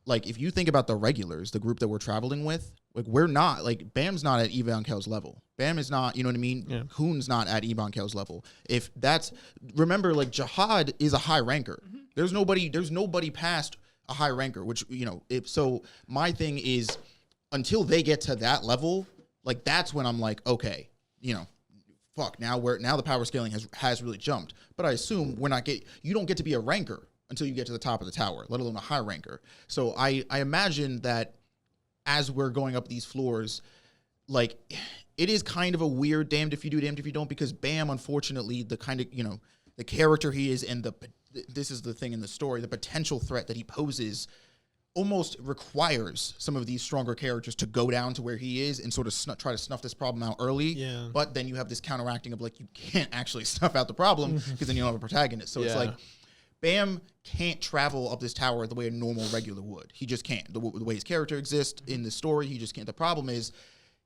like if you think about the regulars, the group that we're traveling with, like we're not, like Bam's not at Ebon Kel's level. Bam is not, you know what I mean? Yeah. Hoon's not at Ebon Kel's level. If that's, remember, like Jahad is a high ranker. There's nobody past a high ranker, which, so my thing is, until they get to that level, like that's when I'm like, okay, fuck, now the power scaling has really jumped. But I assume you don't get to be a ranker until you get to the top of the tower, let alone a high ranker. So I imagine that as we're going up these floors, like it is kind of a weird damned if you do, damned if you don't, because Bam, unfortunately, the kind of, the character he is and this is the thing in the story, the potential threat that he poses almost requires some of these stronger characters to go down to where he is and sort of try to snuff this problem out early. Yeah. But then you have this counteracting of like, you can't actually snuff out the problem because then you don't have a protagonist. So it's like, Bam can't travel up this tower the way a normal regular would. He just can't. The way his character exists in the story, he just can't. The problem is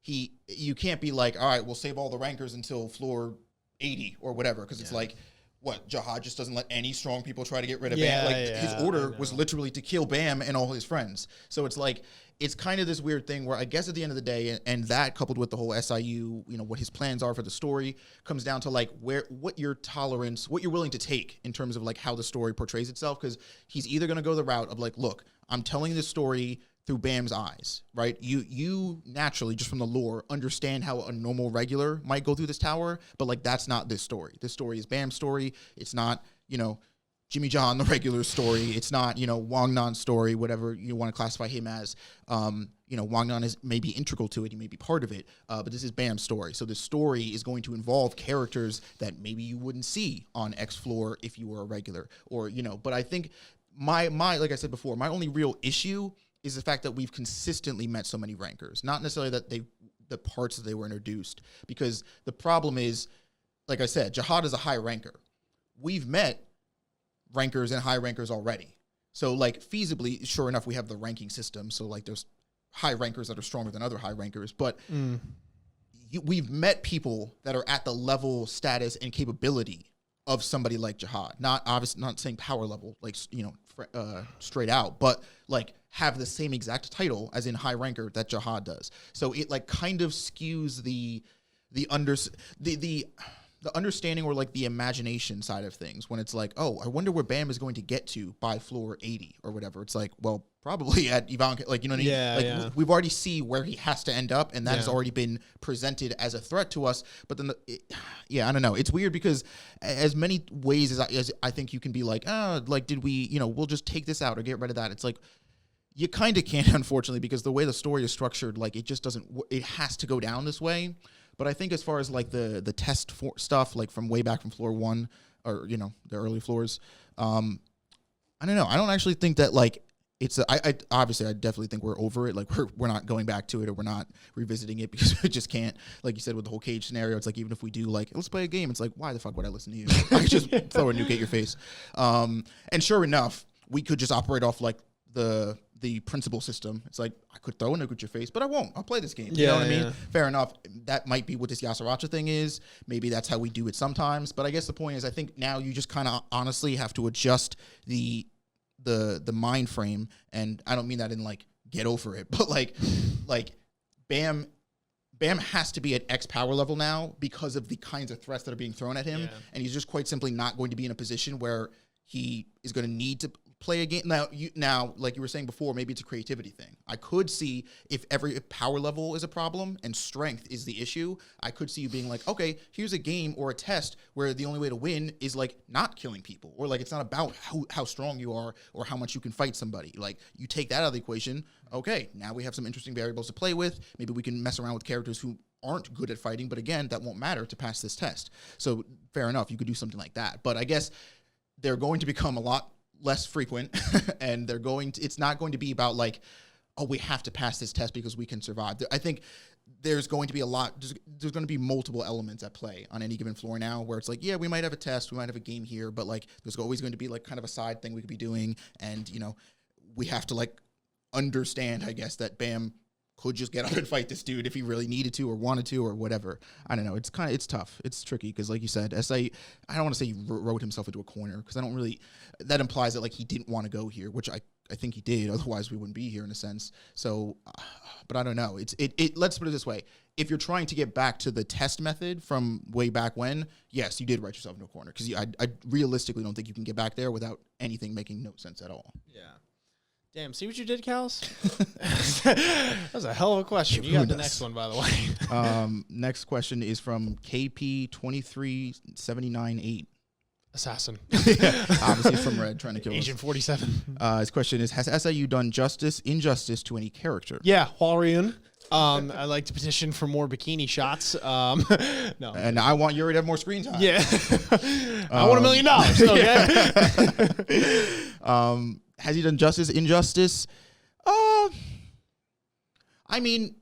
you can't be like, all right, we'll save all the rankers until floor 80 or whatever. Because it's like, what, Jahad just doesn't let any strong people try to get rid of Yeah, Bam. Like yeah, his order was literally to kill Bam and all his friends. So it's like it's kind of this weird thing where I guess at the end of the day, and that coupled with the whole SIU, what his plans are for the story comes down to like what your tolerance, what you're willing to take in terms of like how the story portrays itself. Because he's either going to go the route of like, look, I'm telling this story through Bam's eyes, right? You naturally, just from the lore, understand how a normal regular might go through this tower, but like that's not this story. This story is Bam's story. It's not, Jimmy John, the regular story. It's not, Wang Nan's story, whatever you want to classify him as. Wang Nan is maybe integral to it. He may be part of it, but this is Bam's story. So the story is going to involve characters that maybe you wouldn't see on X Floor if you were a regular, or, but I think my like I said before, my only real issue is the fact that we've consistently met so many rankers. Not necessarily that the parts that they were introduced, because the problem is, like I said, Jahad is a high ranker. We've met rankers and high rankers already. So like feasibly, sure enough, we have the ranking system. So like there's high rankers that are stronger than other high rankers, but we've met people that are at the level, status, and capability of somebody like Jahad. Not obviously not saying power level, like, straight out, but like have the same exact title as in high ranker that Jahad does. So it like kind of skews the understanding or like the imagination side of things when it's like, oh, I wonder where Bam is going to get to by floor 80 or whatever. It's like, well, probably at Ivanka, like, you know what I mean? Yeah, like yeah. we've already see where he has to end up, and that has already been presented as a threat to us. But then, I don't know. It's weird because as many ways as I think you can be like, like, did we, we'll just take this out or get rid of that. It's like, you kind of can't, unfortunately, because the way the story is structured, like it just doesn't, it has to go down this way. But I think as far as like the test stuff, like from way back from floor 1 or, the early floors, I don't know. I don't actually think that like I obviously I definitely think we're over it. Like we're not going back to it, or we're not revisiting it because we just can't, like you said, with the whole cage scenario. It's like, even if we do like, let's play a game, it's like, why the fuck would I listen to you? I could just throw a nuke at your face. And sure enough, we could just operate off like the principal system. It's like, I could throw a nuke at your face, but I won't. I'll play this game. You know what I mean? Fair enough. That might be what this Yasaracha thing is. Maybe that's how we do it sometimes. But I guess the point is, I think now you just kind of honestly have to adjust the mind frame. And I don't mean that in like, get over it, but like Bam has to be at X power level now because of the kinds of threats that are being thrown at him. And he's just quite simply not going to be in a position where he is going to need to play a game. Now, like you were saying before, maybe it's a creativity thing. I could see if power level is a problem and strength is the issue, I could see you being like, okay, here's a game or a test where the only way to win is like not killing people, or like it's not about how strong you are or how much you can fight somebody. Like you take that out of the equation. Okay, now we have some interesting variables to play with. Maybe we can mess around with characters who aren't good at fighting, but again, that won't matter to pass this test. So fair enough, you could do something like that. But I guess they're going to become a lot less frequent, and it's not going to be about like, oh, we have to pass this test because we can survive. I think there's going to be there's going to be multiple elements at play on any given floor now, where it's like, yeah, we might have a test, we might have a game here, but like there's always going to be like kind of a side thing we could be doing, and we have to like understand, I guess, that Bam could just get up and fight this dude if he really needed to or wanted to or whatever. I don't know. It's tough. It's tricky because, like you said, I don't want to say he wrote himself into a corner, because I don't really, that implies that like he didn't want to go here, which I think he did. Otherwise we wouldn't be here in a sense. So, but I don't know. Let's put it this way. If you're trying to get back to the test method from way back when, yes, you did write yourself into a corner, because I realistically don't think you can get back there without anything making no sense at all. Yeah. Damn, see what you did, Cals? That was a hell of a question. You got the next one, by the way. Next question is from KP23798. Assassin. Obviously from Red, trying to kill Agent us. 47. His question is, has SIU done injustice to any character? Yeah, Huarun. I'd like to petition for more bikini shots. No. And I want Yuri to have more screen time. Yeah. I want $1 million. Okay. Has he done injustice? I mean,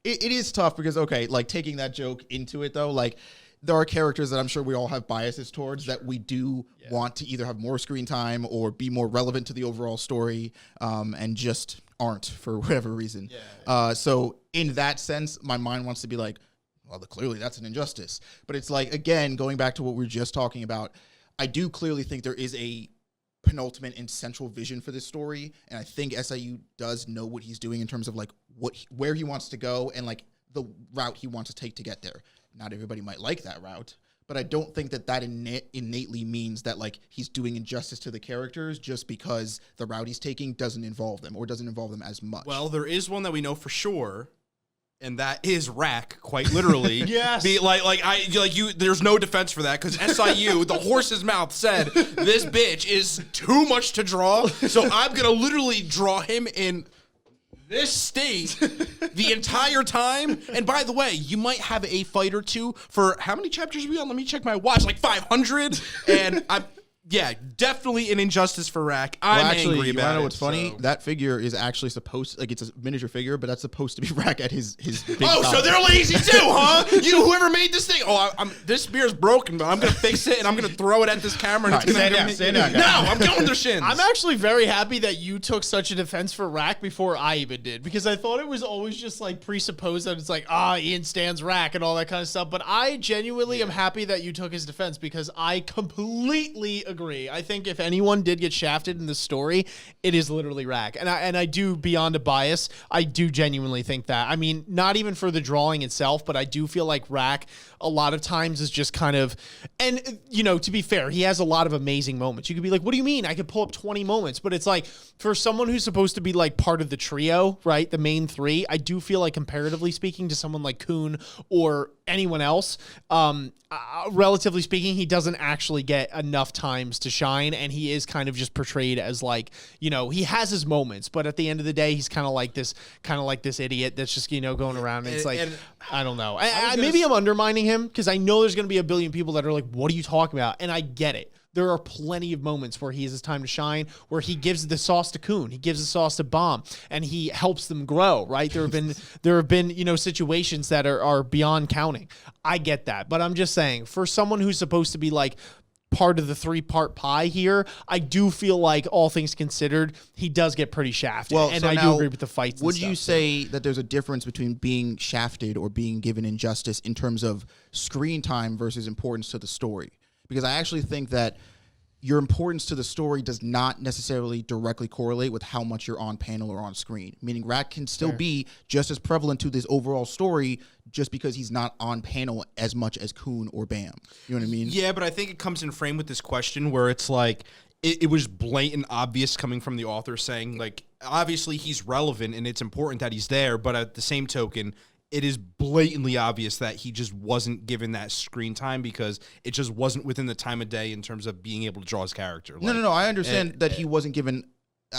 it is tough because, okay, like taking that joke into it though, like there are characters that I'm sure we all have biases towards that we do want to either have more screen time or be more relevant to the overall story, and just aren't for whatever reason. So in that sense, my mind wants to be like, well, clearly that's an injustice. But it's like, again, going back to what we were just talking about, I do clearly think there is a penultimate and central vision for this story, and I think SIU does know what he's doing in terms of like where he wants to go and like the route he wants to take to get there. Not everybody might like that route, but I don't think that innately means that like he's doing injustice to the characters just because the route he's taking doesn't involve them or doesn't involve them as much. Well, there is one that we know for sure, and that is Rack, quite literally. Yes. There's no defense for that because SIU, the horse's mouth said, this bitch is too much to draw, so I'm gonna literally draw him in this state the entire time. And by the way, you might have a fight or two for how many chapters are we on? Let me check my watch. Like 500. And definitely an injustice for Rack. I'm angry about it. You know what's funny? That figure is actually supposed it's a miniature figure, but that's supposed to be Rack at his big so they're lazy too, huh? Whoever made this thing. This spear's broken, but I'm gonna fix it and I'm gonna throw it at this camera. And it's gonna stand down, No, I'm going to shins. I'm actually very happy that you took such a defense for Rack before I even did, because I thought it was always just like presupposed that it's like, Ian stands Rack and all that kind of stuff. But I genuinely am happy that you took his defense, because I completely agree. I think if anyone did get shafted in this story, it is literally Rack. And I do, beyond a bias, I do genuinely think that. I mean, not even for the drawing itself, but I do feel like Rack a lot of times is just kind of, and to be fair, he has a lot of amazing moments. You could be like, what do you mean? I could pull up 20 moments, but it's like, for someone who's supposed to be like part of the trio, right? The main three, I do feel like, comparatively speaking to someone like Kun or anyone else, relatively speaking, he doesn't actually get enough times to shine, and he is kind of just portrayed as like, he has his moments, but at the end of the day, he's kind of like this idiot that's just going around, and it's like, I don't know. Maybe I'm undermining him, because I know there's going to be a billion people that are like, what are you talking about? And I get it. There are plenty of moments where he has his time to shine, where he gives the sauce to Kun, he gives the sauce to Baam, and he helps them grow, right? There have been situations that are beyond counting. I get that, but I'm just saying, for someone who's supposed to be like part of the 3-part pie here, I do feel like, all things considered, he does get pretty shafted. Well, and so I now, do agree with the fights. Would you say that there's a difference between being shafted or being given injustice in terms of screen time versus importance to the story? Because I actually think that your importance to the story does not necessarily directly correlate with how much you're on panel or on screen. Meaning Rack can still be just as prevalent to this overall story just because he's not on panel as much as Kun or Baam. You know what I mean? Yeah, but I think it comes in frame with this question where it's like, it was blatant obvious coming from the author saying, like, obviously he's relevant and it's important that he's there, but at the same token, it is blatantly obvious that he just wasn't given that screen time because it just wasn't within the time of day in terms of being able to draw his character. No. I understand that he wasn't given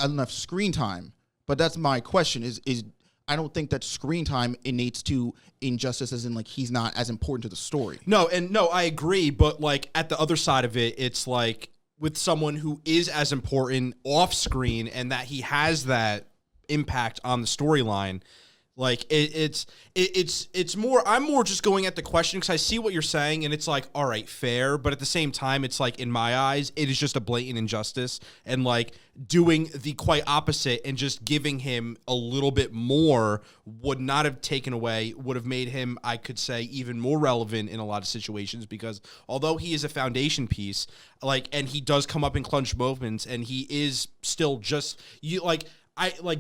enough screen time, but that's my question is I don't think that screen time innates to injustice as in like he's not as important to the story. No, I agree, but like at the other side of it, it's like with someone who is as important off screen and that he has that impact on the storyline. Like it's more. I'm more just going at the question because I see what you're saying, and it's like, all right, fair. But at the same time, it's like in my eyes, it is just a blatant injustice, and like doing the quite opposite and just giving him a little bit more would not have taken away, would have made him, I could say, even more relevant in a lot of situations. Because although he is a foundation piece, like, and he does come up in clutch moments, and he is still just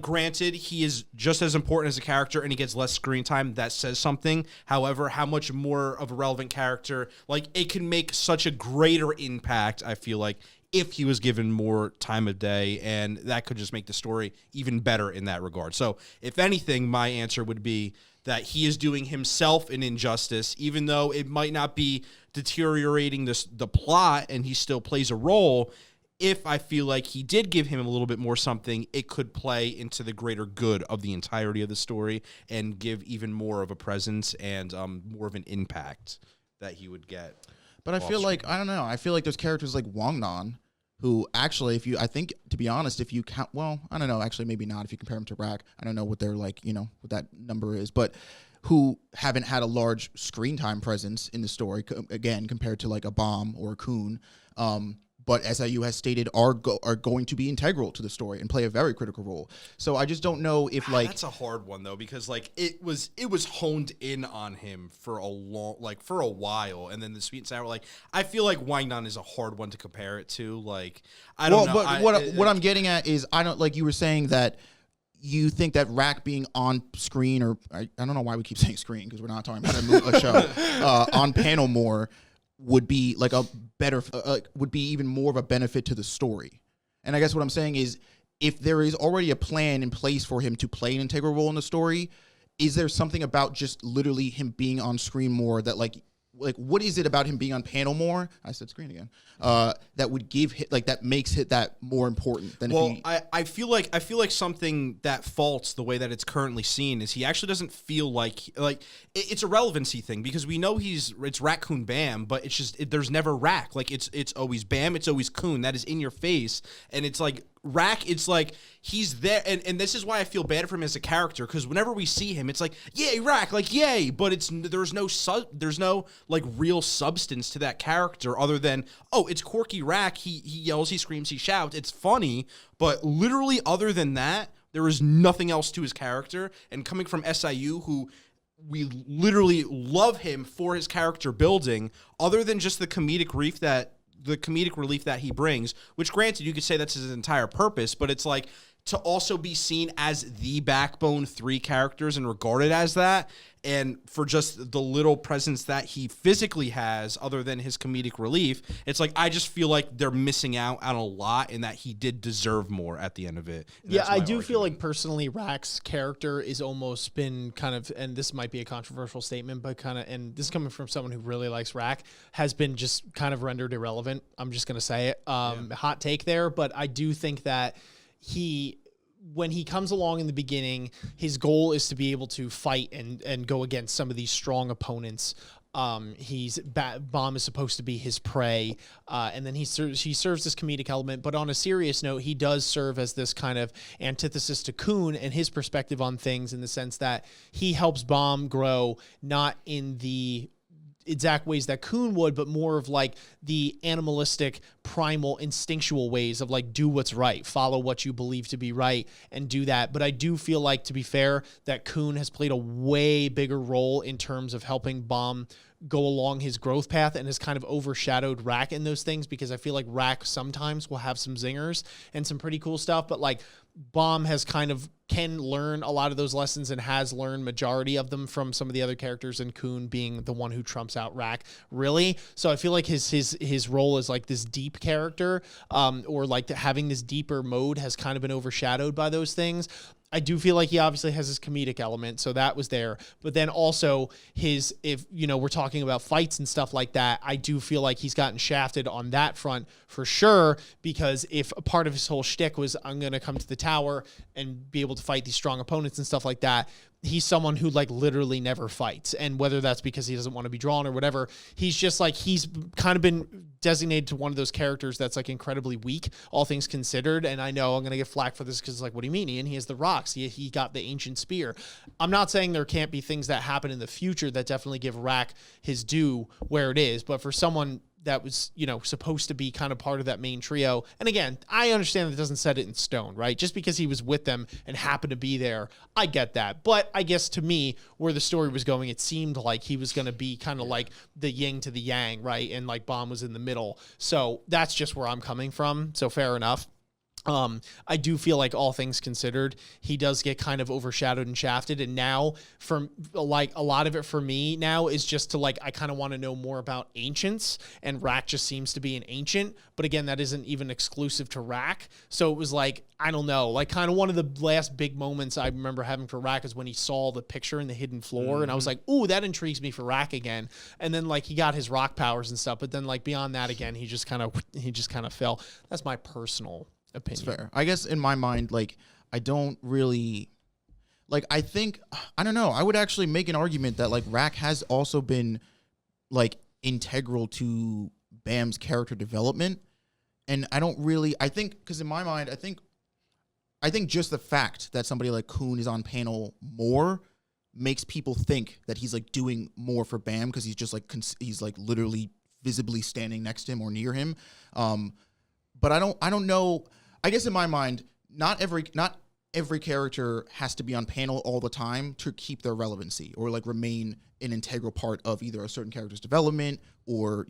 granted, he is just as important as a character and he gets less screen time. That says something. However, how much more of a relevant character, like, it can make such a greater impact, I feel like, if he was given more time of day, and that could just make the story even better in that regard. So, if anything, my answer would be that he is doing himself an injustice, even though it might not be deteriorating the plot and he still plays a role. If I feel like he did give him a little bit more something, it could play into the greater good of the entirety of the story and give even more of a presence and more of an impact that he would get. But I feel like, I don't know, I feel like there's characters like Wangnan who actually, to be honest, if you count, well, I don't know, actually maybe not if you compare them to Rack. I don't know what they're like, what that number is, but who haven't had a large screen time presence in the story, again, compared to like a Baam or a Kun. but SIU has stated are going to be integral to the story and play a very critical role. So I just don't know if like that's a hard one though, because like it was honed in on him for a while, and then the sweet and sour, like I feel like Wangnan is a hard one to compare it to. Like I don't know. But what I'm getting at is I don't, like you were saying that you think that Rack being on screen, or I don't know why we keep saying screen because we're not talking about a show, on panel more would be like a better, would be even more of a benefit to the story. And I guess what I'm saying is if there is already a plan in place for him to play an integral role in the story, is there something about just literally him being on screen more that like what is it about him being on panel more? I said screen again. That would give that makes it that more important than well, if he. I feel like something that faults the way that it's currently seen is he actually doesn't feel like it's a relevancy thing, because we know it's Raccoon Bam, but it's just there's never Rack. Like it's always Bam, it's always Coon. That is in your face, and it's like Rack, it's like he's there, and this is why I feel bad for him as a character, because whenever we see him, it's like yay Rack, like yay, but there's no like real substance to that character other than it's quirky Rack. He yells, he screams, he shouts. It's funny, but literally other than that, there is nothing else to his character. And coming from SIU, who we literally love him for his character building, other than just the comedic relief that he brings, which granted you could say that's his entire purpose, but it's like to also be seen as the backbone 3 characters and regarded as that, and for just the little presence that he physically has other than his comedic relief, it's like I just feel like they're missing out on a lot, and that he did deserve more at the end of it. And yeah, I do feel like personally Rack's character is almost been kind of, and this might be a controversial statement, but kind of, and this is coming from someone who really likes Rack, has been just kind of rendered irrelevant. I'm just going to say it. Hot take there, but I do think that when he comes along in the beginning, his goal is to be able to fight and go against some of these strong opponents. Baam is supposed to be his prey, and then he serves this comedic element. But on a serious note, he does serve as this kind of antithesis to Coon and his perspective on things, in the sense that he helps Baam grow, not in the exact ways that Coon would, but more of like the animalistic, primal, instinctual ways of like do what's right, follow what you believe to be right, and do that. But I do feel like, to be fair, that Coon has played a way bigger role in terms of helping Baam go along his growth path, and has kind of overshadowed Rack in those things, because I feel like Rack sometimes will have some zingers and some pretty cool stuff, but like Baam has can learn a lot of those lessons, and has learned majority of them from some of the other characters, and Coon being the one who trumps out Rack, really. So I feel like his role as like this deep character, or like having this deeper mode, has kind of been overshadowed by those things. I do feel like he obviously has his comedic element, so that was there. But then also if we're talking about fights and stuff like that, I do feel like he's gotten shafted on that front for sure, because if a part of his whole shtick was I'm going to come to the tower and be able to fight these strong opponents and stuff like that, he's someone who like literally never fights. And whether that's because he doesn't want to be drawn or whatever, he's just like, he's kind of been designated to one of those characters that's like incredibly weak, all things considered. And I know I'm going to get flack for this, because like, what do you mean, Ian? He has the rocks. He got the ancient spear. I'm not saying there can't be things that happen in the future that definitely give Rack his due where it is. But for someone that was, supposed to be kind of part of that main trio. And again, I understand that it doesn't set it in stone, right? Just because he was with them and happened to be there, I get that. But I guess to me, where the story was going, it seemed like he was going to be kind of like the yin to the yang, right? And like Baam was in the middle. So that's just where I'm coming from. So fair enough. I do feel like, all things considered, he does get kind of overshadowed and shafted. And now, from like a lot of it for me now is just to like, I kind of want to know more about ancients, and Rack just seems to be an ancient. But again, that isn't even exclusive to Rack. So it was like, I don't know, like kind of one of the last big moments I remember having for Rack is when he saw the picture in the hidden floor. And I was like, ooh, that intrigues me for Rack again. And then like he got his rock powers and stuff. But then like beyond that, again, he just kind of fell. That's my personal opinion. It's fair. I guess in my mind, like, I don't really, like, I think, I don't know, I would actually make an argument that like Rack has also been like integral to Bam's character development. And I think, because in my mind, I think just the fact that somebody like Coon is on panel more makes people think that he's like doing more for Bam, because he's just like, he's like literally visibly standing next to him or near him. but I don't know. I guess in my mind, not every character has to be on panel all the time to keep their relevancy or like remain an integral part of either a certain character's development or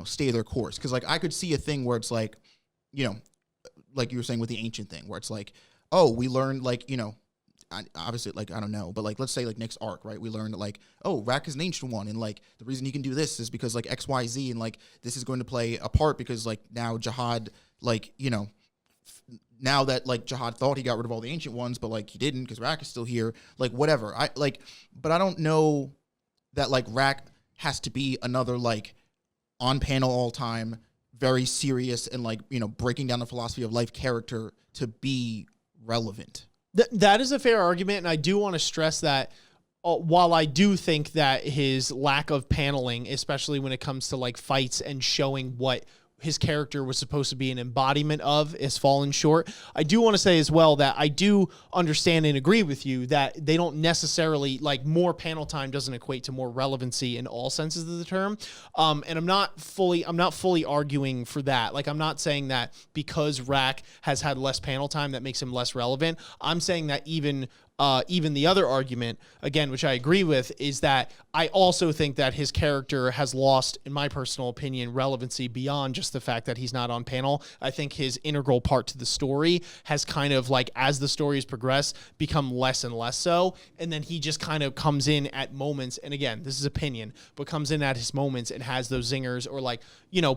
stay their course. Because like I could see a thing where it's like, like you were saying with the ancient thing, where it's like, oh, we learned like obviously, like, I don't know, but like, let's say like next arc, right? We learned like, oh, Rak is an ancient one, and like the reason he can do this is because like X, Y, Z, and like this is going to play a part because like now Jahad, like now that like Jahad thought he got rid of all the ancient ones, but like he didn't because Rak is still here, like whatever. But I don't know that like Rak has to be another like on panel all time, very serious and like breaking down the philosophy of life character to be relevant. That is a fair argument, and I do want to stress that while I do think that his lack of paneling, especially when it comes to like fights and showing what his character was supposed to be an embodiment of, is fallen short. I do want to say as well that I do understand and agree with you that they don't necessarily, like, more panel time doesn't equate to more relevancy in all senses of the term. And I'm not fully arguing for that. Like, I'm not saying that because Rak has had less panel time that makes him less relevant. I'm saying that even the other argument, again, which I agree with, is that I also think that his character has lost, in my personal opinion, relevancy beyond just the fact that he's not on panel. I think his integral part to the story has kind of, like, as the story has progressed, become less and less so. And then he just kind of comes in at moments, and again, this is opinion, but comes in at his moments and has those zingers or, like,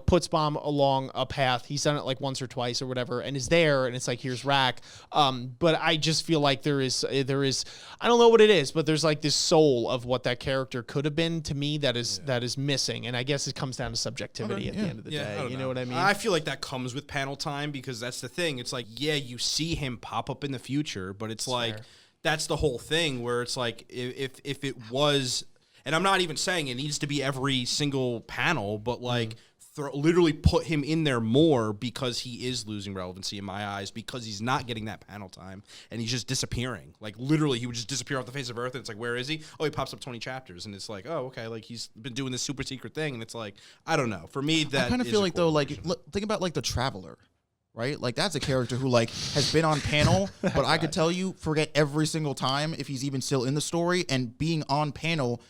puts Baam along a path. He's done it like once or twice or whatever and is there, and it's like, here's Rak. But I just feel like there is, I don't know what it is, but there's like this soul of what that character could have been to me that is missing. And I guess it comes down to subjectivity at the end of the day. You know what I mean? I feel like that comes with panel time because that's the thing. It's like, yeah, you see him pop up in the future, but it's like, that's the whole thing where it's like, if it was, and I'm not even saying it needs to be every single panel, but like, literally put him in there more because he is losing relevancy in my eyes because he's not getting that panel time and he's just disappearing. Like literally he would just disappear off the face of Earth and it's like, where is he? Oh, he pops up 20 chapters and it's like, oh, okay. Like he's been doing this super secret thing and it's like, I don't know. For me, that I kind of feel like though, like think about like the Traveler, right? Like that's a character who like has been on panel, but I could tell you forget every single time if he's even still in the story, and being on panel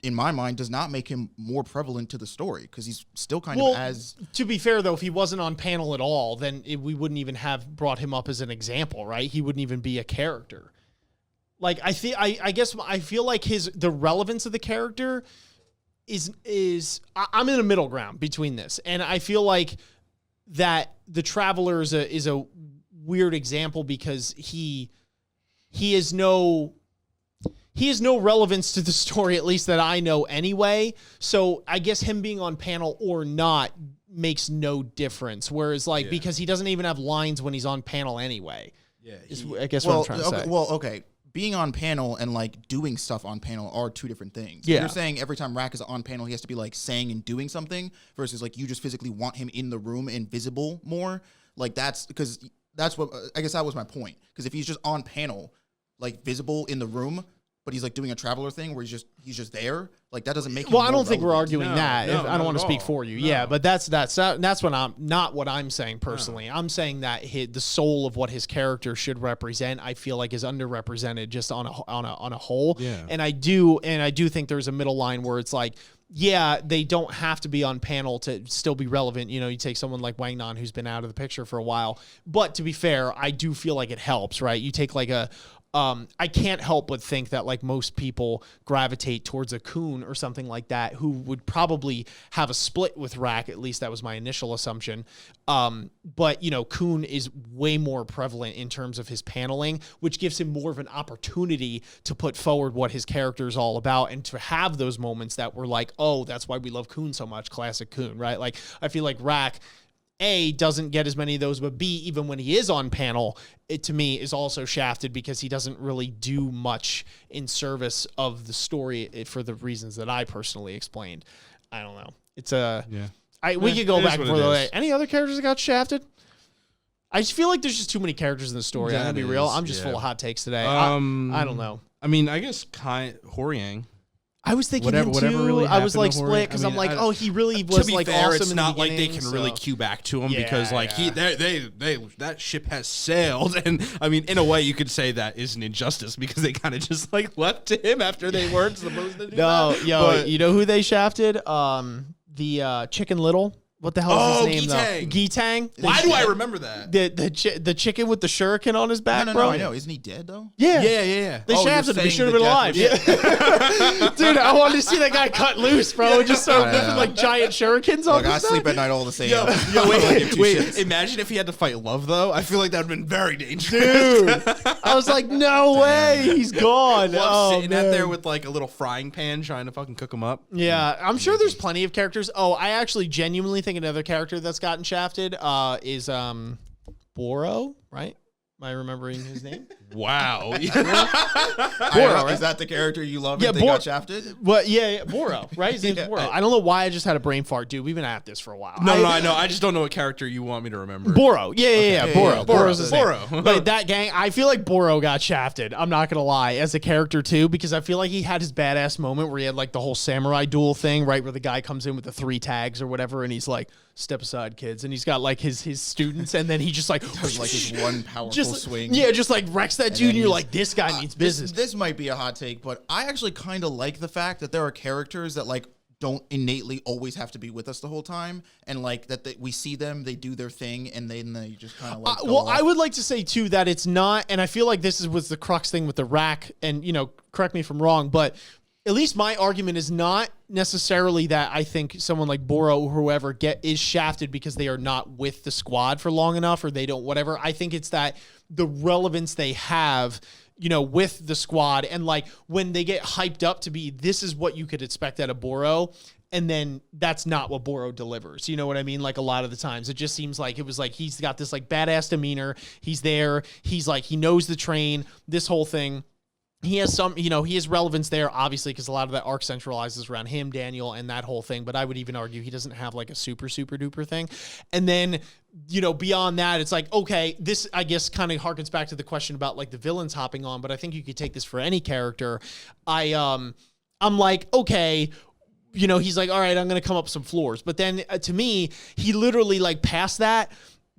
in my mind, does not make him more prevalent to the story because he's still kind of as... To be fair, though, if he wasn't on panel at all, then we wouldn't even have brought him up as an example, right? He wouldn't even be a character. Like, I feel like the relevance of the character is I'm in a middle ground between this, and I feel like that the Traveler is a weird example because he has no relevance to the story, at least that I know anyway. So I guess him being on panel or not makes no difference. Whereas, like, because he doesn't even have lines when he's on panel anyway. Yeah, I guess what I'm trying to say. Well, okay. Being on panel and, like, doing stuff on panel are two different things. Yeah. You're saying every time Rak is on panel, he has to be, like, saying and doing something versus, like, you just physically want him in the room and visible more. Like, that's because that's what... I guess that was my point. Because if he's just on panel, like, visible in the room... but he's like doing a Traveler thing where he's just there. Like that doesn't make him I don't think relevant. we're arguing that. No, I don't want to speak for you. No. Yeah, but that's what I'm not what I'm saying personally. No. I'm saying that the soul of what his character should represent, I feel like is underrepresented just on a whole. Yeah. And I do think there's a middle line where it's like, yeah, they don't have to be on panel to still be relevant. You take someone like Wang Nan who's been out of the picture for a while. But to be fair, I do feel like it helps, right? You take like I can't help but think that like most people gravitate towards a Kun or something like that who would probably have a split with Rak. At least that was my initial assumption. But Kun is way more prevalent in terms of his paneling, which gives him more of an opportunity to put forward what his character is all about and to have those moments that were like, oh, that's why we love Kun so much. Classic Kun, right? Like I feel like Rak, A, doesn't get as many of those, but B, even when he is on panel, it to me is also shafted because he doesn't really do much in service of the story for the reasons that I personally explained. I don't know. It's we could go back and forth. Any other characters that got shafted? I just feel like there's just too many characters in the story. I'm gonna be real. I'm just full of hot takes today. I don't know. I mean, I guess Horiang. I was thinking Whatever- him whatever too. really I was happened like to Hori. split because I I'm mean, like, I- oh, he really To was be like fair, awesome it's in the not like they beginning, can really so- cue back to him Yeah, because like yeah. they that ship has sailed, and I mean in a way you could say that is an injustice because they kind of just like left to him after they weren't supposed to do No, that. yo, But- you know who they shafted? The Chicken Little. What the hell is his name Gitang. though? Gitang. Why do I remember that? The chicken with the shuriken on his back, No, bro? I know. Isn't he dead though? Yeah. Yeah. They Oh, shafted you're him. He saying should have the been death alive. Yeah. Dude, I wanted to see that guy cut loose, bro. And just start I whipping know. like giant shurikens on Look, I his sleep back. at night all the same. Yo, I don't give two wait. shits. Imagine if he had to fight Love, though. I feel like that would have been very dangerous. Dude, I was like, no way, he's gone. Love Oh, sitting out man. there with like a little frying pan trying to fucking cook him up. Yeah, I'm sure there's plenty of characters. Oh, I actually genuinely think another character that's gotten shafted is Boro, right? Am I remembering his name? Wow. Boro, right? Is that the character you love? Yeah, and they Bor- got shafted. But yeah, Boro, right? His name's Yeah. Boro. I don't know why I just had a brain fart, dude. We've been at this for a while. No, I know. I just don't know what character you want me to remember. Boro. Yeah, Boro. yeah. Boro's his name. Boro. But that gang, I feel like Boro got shafted. I'm not going to lie, as a character too, because I feel like he had his badass moment where he had like the whole samurai duel thing, right? Where the guy comes in with the 3 tags or whatever, and he's like, step aside, kids. And he's got like his students, and then he just like, Does like his one powerful just, swing. yeah, just like wrecks that dude, then and you're he's- like, this guy needs business. This might be a hot take, but I actually kind of like the fact that there are characters that like don't innately always have to be with us the whole time, and like that we see them, they do their thing, and then they just kind of like. go Well, off. I would like to say too that it's not, and I feel like was the crux thing with the rack, and correct me if I'm wrong, but at least my argument is not necessarily that I think someone like Boro or whoever is shafted because they are not with the squad for long enough or they don't whatever. I think it's that the relevance they have, with the squad, and like when they get hyped up to be, this is what you could expect out of Boro. And then that's not what Boro delivers. You know what I mean? Like a lot of the times it just seems like it was like he's got this like badass demeanor. He's there. He's like, he knows the train, this whole thing. He has some, he has relevance there, obviously, because a lot of that arc centralizes around him, Daniel, and that whole thing. But I would even argue he doesn't have like a super, super duper thing. And then, beyond that, it's like, okay, this, I guess, kind of harkens back to the question about like the villains hopping on. But I think you could take this for any character. I'm like, okay, he's like, all right, I'm going to come up some floors. But then to me, he literally like past that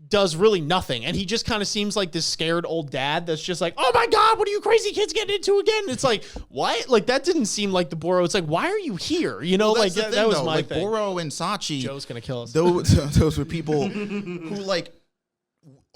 does really nothing. And he just kind of seems like this scared old dad that's just like, oh my God, what are you crazy kids getting into again? And it's like, what? Like, that didn't seem like the Boro. It's like, why are you here? Like that was my thing. Boro and Sachi. Joe's going to kill us. Those were people who like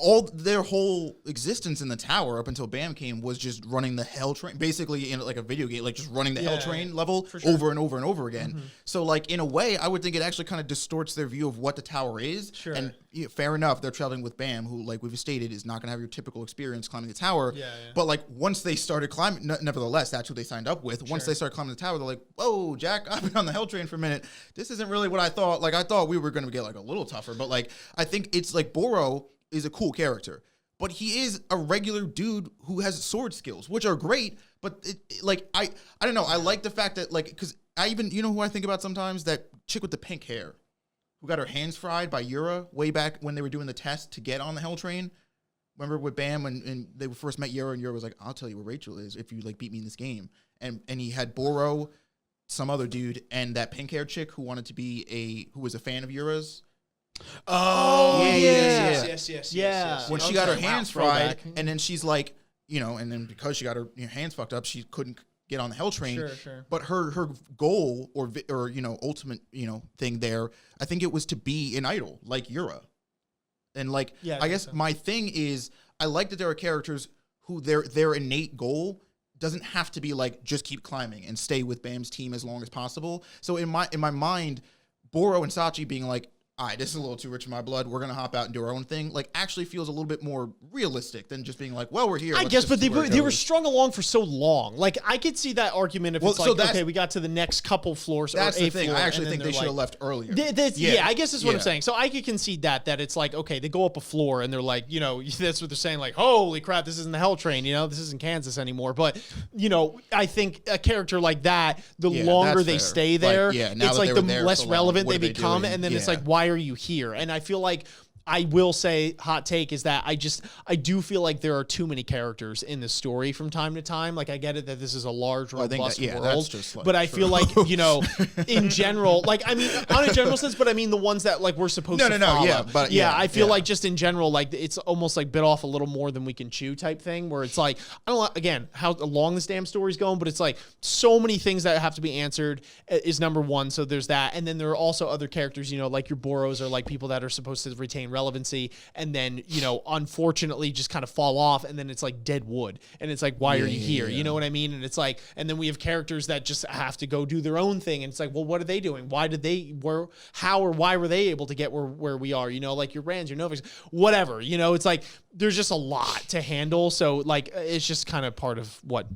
all their whole existence in the tower up until Bam came was just running the hell train, basically in like a video game, like just running the hell train level over and over and over again. Mm-hmm. So like in a way, I would think it actually kind of distorts their view of what the tower is. Sure. And fair enough, they're traveling with Bam, who like we've stated is not going to have your typical experience climbing the tower. Yeah. But like once they started climbing, nevertheless, that's who they signed up with. Once they started climbing the tower, they're like, whoa, Jack, I've been on the hell train for a minute. This isn't really what I thought. Like I thought we were going to get like a little tougher, but like I think it's like Boro is a cool character. But he is a regular dude who has sword skills, which are great. But I don't know. I like the fact that because I even who I think about sometimes, that chick with the pink hair, who got her hands fried by Yura way back when they were doing the test to get on the hell train. Remember with Bam and they first met Yura, and Yura was like, "I'll tell you where Rachel is if you beat me in this game." And he had Boro, some other dude, and that pink haired chick who wanted to be who was a fan of Yura's. Oh, yes. When she got her Okay, hands wow, fried, throwback. and then she's like, and then because she got her hands fucked up, she couldn't get on the hell train. Sure. But her goal or ultimate thing there, I think it was to be an idol like Yura. And I guess my thing is, I like that there are characters who their innate goal doesn't have to be like just keep climbing and stay with Bam's team as long as possible. So in my mind, Boro and Sachi being like, all right, this is a little too rich in my blood, we're going to hop out and do our own thing, actually feels a little bit more realistic than just being like, well, we're here. I let's guess, just but see where it they were goes. strung along for so long. Like, I could see that argument if Well, it's so like, that's- okay, we got to the next couple floors That's or the a thing. floor, I actually and think then they should have left earlier. Yeah, I guess that's what I'm Yeah. saying. So I could concede that it's like, okay, they go up a floor and they're like, that's what they're saying, like, holy crap, this isn't the hell train, this isn't Kansas anymore. But, I think a character like that, the Yeah, longer that's they fair. stay Like, there, yeah, now it's that like they the were there less so long, relevant what they are they become. doing? And then it's Yeah. like, why are you here? And I feel like I will say, hot take is that I do feel like there are too many characters in this story from time to time. Like, I get it that this is a large, robust world, that's just like, but I feel like, you know, in general, like, I mean, on a general sense, but I mean the ones that like we're supposed to follow. I feel like just in general, like it's almost like bit off a little more than we can chew type thing, where it's like, I don't know, again, how long this damn story's going, but it's like so many things that have to be answered is number one. So there's that. And then there are also other characters, you know, like your Boros, or like people that are supposed to retain relevancy, and then, you know, unfortunately just kind of fall off, and then it's like dead wood, and it's like, why are you here? You know what I mean? And it's like, and then we have characters that just have to go do their own thing, and it's like, well, what are they doing? Why did they, how or why were they able to get where we are? You know, like your Rands, your Noviks, whatever, you know, it's like, there's just a lot to handle. So like, it's just kind of part of what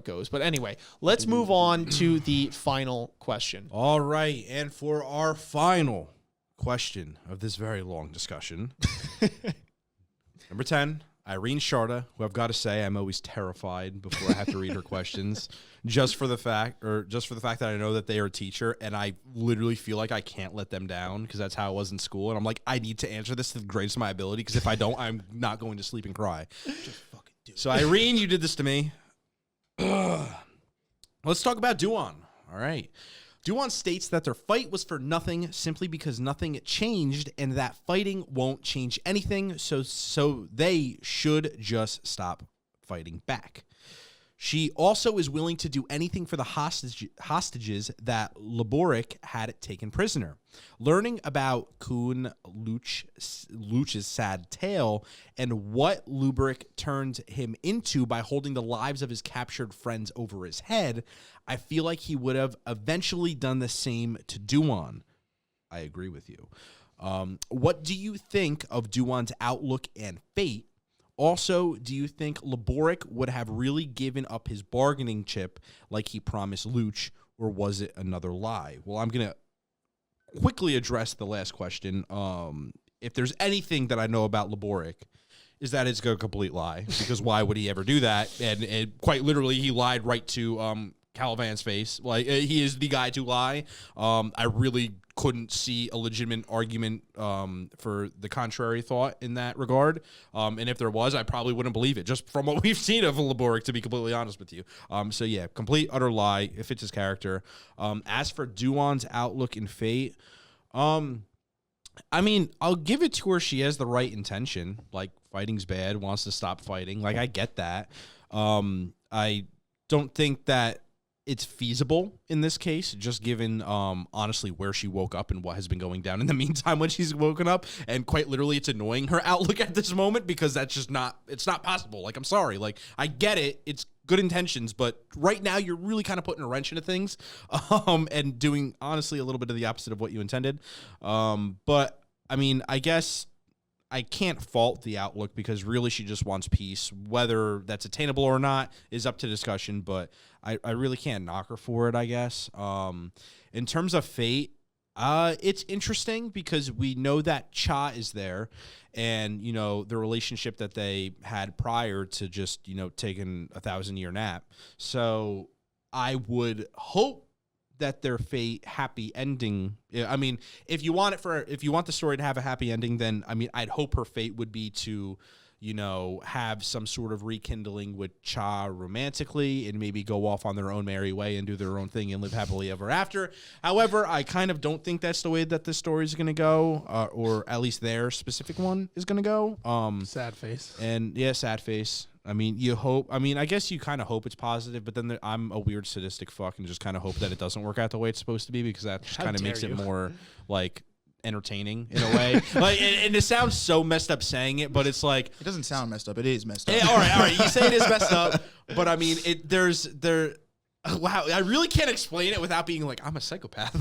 goes. But anyway, let's move on to the final question. All right. And for our final question of this very long discussion, number 10, Irene Sharda, who I've got to say I'm always terrified before I have to read her questions, just for the fact that I know that they are a teacher, and I literally feel like I can't let them down because that's how it was in school, and I'm like, I need to answer this to the greatest of my ability, because if I don't, I'm not going to sleep and cry. Just fucking do it. So Irene, you did this to me. Let's talk about Dowon. All right. Dowon states that their fight was for nothing simply because nothing changed, and that fighting won't change anything, so they should just stop fighting back. She also is willing to do anything for the hostages that Laboric had taken prisoner. Learning about Kun Luch's sad tale and what Lubric turned him into by holding the lives of his captured friends over his head, I feel like he would have eventually done the same to Dowon. I agree with you. What do you think of Dowon's outlook and fate? Also, do you think Laboric would have really given up his bargaining chip like he promised Luch, or was it another lie? Well, I'm going to quickly address the last question. If there's anything that I know about Laboric, is that it's a complete lie, because why would he ever do that? And quite literally, he lied right to Kallavan's face. Like, he is the guy to lie. I really couldn't see a legitimate argument for the contrary thought in that regard. And if there was, I probably wouldn't believe it, just from what we've seen of Laboric, to be completely honest with you. So yeah, complete, utter lie. It fits his character. As for Dowon's outlook and fate, I mean, I'll give it to her. She has the right intention. Like, fighting's bad, wants to stop fighting. Like, I get that. I don't think that it's feasible in this case, just given, honestly, where she woke up and what has been going down in the meantime when she's woken up. And quite literally, it's annoying her outlook at this moment, because that's just it's not possible. Like, I'm sorry. Like, I get it. It's good intentions, but right now you're really kind of putting a wrench into things, and doing, honestly, a little bit of the opposite of what you intended. But, I mean, I guess I can't fault the outlook, because really she just wants peace. Whether that's attainable or not is up to discussion, but I really can't knock her for it, I guess. In terms of fate, it's interesting, because we know that Cha is there, and, you know, the relationship that they had prior to just, you know, taking a 1,000-year nap. So I would hope that their fate happy ending. I mean, if you want the story to have a happy ending, then, I mean, I'd hope her fate would be to, you know, have some sort of rekindling with Cha romantically, and maybe go off on their own merry way and do their own thing and live happily ever after. However, I kind of don't think that's the way that this story is going to go, or at least their specific one is going to go. Sad face. And yeah, sad face. I mean, you hope. I mean, I guess you kind of hope it's positive, but then I'm a weird sadistic fuck and just kind of hope that it doesn't work out the way it's supposed to be, because that just kind of makes it more like entertaining in a way. Like, and it sounds so messed up saying it, but it's like, it doesn't sound messed up. It is messed up. All right. You say it is messed up, but I mean, wow, I really can't explain it without being like, I'm a psychopath.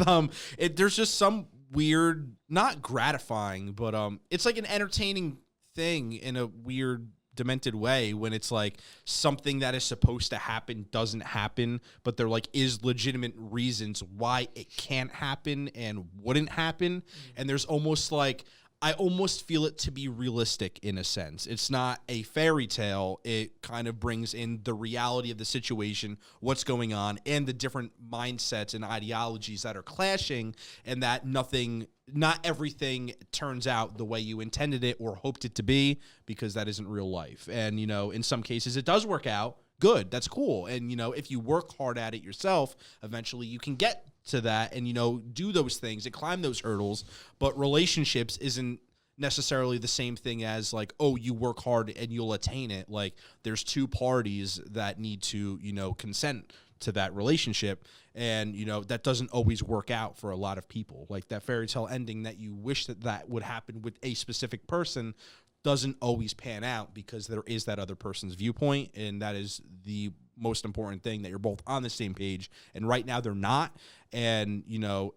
There's just some weird, not gratifying, but it's like an entertaining thing in a weird, demented way, when it's like something that is supposed to happen doesn't happen, but there like is legitimate reasons why it can't happen and wouldn't happen. And there's almost like, I almost feel it to be realistic in a sense. It's not a fairy tale. It kind of brings in the reality of the situation, what's going on, and the different mindsets and ideologies that are clashing, and that not everything turns out the way you intended it or hoped it to be, because that isn't real life. And, in some cases it does work out. Good. That's cool. And, if you work hard at it yourself, eventually you can get to that and, do those things and climb those hurdles. But relationships isn't necessarily the same thing as like, oh, you work hard and you'll attain it. Like, there's two parties that need to, consent to that relationship. And, that doesn't always work out for a lot of people. Like, that fairy tale ending that you wish that would happen with a specific person doesn't always pan out, because there is that other person's viewpoint, and that is the most important thing, that you're both on the same page. And right now they're not. And,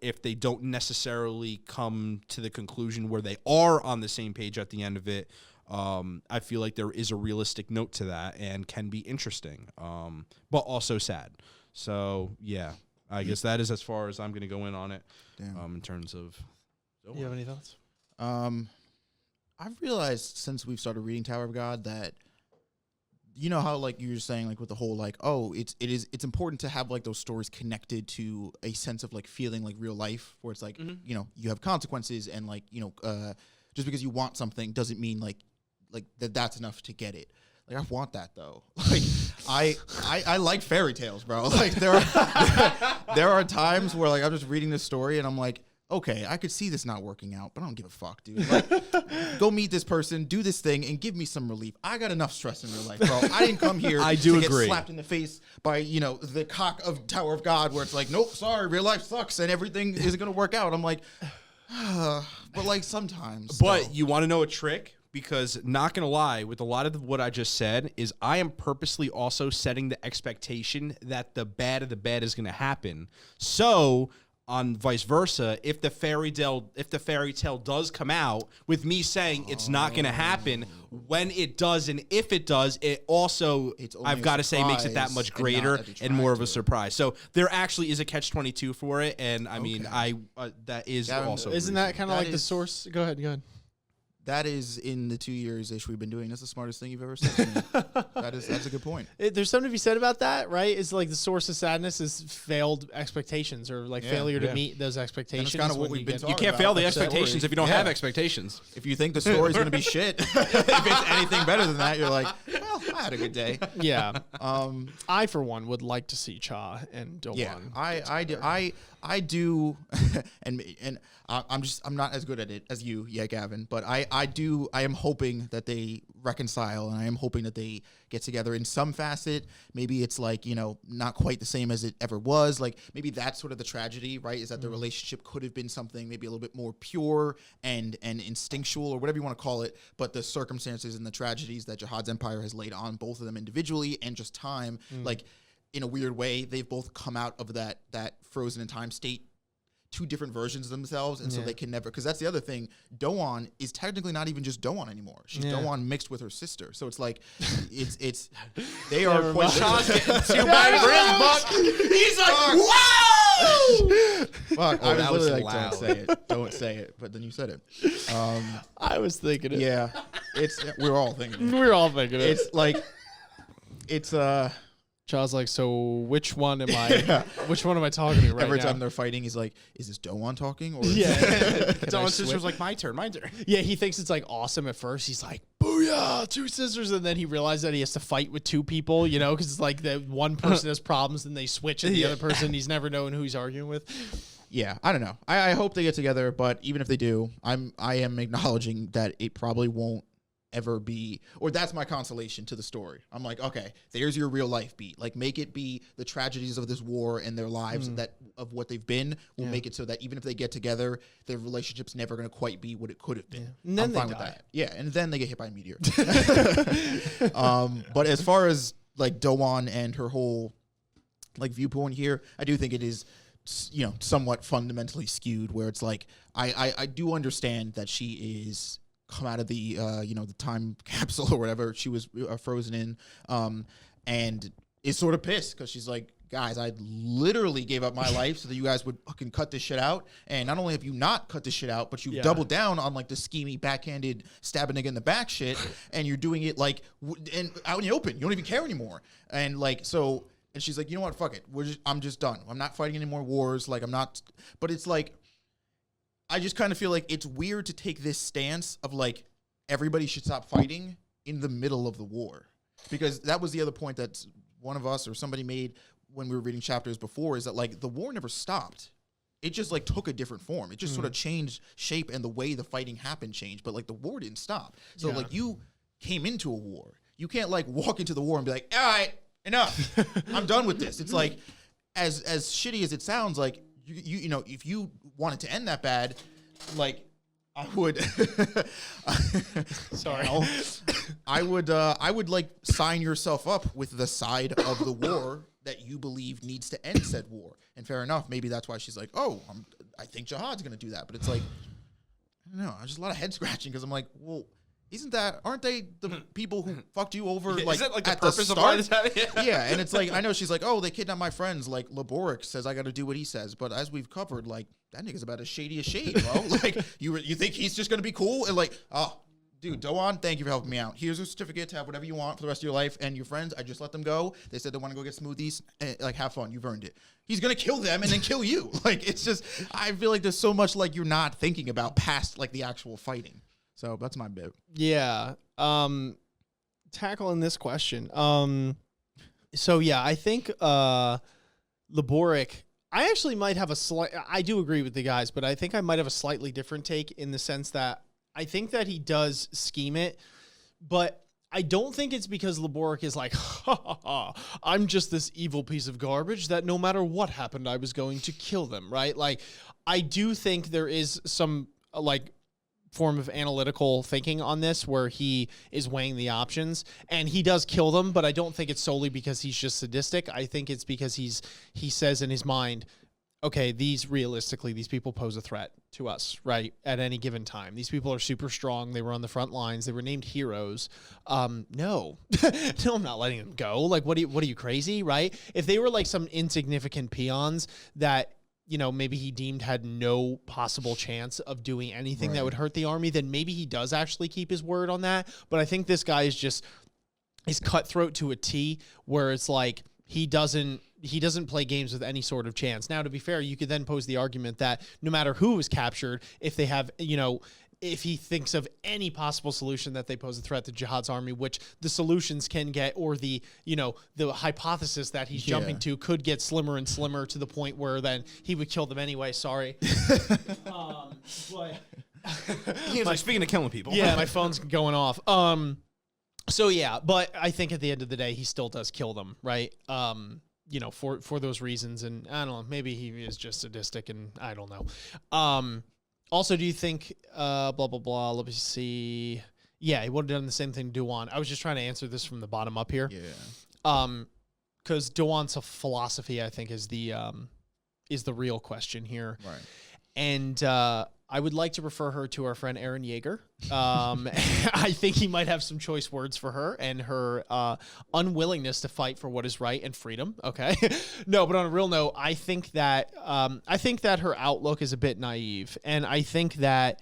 if they don't necessarily come to the conclusion where they are on the same page at the end of it, I feel like there is a realistic note to that and can be interesting, but also sad. So, yeah, I guess that is as far as I'm going to go in on it. In terms of... You have any thoughts? I've realized since we've started reading Tower of God that, how like you were saying, like with the whole like, oh, it's important to have like those stories connected to a sense of like feeling like real life, where it's like, you have consequences, and like, just because you want something doesn't mean like that's enough to get it. Like, I want that though. Like, I like fairy tales, bro. Like, there are times where like I'm just reading this story and I'm like, okay, I could see this not working out, but I don't give a fuck, dude. Like, go meet this person, do this thing, and give me some relief. I got enough stress in real life, bro. I didn't come here to get slapped in the face by, the cock of Tower of God, where it's like, nope, sorry, real life sucks, and everything isn't going to work out. I'm like, but like sometimes. But you want to know a trick? Because, not going to lie, with a lot of what I just said, is I am purposely also setting the expectation that the bad of the bad is going to happen. So... on vice versa, if the fairy tale does come out with me saying it's not going to happen, when it does and if it does, it also, I've got to say, makes it that much greater and more of a surprise. So there actually is a catch-22 for it, and I mean, that is Gavin, also... Isn't that kind of like the source? Go ahead. That is, in the 2 years-ish we've been doing, that's the smartest thing you've ever said to me. That's a good point. There's something to be said about that, right? It's like the source of sadness is failed expectations, or like failure to meet those expectations. That's kind of what we've been talking about. You can't fail the expectations if you don't have expectations. If you think the story's going to be shit, if it's anything better than that, you're like, well, I had a good day. Yeah. I, for one, would like to see Cha and Dowon. Yeah, I do, and I'm not as good at it as you, Gavin. But I am hoping that they reconcile, and I am hoping that they get together in some facet. Maybe it's like, not quite the same as it ever was. Like, maybe that's sort of the tragedy, right? Is that the relationship could have been something maybe a little bit more pure and instinctual, or whatever you want to call it. But the circumstances and the tragedies that Jahad's empire has laid on both of them individually, and just time, like, in a weird way, they've both come out of that frozen in time state, two different versions of themselves, and so they can never, because that's the other thing, Dowon is technically not even just Dowon anymore. She's Dowon mixed with her sister. So it's like, it's they are quite getting too bad for his buck. He's like, whoa! Fuck, I was literally like, don't say it, but then you said it. I was thinking it. Yeah, we're all thinking it. We're all thinking it. It's like, it's Cha's like, so which one am I? Which one am I talking to right now? Every time they're fighting, he's like, "Is this Dowon talking?" Or Dowon's sister's like, "My turn." Yeah, he thinks it's like awesome at first. He's like, "Booyah, two sisters!" And then he realizes that he has to fight with two people, because it's like the one person has problems, and they switch, and the other person, he's never knowing who he's arguing with. Yeah, I don't know. I hope they get together, but even if they do, I am acknowledging that it probably won't ever be, or that's my consolation to the story. I'm like, okay, there's your real life beat. Like, make it be the tragedies of this war and their lives that of what they've been will make it so that even if they get together, their relationship's never going to quite be what it could have been. Yeah. And then I'm fine with that. Yeah, and then they get hit by a meteor. But as far as like Dowon and her whole like viewpoint here, I do think it is, somewhat fundamentally skewed, where it's like I do understand that she is come out of the the time capsule or whatever she was frozen in, and is sort of pissed because she's like, guys, I literally gave up my life so that you guys would fucking cut this shit out. And not only have you not cut this shit out, but you've doubled down on like the schemy, backhanded, stabbing nigga in the back shit. And you're doing it like and out in the open. You don't even care anymore. And like, so, and she's like, you know what? Fuck it. I'm just done. I'm not fighting any more wars. Like, I'm not, but it's like, I just kind of feel like it's weird to take this stance of like, everybody should stop fighting in the middle of the war. Because that was the other point that one of us or somebody made when we were reading chapters before, is that like the war never stopped. It just like took a different form. It just sort of changed shape, and the way the fighting happened changed, but like the war didn't stop. So like you came into a war. You can't like walk into the war and be like, all right, enough. I'm done with this. It's like, as shitty as it sounds, like you know, if you wanted to end that bad, like I would sorry. I would like sign yourself up with the side of the war that you believe needs to end said war. And fair enough, maybe that's why she's like, oh, I think Jahad's going to do that. But it's like, I don't know, just a lot of head scratching, because I'm like, well, aren't they the people who fucked you over? Like, is that like the at purpose the of why start? this happened? Yeah, and it's like, I know she's like, oh, they kidnapped my friends. Like, Laboric says I got to do what he says. But as we've covered, like, that nigga's about as shady as shade, bro. Like, you think he's just going to be cool? And like, oh, dude, Dowon, thank you for helping me out. Here's a certificate to have whatever you want for the rest of your life. And your friends, I just let them go. They said they want to go get smoothies. And, like, have fun. You've earned it. He's going to kill them and then kill you. Like, it's just, I feel like there's so much, like, you're not thinking about past, like, the actual fighting. So that's my bit. Yeah. Tackling this question. So yeah, I think Laboric, I actually might have I do agree with the guys, but I think I might have a slightly different take, in the sense that I think that he does scheme it, but I don't think it's because Laboric is like, ha ha ha, I'm just this evil piece of garbage that no matter what happened, I was going to kill them, right? Like, I do think there is some, like, form of analytical thinking on this, where he is weighing the options, and he does kill them, but I don't think it's solely because he's just sadistic. I think it's because he says in his mind, okay, these people pose a threat to us, right? At any given time. These people are super strong. They were on the front lines. They were named heroes. No, no, I'm not letting them go. Like, what are you crazy, right? If they were like some insignificant peons that, you know, maybe he deemed had no possible chance of doing anything that would hurt the army, then maybe he does actually keep his word on that. But I think this guy is cutthroat to a T, where it's like, he doesn't play games with any sort of chance. Now, to be fair, you could then pose the argument that no matter who is captured, if they have, you know, if he thinks of any possible solution, that they pose a threat to Jahad's army, which the solutions can get, or the, you know, the hypothesis that he's jumping to could get slimmer and slimmer, to the point where then he would kill them anyway. Sorry. But He's like, speaking of killing people. yeah, my phone's going off. So yeah, but I think at the end of the day, he still does kill them, right? You know, for those reasons, and I don't know, maybe he is just sadistic, and I don't know. Also, do you think, blah, blah, blah, let me see. Yeah, he would have done the same thing to Dowon. I was just trying to answer this from the bottom up here. Yeah. Because Dowon's philosophy, I think, is the real question here. Right. And I would like to refer her to our friend Aaron Yeager. I think he might have some choice words for her, and her unwillingness to fight for what is right and freedom. Okay, no, but on a real note, I think that her outlook is a bit naive, and I think that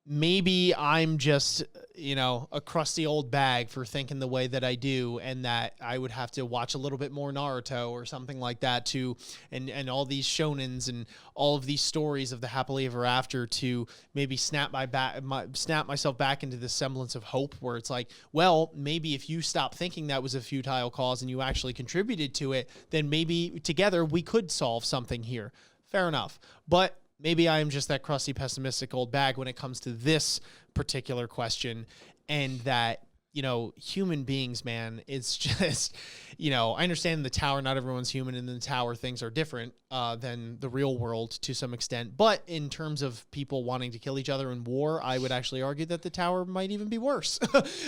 maybe I'm just, you know, a crusty old bag for thinking the way that I do, and that I would have to watch a little bit more Naruto or something like that to, and all these shonens and all of these stories of the happily ever after, to maybe snap myself back into the semblance of hope, where it's like, well, maybe if you stop thinking that was a futile cause and you actually contributed to it, then maybe together we could solve something here. Fair enough. But maybe I am just that crusty, pessimistic old bag when it comes to this particular question, and that, you know, human beings, man, it's just, you know, I understand in the tower, not everyone's human, and in the tower things are different than the real world to some extent. But in terms of people wanting to kill each other in war, I would actually argue that the tower might even be worse.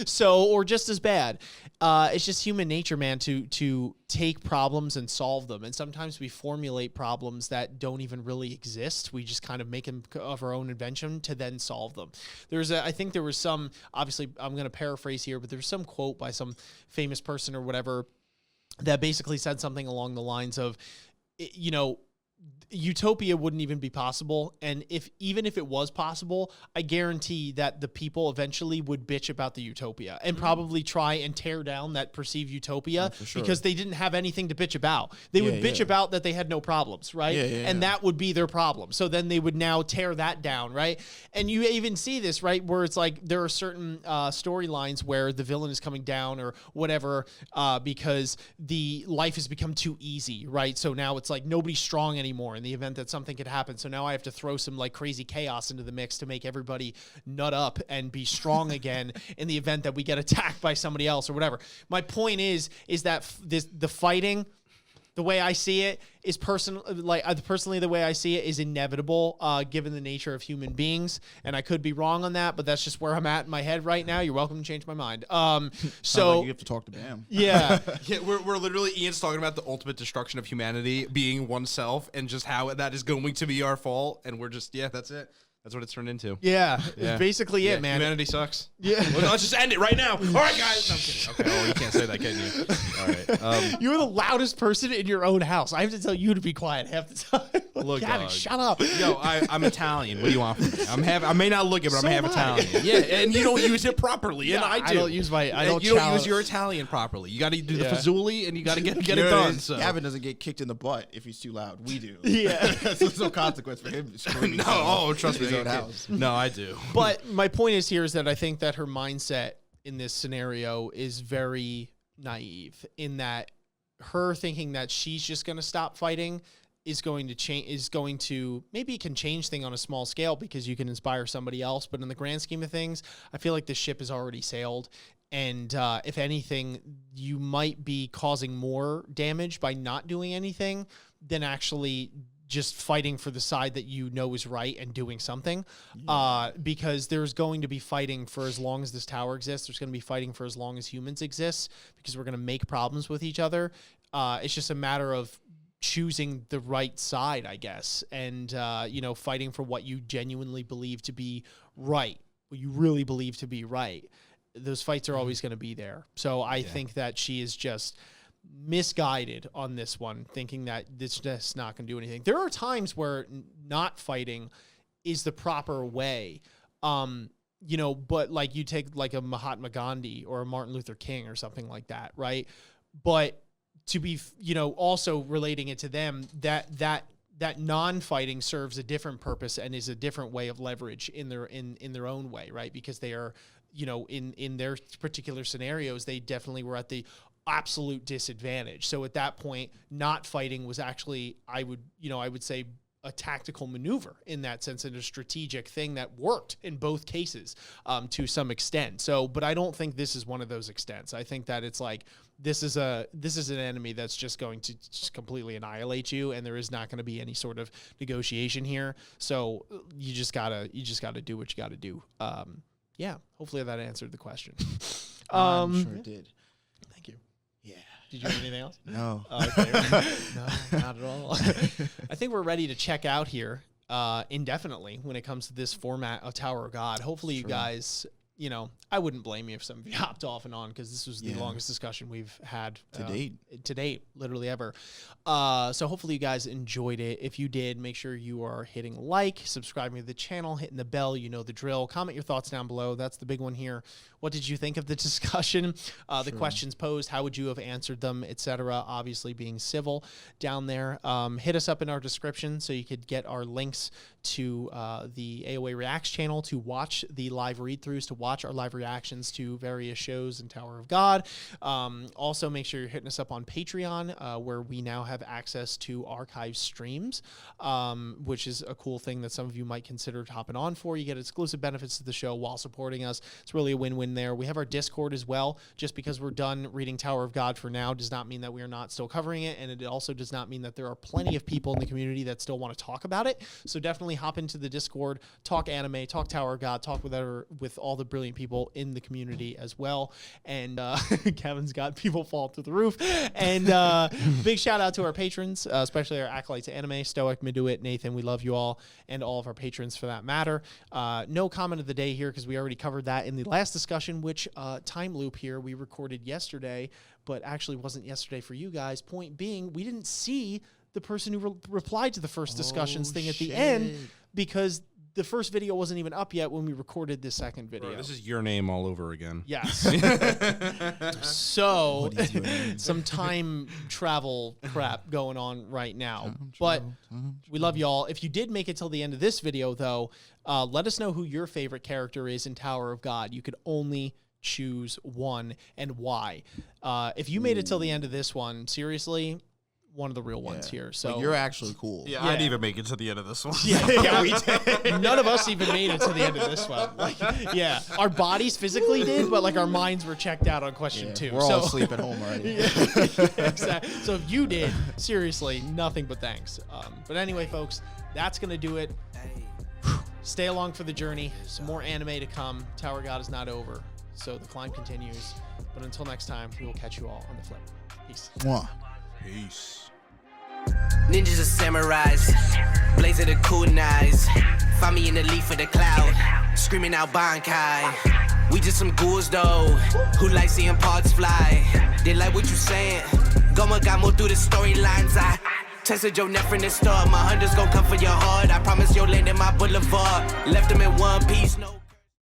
So, or just as bad. It's just human nature, man, to take problems and solve them. And sometimes we formulate problems that don't even really exist. We just kind of make them of our own invention to then solve them. I think there was some, obviously I'm going to paraphrase here, but there's some quote by some famous person or whatever that basically said something along the lines of, you know, utopia wouldn't even be possible, and even if it was possible, I guarantee that the people eventually would bitch about the utopia and probably try and tear down that perceived utopia because they didn't have anything to bitch about. They would bitch about that they had no problems, right? And that would be their problem. So then they would now tear that down, right? And you even see this, right, where it's like there are certain storylines where the villain is coming down or whatever because the life has become too easy, right? So now it's like nobody's strong anymore in the event that something could happen. So now I have to throw some like crazy chaos into the mix to make everybody nut up and be strong again in the event that we get attacked by somebody else or whatever. My point is that the fighting, the way I see it is personally the way I see it is inevitable given the nature of human beings. And I could be wrong on that, but that's just where I'm at in my head right now. You're welcome to change my mind. So you have to talk to Baam. Yeah. Yeah, we're literally, Ian's talking about the ultimate destruction of humanity being oneself and just how that is going to be our fault. And we're just, that's it. That's what it's turned into. Yeah. It's basically it, man. Humanity sucks. Yeah. Well, let's just end it right now. All right, guys. No, I'm kidding. Okay. Oh, you can't say that, can you? All right. You're the loudest person in your own house. I have to tell you to be quiet half the time. Look, Gavin, shut up. Yo, I'm Italian. What do you want from me? I may not look it, but So I'm half am I. Italian. Yeah, and you don't use it properly, and I do. I don't use my. I don't. You don't use your Italian properly. You got to do the Fazuli, and you got to get it done. So. Gavin doesn't get kicked in the butt if he's too loud. We do. Yeah. There's no consequence for him screaming. Trust me. His own house. No, I do. But my point is here is that I think that her mindset in this scenario is very naive in that her thinking that she's just going to stop fighting is going to change, maybe it can change things on a small scale because you can inspire somebody else. But in the grand scheme of things, I feel like the ship has already sailed. And if anything, you might be causing more damage by not doing anything than actually just fighting for the side that you know is right and doing something. Because there's going to be fighting for as long as this tower exists. There's going to be fighting for as long as humans exist because we're going to make problems with each other. It's just a matter of choosing the right side, I guess, and, fighting for what you genuinely believe to be right, what you really believe to be right. Those fights are always going to be there. So I think that she is just misguided on this one, thinking that this just not going to do anything. There are times where not fighting is the proper way. But like you take like a Mahatma Gandhi or a Martin Luther King or something like that, right? But to be, also relating it to them, that non-fighting serves a different purpose and is a different way of leverage in their own way, right? Because they are, in their particular scenarios, they definitely were at the absolute disadvantage. So at that point, not fighting was actually, I would say, a tactical maneuver in that sense, and a strategic thing that worked in both cases to some extent. So, but I don't think this is one of those extents. I think that it's like this is an enemy that's just going to just completely annihilate you, and there is not going to be any sort of negotiation here. So you just gotta do what you gotta do. Hopefully that answered the question. I'm sure it did. Thank you. Yeah. Did you have anything else? No. Okay. No, not at all. I think we're ready to check out here indefinitely when it comes to this format of Tower of God. Hopefully you guys, I wouldn't blame you if some of you hopped off and on because this was the longest discussion we've had to date, literally ever. So hopefully you guys enjoyed it. If you did, make sure you are hitting like, subscribing to the channel, hitting the bell. You know the drill. Comment your thoughts down below. That's the big one here. What did you think of the discussion? The questions posed, how would you have answered them, etc. Obviously being civil down there. Hit us up in our description so you could get our links to the AOA Reacts channel to watch the live read-throughs, to watch our live reactions to various shows in Tower of God. Also, make sure you're hitting us up on Patreon, where we now have access to archive streams, which is a cool thing that some of you might consider hopping on for. You get exclusive benefits to the show while supporting us. It's really a win-win there. We have our Discord as well. Just because we're done reading Tower of God for now does not mean that we are not still covering it, and it also does not mean that there are plenty of people in the community that still want to talk about it. So definitely hop into the Discord, talk anime, talk Tower of God, talk with all the brilliant people in the community as well. And Kevin's got people fall through the roof. And big shout out to our patrons, especially our Acolytes Anime, Stoic, Miduit, Nathan. We love you all, and all of our patrons for that matter. No comment of the day here because we already covered that in the last discussion, which time loop here we recorded yesterday, but actually wasn't yesterday for you guys. Point being, we didn't see the person who replied to the first discussions thing at the end because the first video wasn't even up yet when we recorded the second video. Bro, this is your name all over again. Yes. So some time travel crap going on right now. But we love y'all. If you did make it till the end of this video, though, let us know who your favorite character is in Tower of God. You could only choose one and why. If you made it till the end of this one, seriously, one of the real ones here. So like, you're actually cool. Yeah, I didn't even make it to the end of this one. Yeah, we did. None of us even made it to the end of this one. Like, yeah, our bodies physically did, but like our minds were checked out on question 2. We're all asleep at home already. Exactly. So if you did, seriously, nothing but thanks. But anyway, folks, that's gonna do it. Stay along for the journey. Some more anime to come. Tower God is not over, so the climb continues. But until next time, we will catch you all on the flip. Peace. Mwah. Peace. Ninjas and samurais, blazing the kunais. Find me in the leaf of the cloud, screaming out Bankai. We just some ghouls though, who like seeing parts fly. They like what you saying, Goma got more through the storylines. I tested your neck from the start, my hunters gon' come for your heart. I promise you'll land in my boulevard, left them in one piece, no.